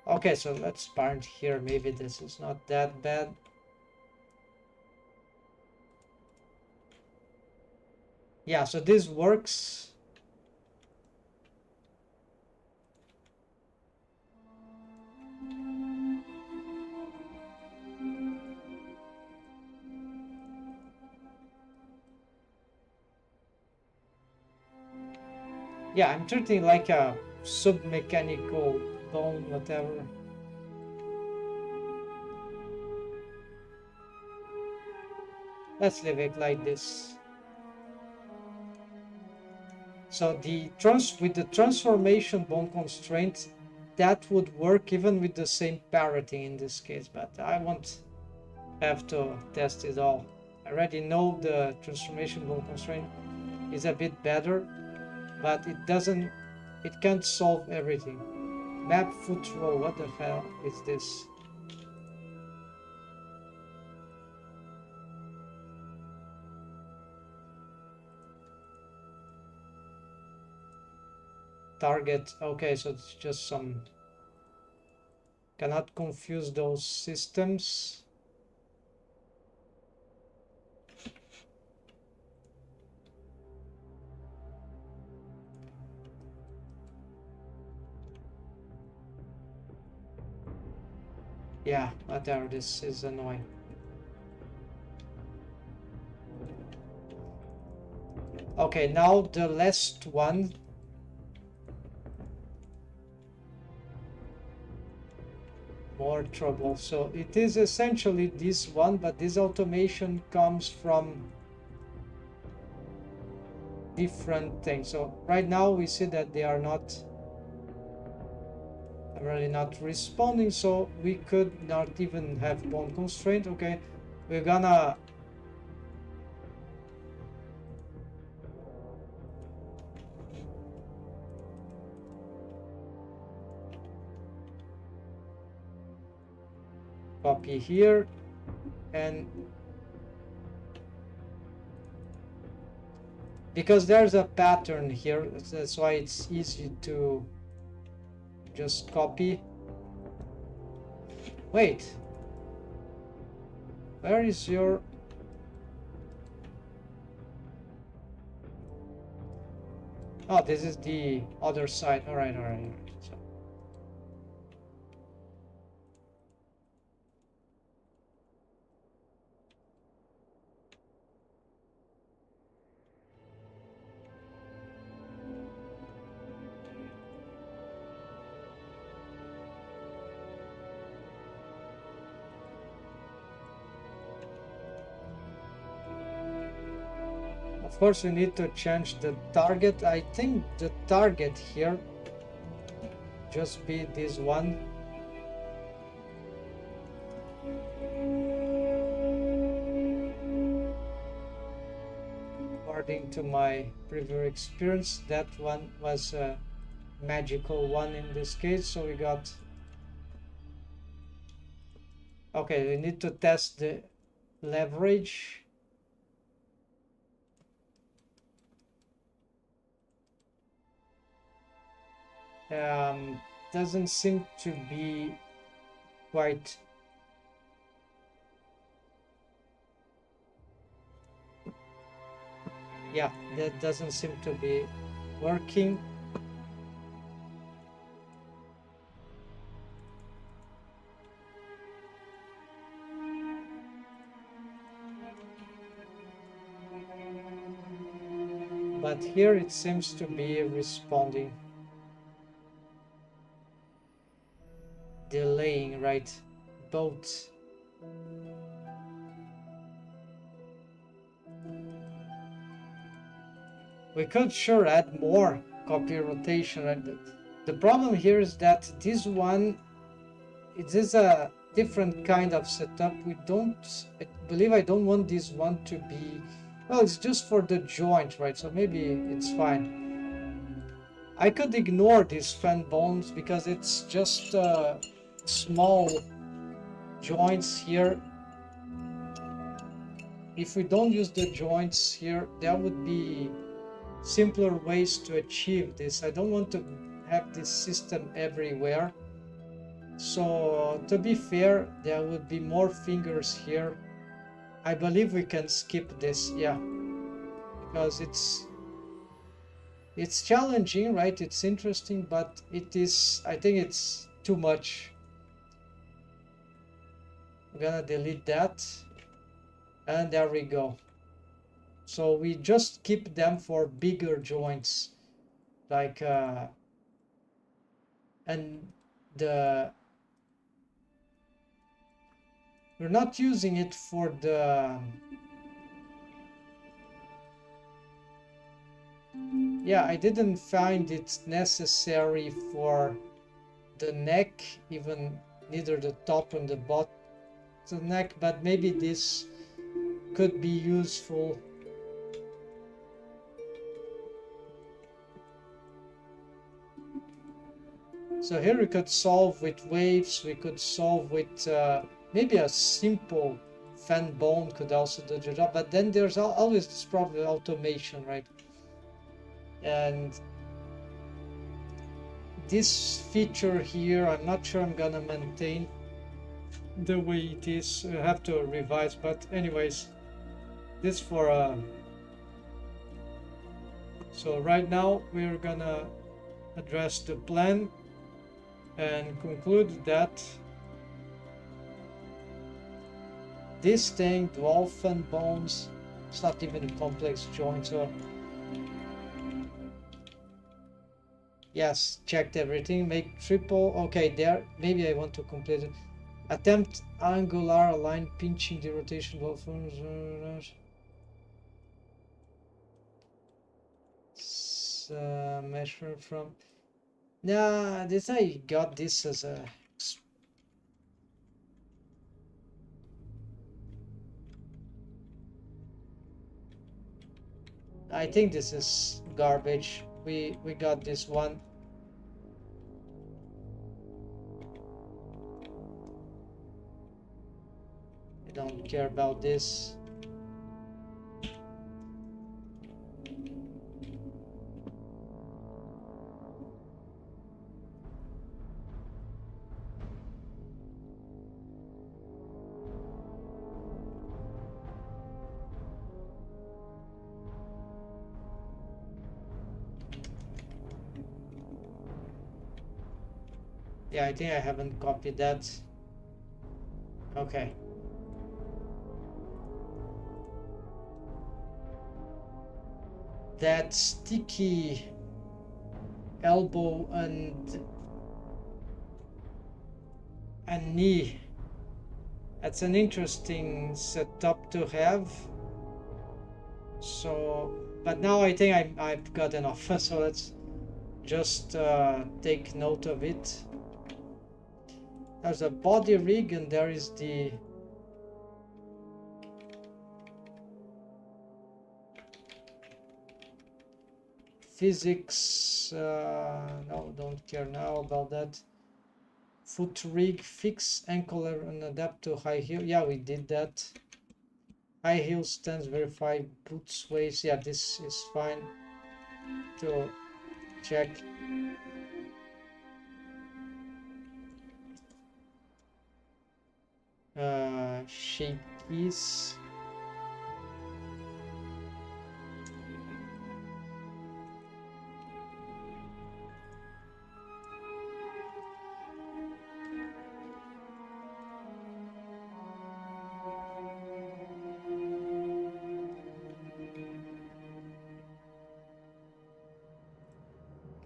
Okay, so let's parent here. Maybe this is not that bad. Yeah, so this works. Yeah, I'm treating like a sub-mechanical bone, whatever. Let's leave it like this. So with the transformation bone constraint, that would work even with the same parenting in this case, but I won't have to test it all. I already know the transformation bone constraint is a bit better, but it can't solve everything. Map foot roll, what the hell is this? Target, okay, so it's just some, cannot confuse those systems. Yeah, whatever, this is annoying. Okay, now the last one. More trouble. So it is essentially this one, but this automation comes from different things. So right now we see that they are not really not responding, so we could not even have bone constraint. Okay, we're gonna copy here, and because there's a pattern here, that's why it's easy to just copy. Wait, where is your... Oh, this is the other side. All right. So of course, we need to change the target. I think the target here just be this one. to my previous experience. That one was a magical one in this case, so we got... Okay, we need to test the leverage. Doesn't seem to be quite... Yeah, that doesn't seem to be working. But here it seems to be responding. Delaying, right? Both. We could sure add more copy rotation, right? The problem here is that this one, it is a different kind of setup. I believe I don't want this one to be, well, it's just for the joint, right? So maybe it's fine. I could ignore these fan bones because it's just small joints here. If we don't use the joints here, there would be simpler ways to achieve this. I don't want to have this system everywhere. So to be fair, there would be more fingers here. I believe we can skip this, yeah, because it's challenging, right? It's interesting, but I think it's too much. I'm gonna delete that, and there we go. So we just keep them for bigger joints, like and we're not using it for the... Yeah, I didn't find it necessary for the neck, even neither the top and the bottom neck, but maybe this could be useful. So here we could solve with waves, we could solve with maybe a simple fan bone could also do the job, but then there's always this problem with automation, right? And this feature here, I'm not sure I'm gonna maintain the way it is. I have to revise, but anyways, this for so right now we're gonna address the plan and conclude that this thing, dual fan bones, it's not even a complex joint. So yes, checked everything, make triple. Okay, there, maybe I want to complete it. Attempt angular align pinching the rotation dual measure from... Nah, this I got this as a... I think this is garbage. We got this one. I don't care about this. Yeah, I think I haven't copied that. Okay. That sticky elbow and knee, that's an interesting setup to have. So, but now I think I've got enough. So let's just take note of it. There's a body rig and there is the... physics, no, don't care now about that. Foot rig, fix ankle and adapt to high heel. Yeah, we did that. High heel stance, verify boots waist. Yeah, this is fine to check. Shape keys.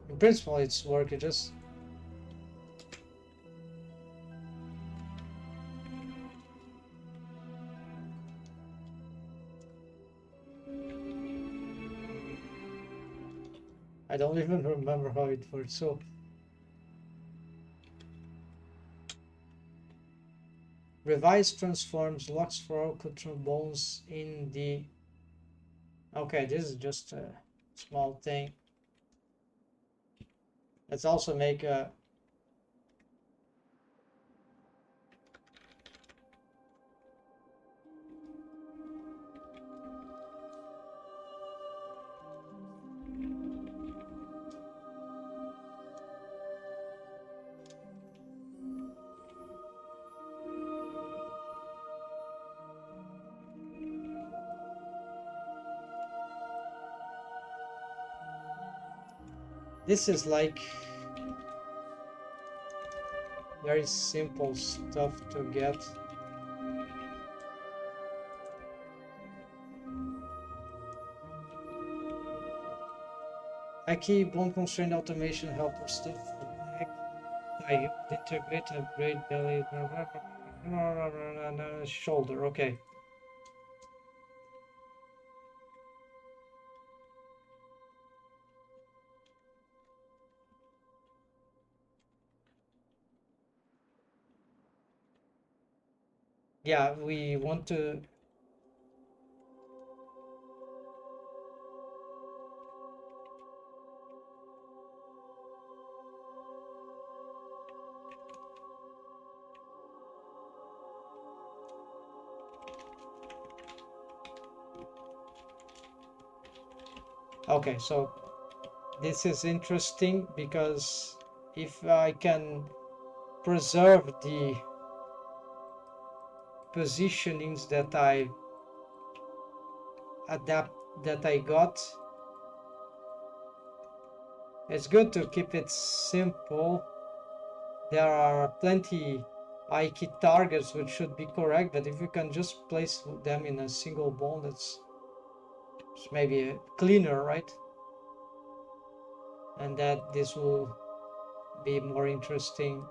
In principle, it's working. Just I don't even remember how it works. So revise transforms locks for all control bones in the. Okay, this is just a small thing. Let's also make a. This is like very simple stuff to get. Aki bone constrained automation helper stuff. I integrate upgrade belly shoulder. Okay. Yeah, we want to. Okay, so this is interesting because if I can preserve the positionings that I got, it's good to keep it simple. There are plenty key targets which should be correct, but if you can just place them in a single bone, that's maybe cleaner, right? And that this will be more interesting.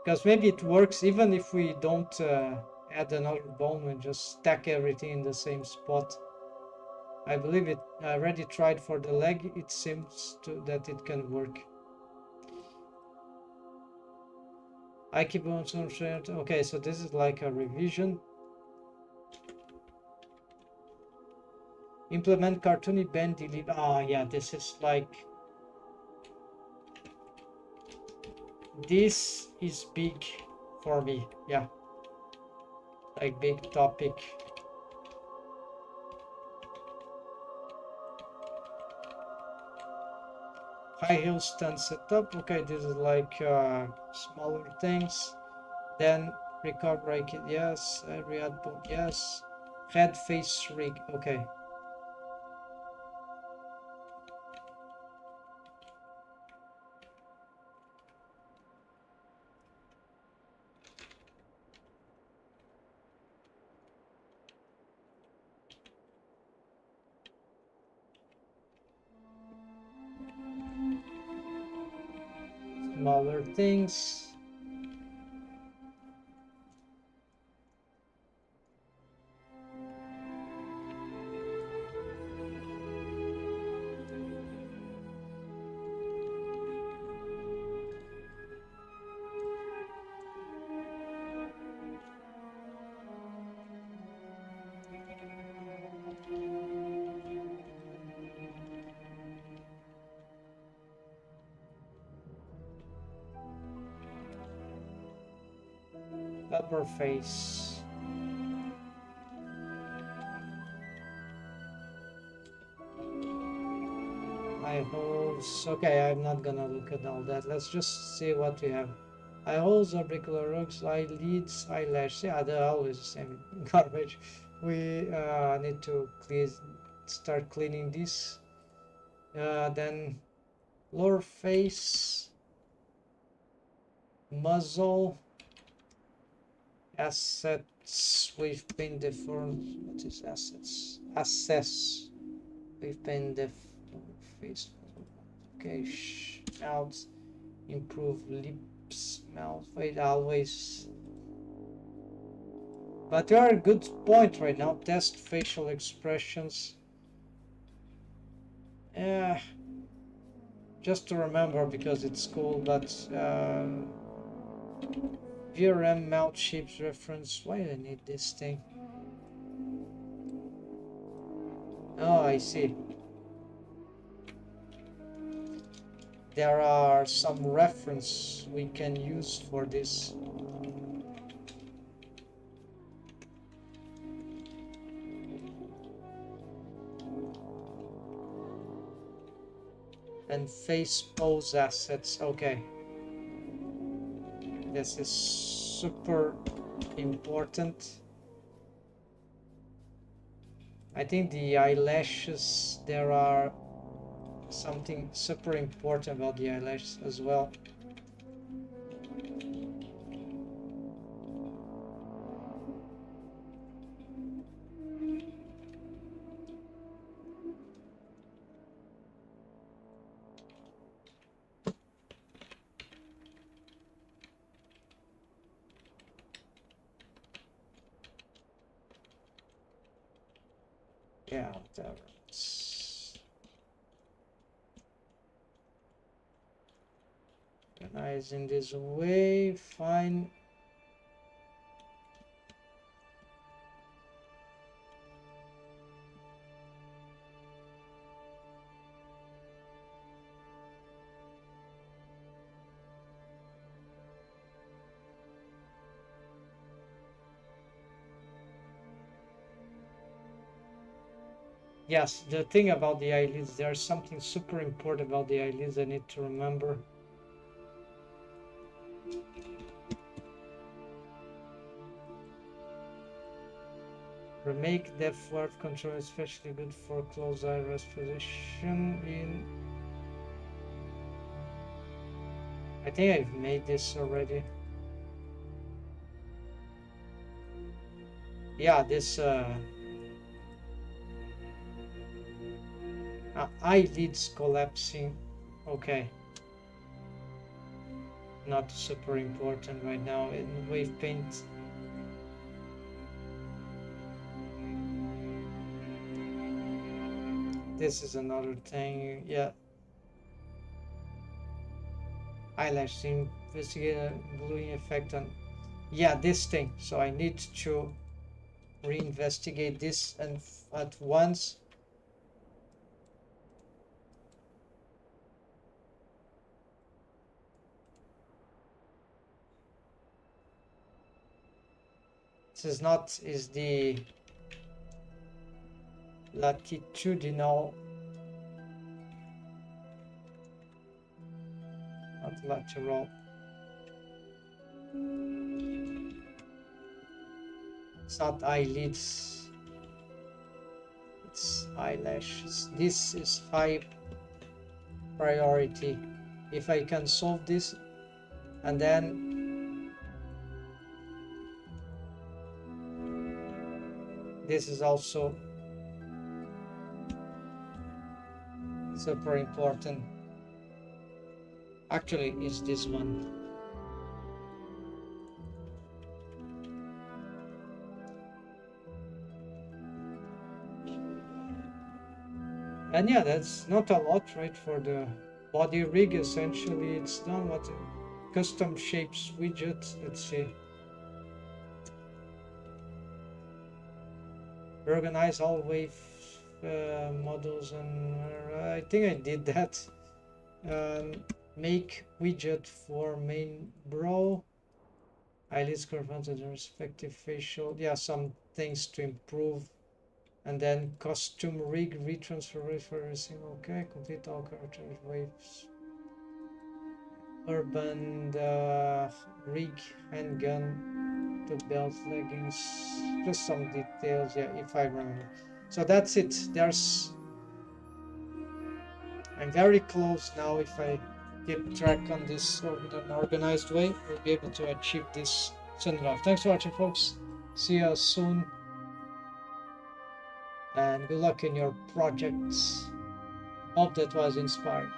Because maybe it works even if we don't add another bone and just stack everything in the same spot. I believe it. I already tried for the leg. It seems that it can work. I keep on. Okay, so this is like a revision. Implement cartoony bend delete. Ah, yeah, this is like. This is big for me. Yeah, like big topic. High heel stand setup. Okay, this is like smaller things. Then recover it. Yes. React book. Yes. Head face rig. Okay. Smaller things. upper face. Eye holes. Okay, I'm not gonna look at all that. Let's just see what we have. Eye holes, orbicular roots, eyelids, eyelash. Yeah, they're always the same garbage. We need to start cleaning this. Then lower face, muzzle, assets. We've been deformed. What is assets? Assess. We've been face. Okay, mouth, improve lips, mouth. Wait, always. But you are a good point right now. Test facial expressions. Yeah, just to remember because it's cool. But VRM mouth shapes reference. Why do I need this thing? Oh, I see. There are some reference we can use for this. And face pose assets. Okay. This is super important. I think the eyelashes, there are something super important about the eyelashes as well. Yeah, that's organized in this way. Fine. Yes, the thing about the eyelids, there's something super important about the eyelids I need to remember. Remake depth warp control, especially good for close eye rest position in... I think I've made this already. Yeah, this eyelids collapsing. Okay. Not super important right now in wave paint. This is another thing. Yeah. Eyelash investigate gluing effect on... Yeah, this thing. So I need to reinvestigate this and at once. This is not is the latitudinal, not lateral. It's not eyelids, it's eyelashes. This is high priority. If I can solve this, and then this is also super important. Actually, is this one. And yeah, that's not a lot, right? For the body rig, essentially, it's done. What custom shapes widget? Let's see. Organize all wave models, and I think I did that. Make widget for main brow. eyelids correspond to the respective facial. Yeah, some things to improve. And then costume rig retransfer referencing. Okay, complete all character waves. Urban rig handgun to belt leggings. Just some details. Yeah, if I remember. So that's it. I'm very close now. If I keep track on this in an organized way, we'll be able to achieve this soon enough. Thanks for watching, folks. See you soon, and good luck in your projects. Hope that was inspiring.